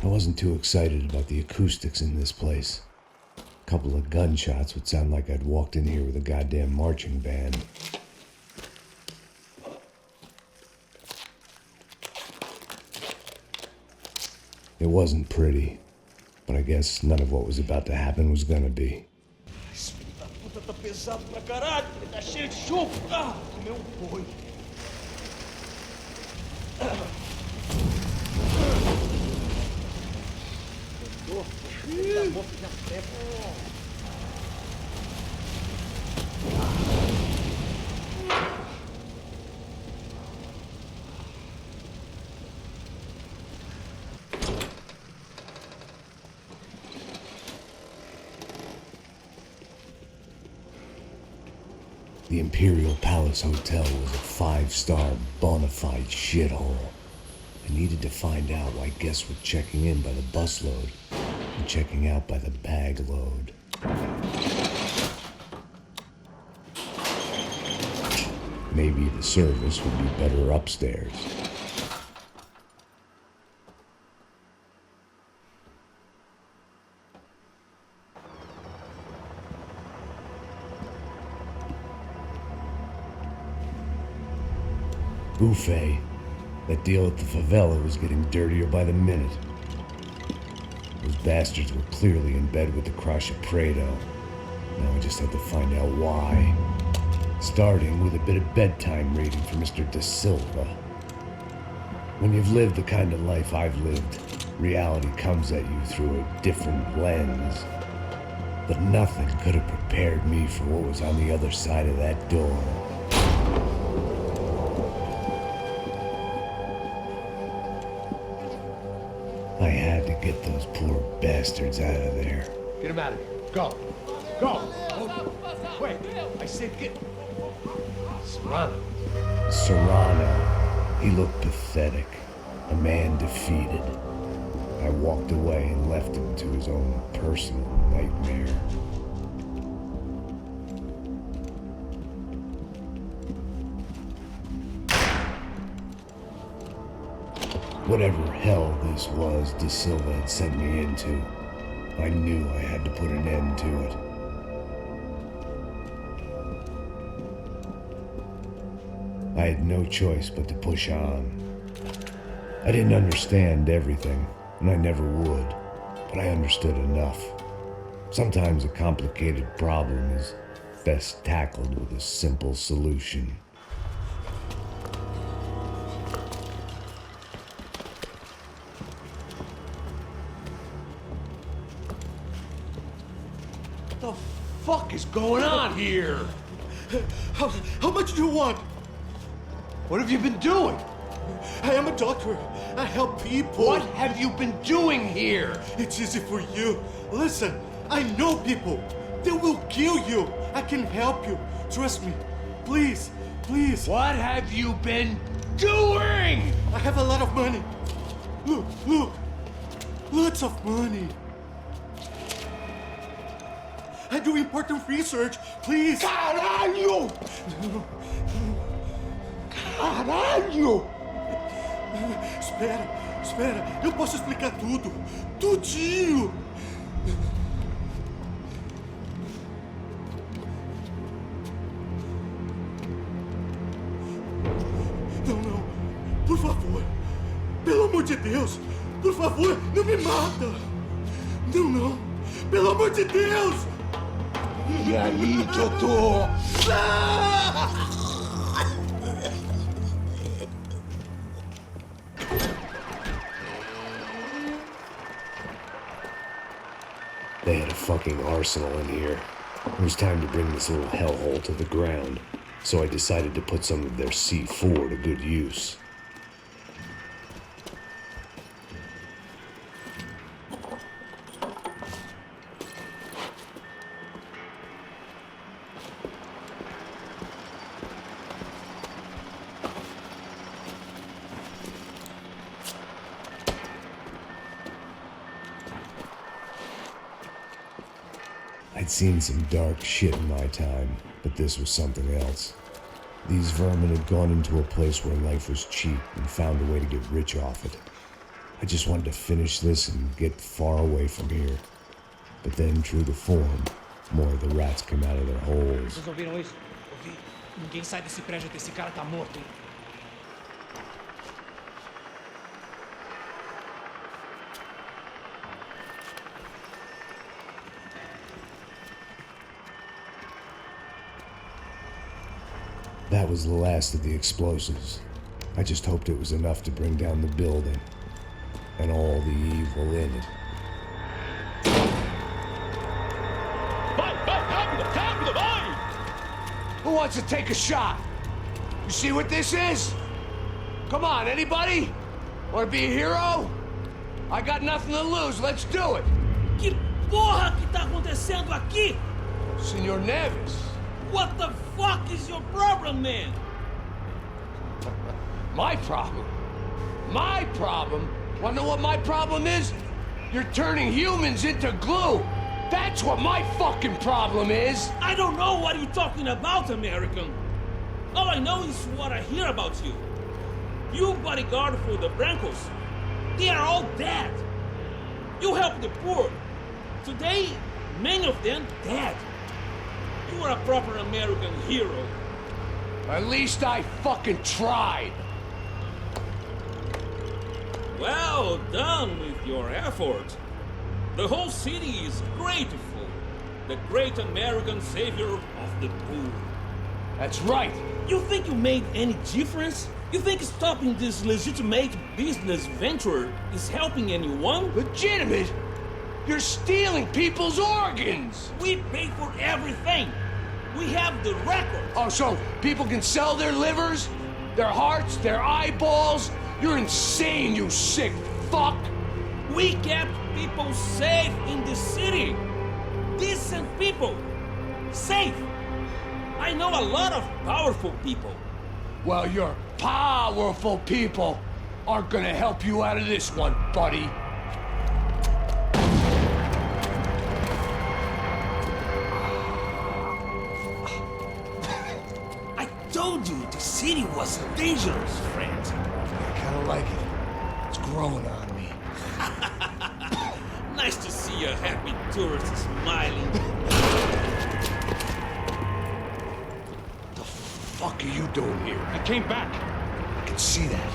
I wasn't too excited about the acoustics in this place. A couple of gunshots would sound like I'd walked in here with a goddamn marching band. It wasn't pretty, but I guess none of what was about to happen was gonna be. Puta, tá pesado pra caralho, tá cheio de chumbo. Ah, meu boi. The Imperial Palace Hotel was a 5-star bona fide shithole. I needed to find out why guests were checking in by the busload and checking out by the bag load. Maybe the service would be better upstairs. Buffet. That deal at the favela was getting dirtier by the minute. Those bastards were clearly in bed with the Crusher Prado. Now I just had to find out why. Starting with a bit of bedtime reading for Mr. Da Silva. When you've lived the kind of life I've lived, reality comes at you through a different lens. But nothing could have prepared me for what was on the other side of that door. I had to get those poor bastards out of there. Get him out of here. Go. Go. Wait. I said get... Serrano. He looked pathetic. A man defeated. I walked away and left him to his own personal nightmare. Whatever hell this was Da Silva had sent me into, I knew I had to put an end to it. I had no choice but to push on. I didn't understand everything, and I never would, but I understood enough. Sometimes a complicated problem is best tackled with a simple solution. What the fuck is going on here? How much do you want? What have you been doing? I am a doctor. I help people. What have you been doing here? It's easy for you. Listen, I know people. They will kill you. I can help you. Trust me. Please, please. What have you been doing? I have a lot of money. Look, look. Lots of money. I do important research. Please. Caralho! Caralho! Espera. Eu posso explicar tudo. Tudinho. Não. Por favor. Pelo amor de Deus. Por favor, não me mata. Não. Pelo amor de Deus. E aí, doutor? They had a fucking arsenal in here. It was time to bring this little hellhole to the ground, so I decided to put some of their C4 to good use. I'd seen some dark shit in my time, but this was something else. These vermin had gone into a place where life was cheap and found a way to get rich off it. I just wanted to finish this and get far away from here. But then, true to form, more of the rats come out of their holes. Vocês ouviram isso? Ouvi. Ninguém sai desse prédio até esse cara tá morto, hein? That was the last of the explosives. I just hoped it was enough to bring down the building and all the evil in it. Vai! Who wants to take a shot? You see what this is? Come on, anybody? Want to be a hero? I got nothing to lose. Let's do it. Que porra que tá acontecendo aqui? Senor Neves, What the fuck is your problem, man? My problem? My problem? Wanna know what my problem is? You're turning humans into glue. That's what my fucking problem is. I don't know what you're talking about, American. All I know is what I hear about you. You bodyguard for the Brancos. They are all dead. You help the poor. Today, many of them dead. You are a proper American hero. At least I fucking tried. Well done with your effort. The whole city is grateful. The great American savior of the poor. That's right. You think you made any difference? You think stopping this legitimate business venture is helping anyone? Legitimate? You're stealing people's organs! We pay for everything. We have the record. Oh, so people can sell their livers, their hearts, their eyeballs? You're insane, you sick fuck! We kept people safe in the city. Decent people. Safe. I know a lot of powerful people. Well, your powerful people aren't gonna help you out of this one, buddy. I told you the city was dangerous, friend. I kinda like it. It's growing on me. Nice to see a happy tourist smiling. The fuck are you doing here? I came back. I can see that.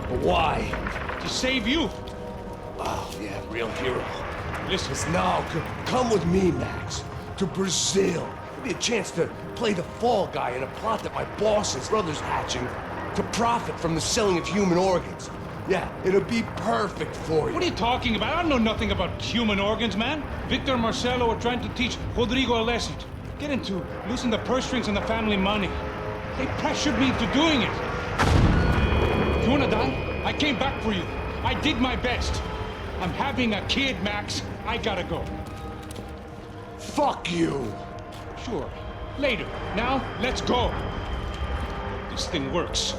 But why? To save you. Oh, yeah, real hero. Listen. Now, come with me, Max. To Brazil. Give me a chance to play the fall guy in a plot that my boss and brother's hatching to profit from the selling of human organs. Yeah, it'll be perfect for you. What are you talking about? I don't know nothing about human organs, man. Victor and Marcelo are trying to teach Rodrigo a lesson. Get into losing the purse strings and the family money. They pressured me into doing it. You wanna die? I came back for you. I did my best. I'm having a kid, Max. I gotta go. Fuck you. Sure. Later. Now, let's go. This thing works.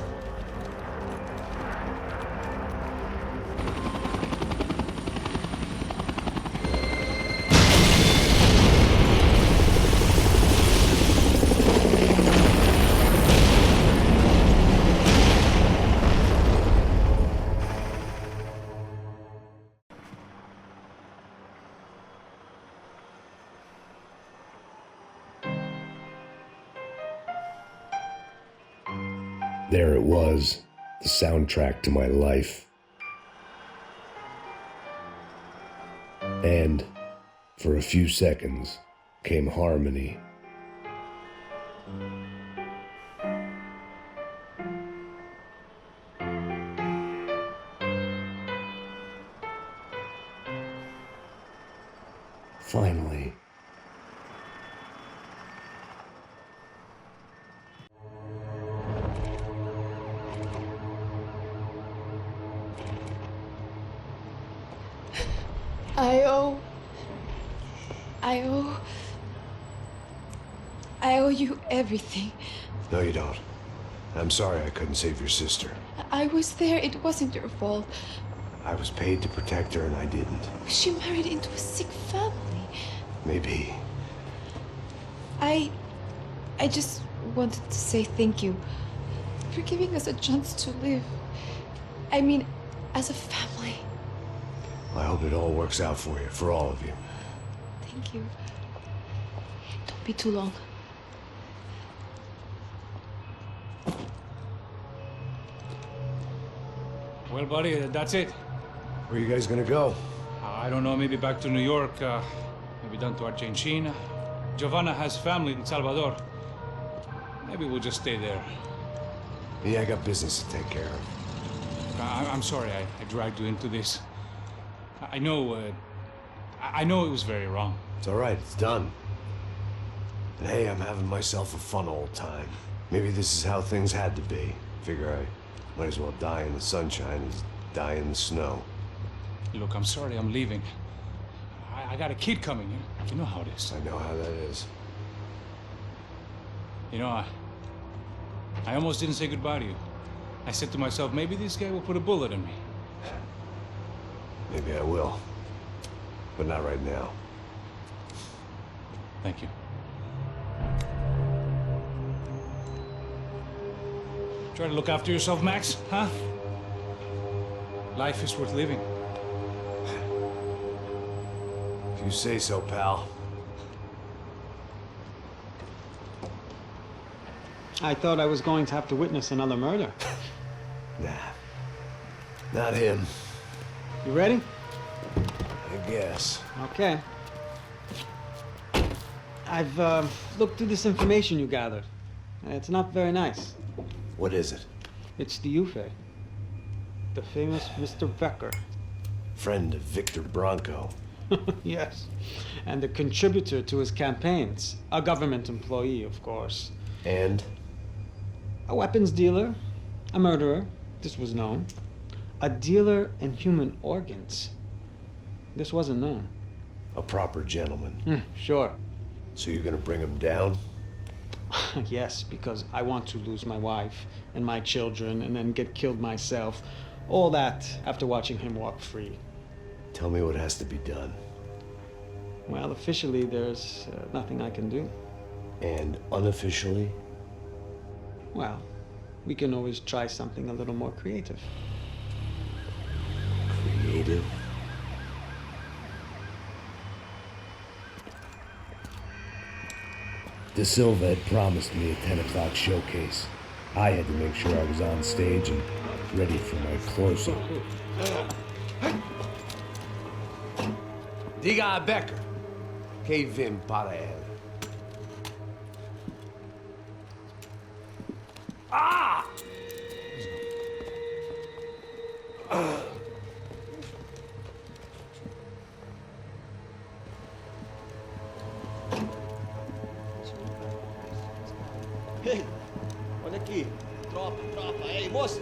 There it was, the soundtrack to my life. And, for a few seconds, came harmony. Finally. I owe you everything. No, you don't. I'm sorry I couldn't save your sister. I was there. It wasn't your fault. I was paid to protect her and I didn't. She married into a sick family. Maybe. I just wanted to say thank you for giving us a chance to live. I mean, as a family. I hope it all works out for you, for all of you. Thank you. Don't be too long. Well, buddy, that's it. Where are you guys gonna go? I don't know, maybe back to New York, maybe down to Argentina. Giovanna has family in Salvador. Maybe we'll just stay there. Yeah, I got business to take care of. I'm sorry I dragged you into this. I know it was very wrong. It's all right, it's done. And hey, I'm having myself a fun old time. Maybe this is how things had to be. Figure I might as well die in the sunshine as die in the snow. Look, I'm sorry I'm leaving. I got a kid coming. You know how it is. I know how that is. You know, I almost didn't say goodbye to you. I said to myself, maybe this guy will put a bullet in me. Maybe I will. But not right now. Thank you. Try to look after yourself, Max, huh? Life is worth living. If you say so, pal. I thought I was going to have to witness another murder. Nah. Not him. You ready? I guess. Okay. I've looked through this information you gathered. It's not very nice. What is it? It's the Ufe. The famous Mr. Becker. Friend of Victor Bronco. Yes. And a contributor to his campaigns. A government employee, of course. And? A weapons dealer. A murderer. This was known. A dealer in human organs. This wasn't known. A proper gentleman. Sure. So you're gonna bring him down? Yes, because I want to lose my wife and my children and then get killed myself. All that after watching him walk free. Tell me what has to be done. Well, officially, there's nothing I can do. And unofficially? Well, we can always try something a little more creative. Creative? De Silva had promised me a 10 o'clock showcase. I had to make sure I was on stage and ready for my close-up. Diga a Becker que vim para ele. Ah! Ei, olha aqui. Tropa. Ei, moço.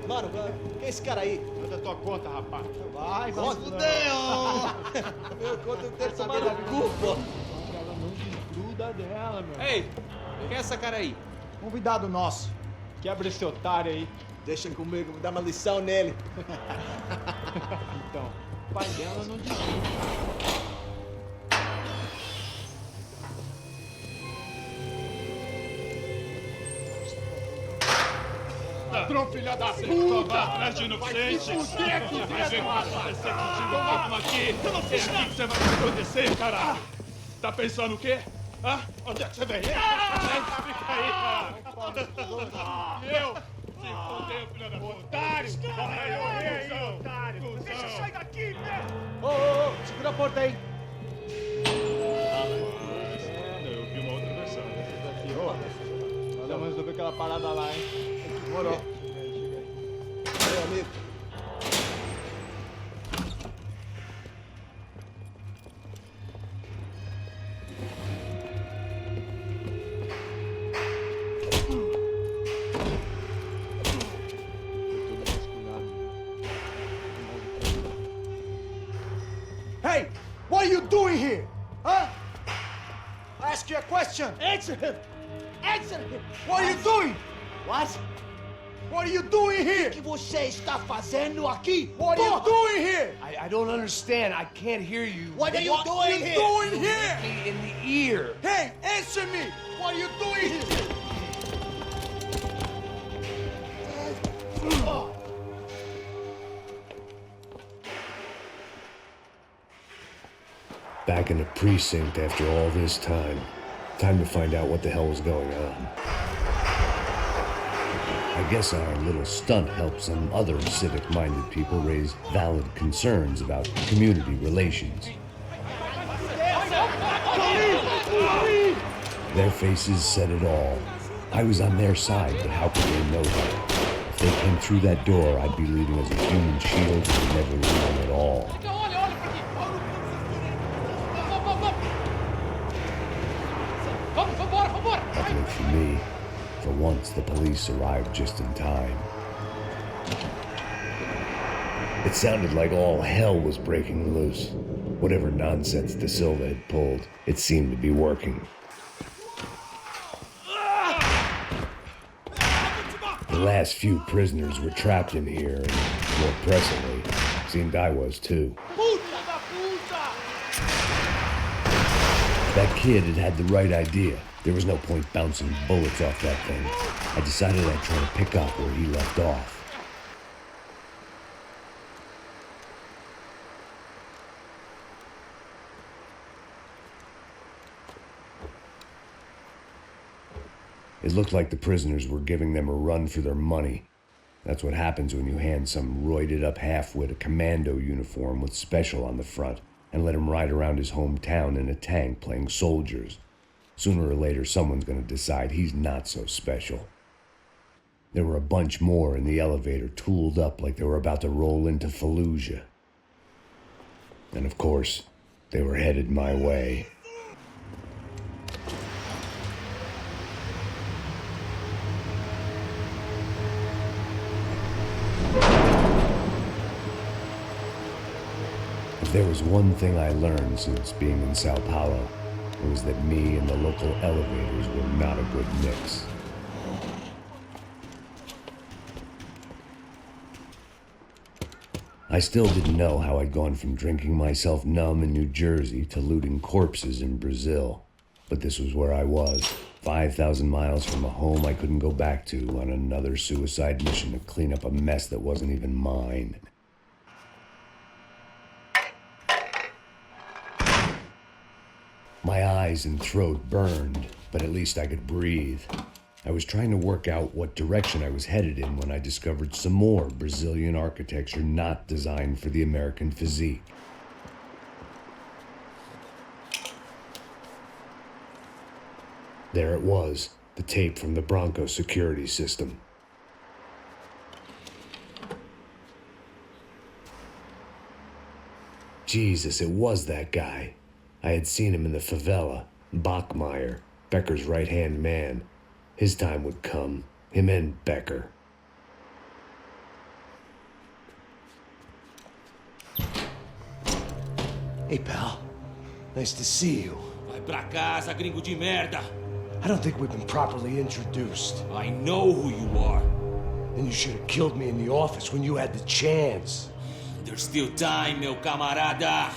Mano, quem é esse cara aí? Eu da tua conta, rapaz. Vai se fuder, ó. Meu, conta não tem tomado no cu, pô. Ela não desgruda dela, meu. Ei, quem é essa cara aí? Convidado nosso. Quebra esse otário aí. Deixa comigo, dá uma lição nele. Então, o pai dela não desgruda. Ladrão, filha da puta! Vai atrás de inocente! Vai ver como vai ser contigo mesmo aqui! Eu não fiz nada! O que você vai acontecer, caralho? Tá pensando o quê? Hã? Onde é que você vem? Fica aí, cara! Eu? Se fodeu, filha da puta! Otário! Aí, otário! Deixa eu sair daqui, né? Ô, segura a porta aí! Eu vi uma outra versão. Vamos resolver aquela parada lá, hein? Demorou. Meu amigo. Hey, what are you doing here? Huh? I ask you a question. Answer him! Answer him! What are you doing? What? What are you doing here? O que você está fazendo aqui? What are you doing here? I don't understand. I can't hear you. What are you doing here? Doing here? Me in the ear. Hey, answer me. What are you doing here? Back in the precinct after all this time. Time to find out what the hell was going on. I guess our little stunt helped some other civic-minded people raise valid concerns about community relations. Their faces said it all. I was on their side, but how could they know that? If they came through that door, I'd be leaving as a human shield that would never leave them at all. Luckily for me, for once the police arrived just in time. It sounded like all hell was breaking loose. Whatever nonsense De Silva had pulled, it seemed to be working. The last few prisoners were trapped in here, and more pressingly, seemed I was too. That kid had the right idea. There was no point bouncing bullets off that thing. I decided I'd try to pick up where he left off. It looked like the prisoners were giving them a run for their money. That's what happens when you hand some roided-up half-wit a commando uniform with special on the front and let him ride around his hometown in a tank playing soldiers. Sooner or later, someone's gonna decide he's not so special. There were a bunch more in the elevator, tooled up like they were about to roll into Fallujah. And of course, they were headed my way. If there was one thing I learned since being in Sao Paulo, it was that me and the local elevators were not a good mix. I still didn't know how I'd gone from drinking myself numb in New Jersey to looting corpses in Brazil. But this was where I was, 5,000 miles from a home I couldn't go back to, on another suicide mission to clean up a mess that wasn't even mine. My eyes and throat burned, but at least I could breathe. I was trying to work out what direction I was headed in when I discovered some more Brazilian architecture not designed for the American physique. There it was, the tape from the Bronco security system. Jesus, it was that guy. I had seen him in the favela, Bachmeyer, Becker's right-hand man. His time would come, him and Becker. Hey, pal. Nice to see you. Vai pra casa, gringo de merda. I don't think we've been properly introduced. I know who you are. Then you should have killed me in the office when you had the chance. There's still time, meu camarada.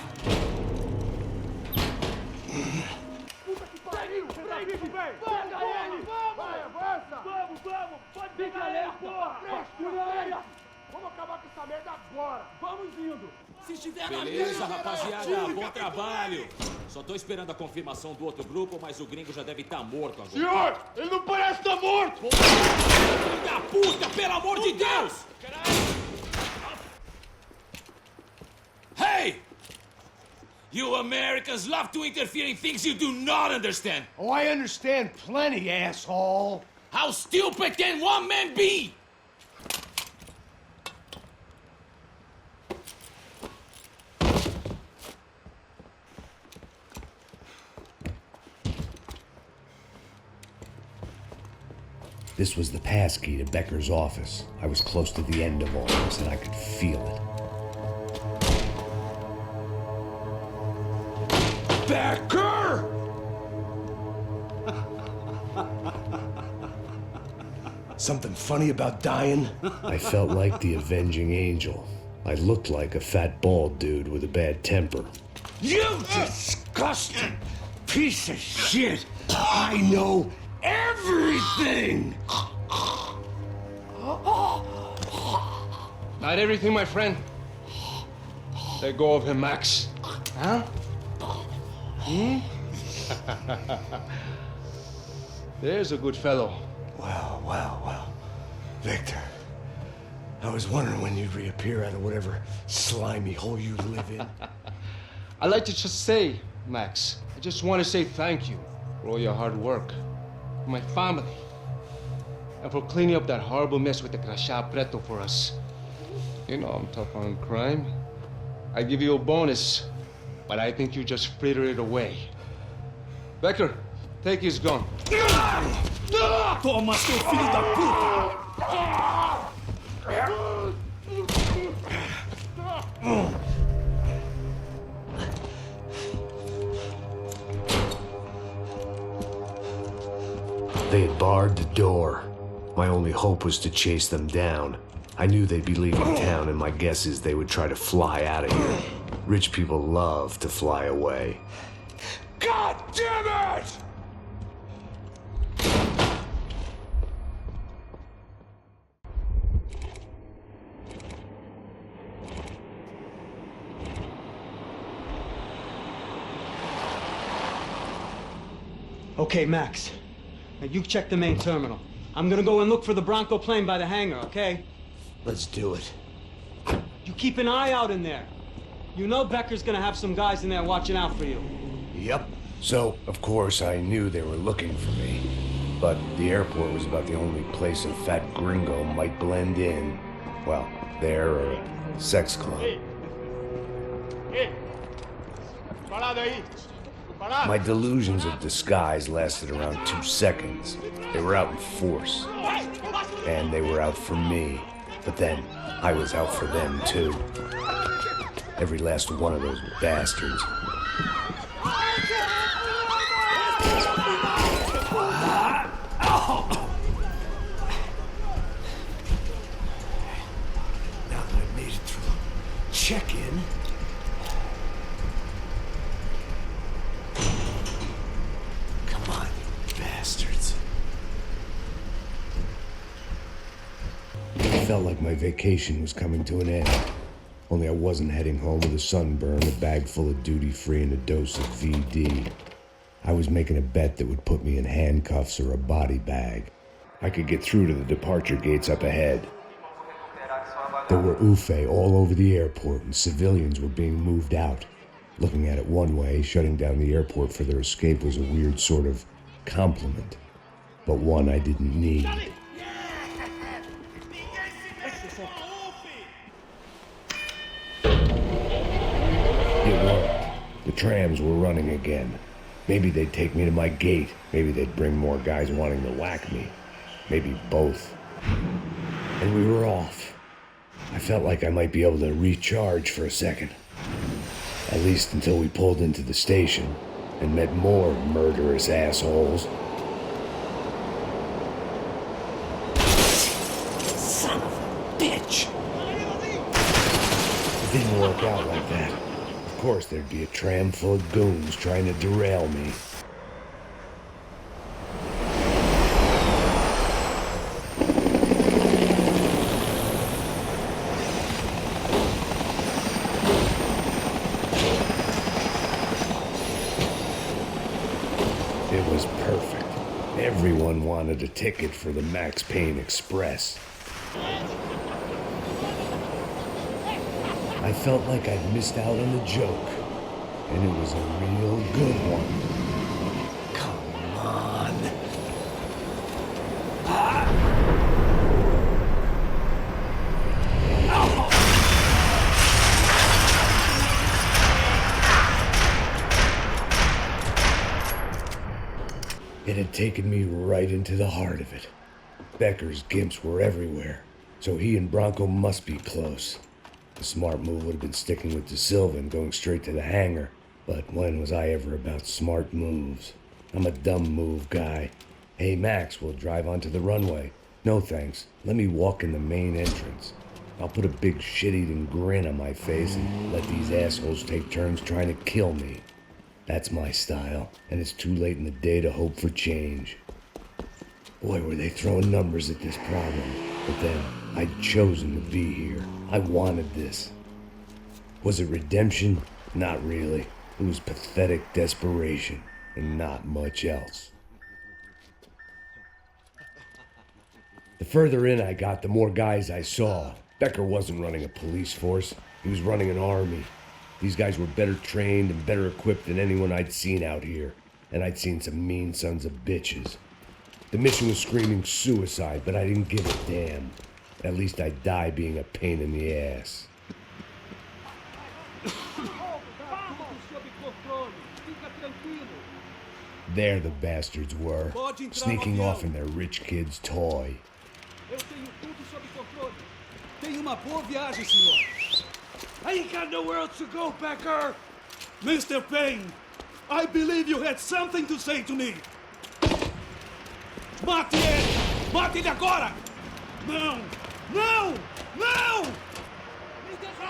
Vamos acabar com essa merda agora! Vamos indo! Se estiver beleza, rapaziada, bom trabalho! Só tô esperando a confirmação do outro grupo, mas o gringo já deve estar morto agora. Senhor, ele não parece estar morto! Filho da puta, pelo amor de Deus! Hey! You Americans love to interfere in things you do not understand! Oh, I understand plenty, asshole! How stupid can one man be? This was the passkey to Becker's office. I was close to the end of all this, and I could feel it. Becker! Something funny about dying? I felt like the avenging angel. I looked like a fat bald dude with a bad temper. You disgusting piece of shit! I know everything! Not everything, my friend. Let go of him, Max. Huh? Hmm? There's a good fellow. Well. Victor, I was wondering when you'd reappear out of whatever slimy hole you live in. I'd like to just say, Max, I just want to say thank you for all your hard work, for my family, and for cleaning up that horrible mess with the crachá preto for us. You know I'm tough on crime. I give you a bonus, but I think you just frittered it away. Becker, take his gun. Toma, seu filho da puta! They had barred the door. My only hope was to chase them down. I knew they'd be leaving town, and my guess is they would try to fly out of here. Rich people love to fly away. God damn it! Okay, Max. Now you check the main terminal. I'm gonna go and look for the Bronco plane by the hangar, okay? Let's do it. You keep an eye out in there. You know Becker's gonna have some guys in there watching out for you. Yep. So, of course, I knew they were looking for me. But the airport was about the only place a fat gringo might blend in. Well, there or a sex club. My delusions of disguise lasted around 2 seconds. They were out in force. And they were out for me. But then, I was out for them, too. Every last one of those bastards. Now that I've made it through check-in, come on, you bastards. It felt like my vacation was coming to an end. Only I wasn't heading home with a sunburn, a bag full of duty-free, and a dose of VD. I was making a bet that would put me in handcuffs or a body bag. I could get through to the departure gates up ahead. There were UFE all over the airport, and civilians were being moved out. Looking at it one way, shutting down the airport for their escape was a weird sort of compliment, but one I didn't need. It worked. The trams were running again. Maybe they'd take me to my gate. Maybe they'd bring more guys wanting to whack me. Maybe both. And we were off. I felt like I might be able to recharge for a second. At least until we pulled into the station and met more murderous assholes. Son of a bitch! It didn't work out like that. Of course, there'd be a tram full of goons trying to derail me. It was perfect. Everyone wanted a ticket for the Max Payne Express. I felt like I'd missed out on a joke, and it was a real good one. Come on. It had taken me right into the heart of it. Becker's gimps were everywhere, so he and Bronco must be close. The smart move would have been sticking with De Silva and going straight to the hangar, but when was I ever about smart moves? I'm a dumb move guy. Hey Max, we'll drive onto the runway. No thanks, let me walk in the main entrance. I'll put a big shit-eating grin on my face and let these assholes take turns trying to kill me. That's my style, and it's too late in the day to hope for change. Boy, were they throwing numbers at this problem. But then, I'd chosen to be here. I wanted this. Was it redemption? Not really. It was pathetic desperation, and not much else. The further in I got, the more guys I saw. Becker wasn't running a police force. He was running an army. These guys were better trained and better equipped than anyone I'd seen out here. And I'd seen some mean sons of bitches. The mission was screaming suicide, but I didn't give a damn. At least I'd die being a pain in the ass. There the bastards were, sneaking off in their rich kid's toy. Eu tenho tudo sob controle. Tenha uma boa viagem, senhor. I ain't got nowhere else to go, Becker. Mr. Payne, I believe you had something to say to me. Mate ele! Mata ele agora! Não! Não! Não! Me deixa!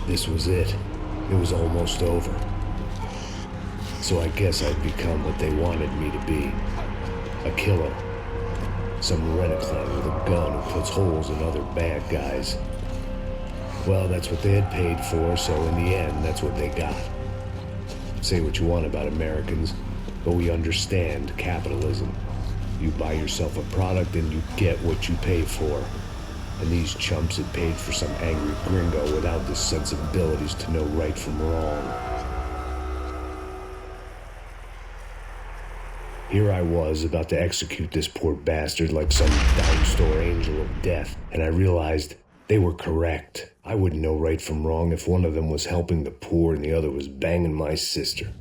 This was it. It was almost over. So I guess I'd become what they wanted me to be. A killer. Some rent-a-clown with a gun who puts holes in other bad guys. Well, that's what they had paid for, so in the end, that's what they got. Say what you want about Americans, but we understand capitalism. You buy yourself a product and you get what you pay for. And these chumps had paid for some angry gringo without the sensibilities to know right from wrong. Here I was, about to execute this poor bastard like some down-store angel of death, and I realized they were correct. I wouldn't know right from wrong if one of them was helping the poor and the other was banging my sister.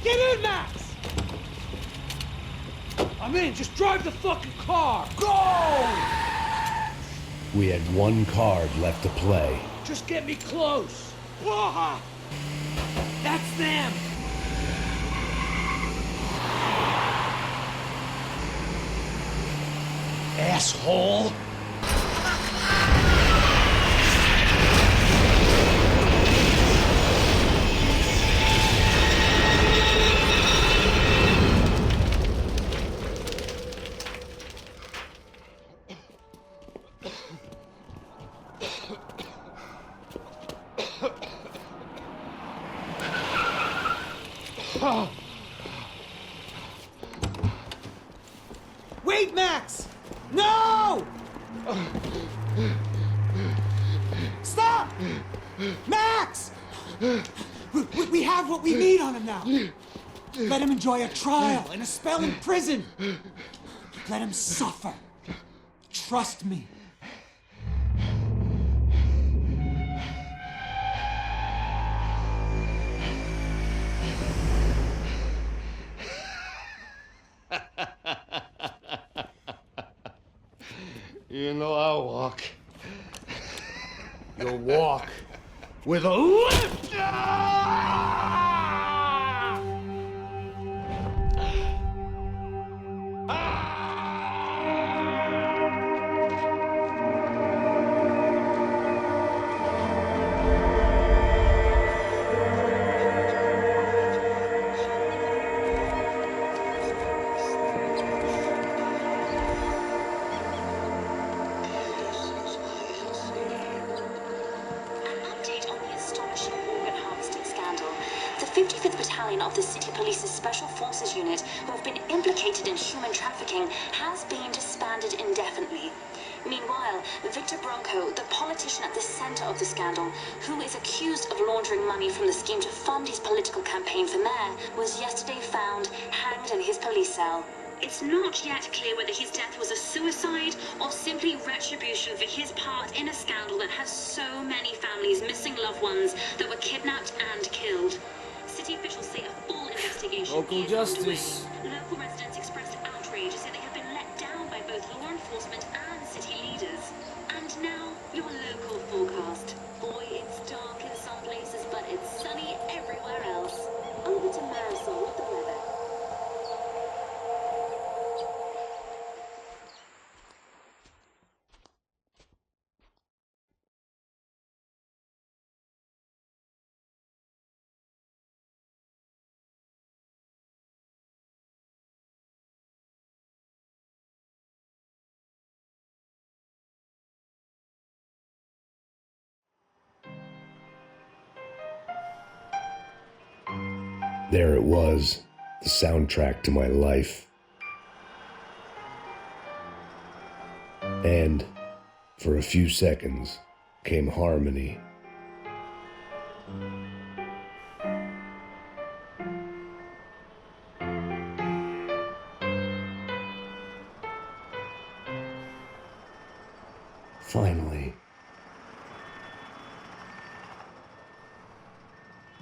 Get in, Max! I'm in. Just drive the fucking car. Go! We had one card left to play. Just get me close. Whoa! That's them. Asshole! Wait, Max! No! Stop! Max! We have what we need on him now. Let him enjoy a trial and a spell in prison. Let him suffer. Trust me. You know I'll walk. You'll walk with a lift! Of the City Police's Special Forces Unit, who have been implicated in human trafficking, has been disbanded indefinitely. Meanwhile, Victor Bronco, the politician at the center of the scandal, who is accused of laundering money from the scheme to fund his political campaign for mayor, was yesterday found hanged in his police cell. It's not yet clear whether his death was a suicide or simply retribution for his part in a scandal that has so many families missing loved ones that were kidnapped and killed. City officials say a full investigation Local is justice. underway. Local residents expressed outrage, say they have been let down by both law enforcement and city leaders. And now, your local forecast. Boy, it's dark in some places, but it's sunny everywhere else. Over to Marisol with the weather. There it was, the soundtrack to my life. And, for a few seconds, came harmony. Finally.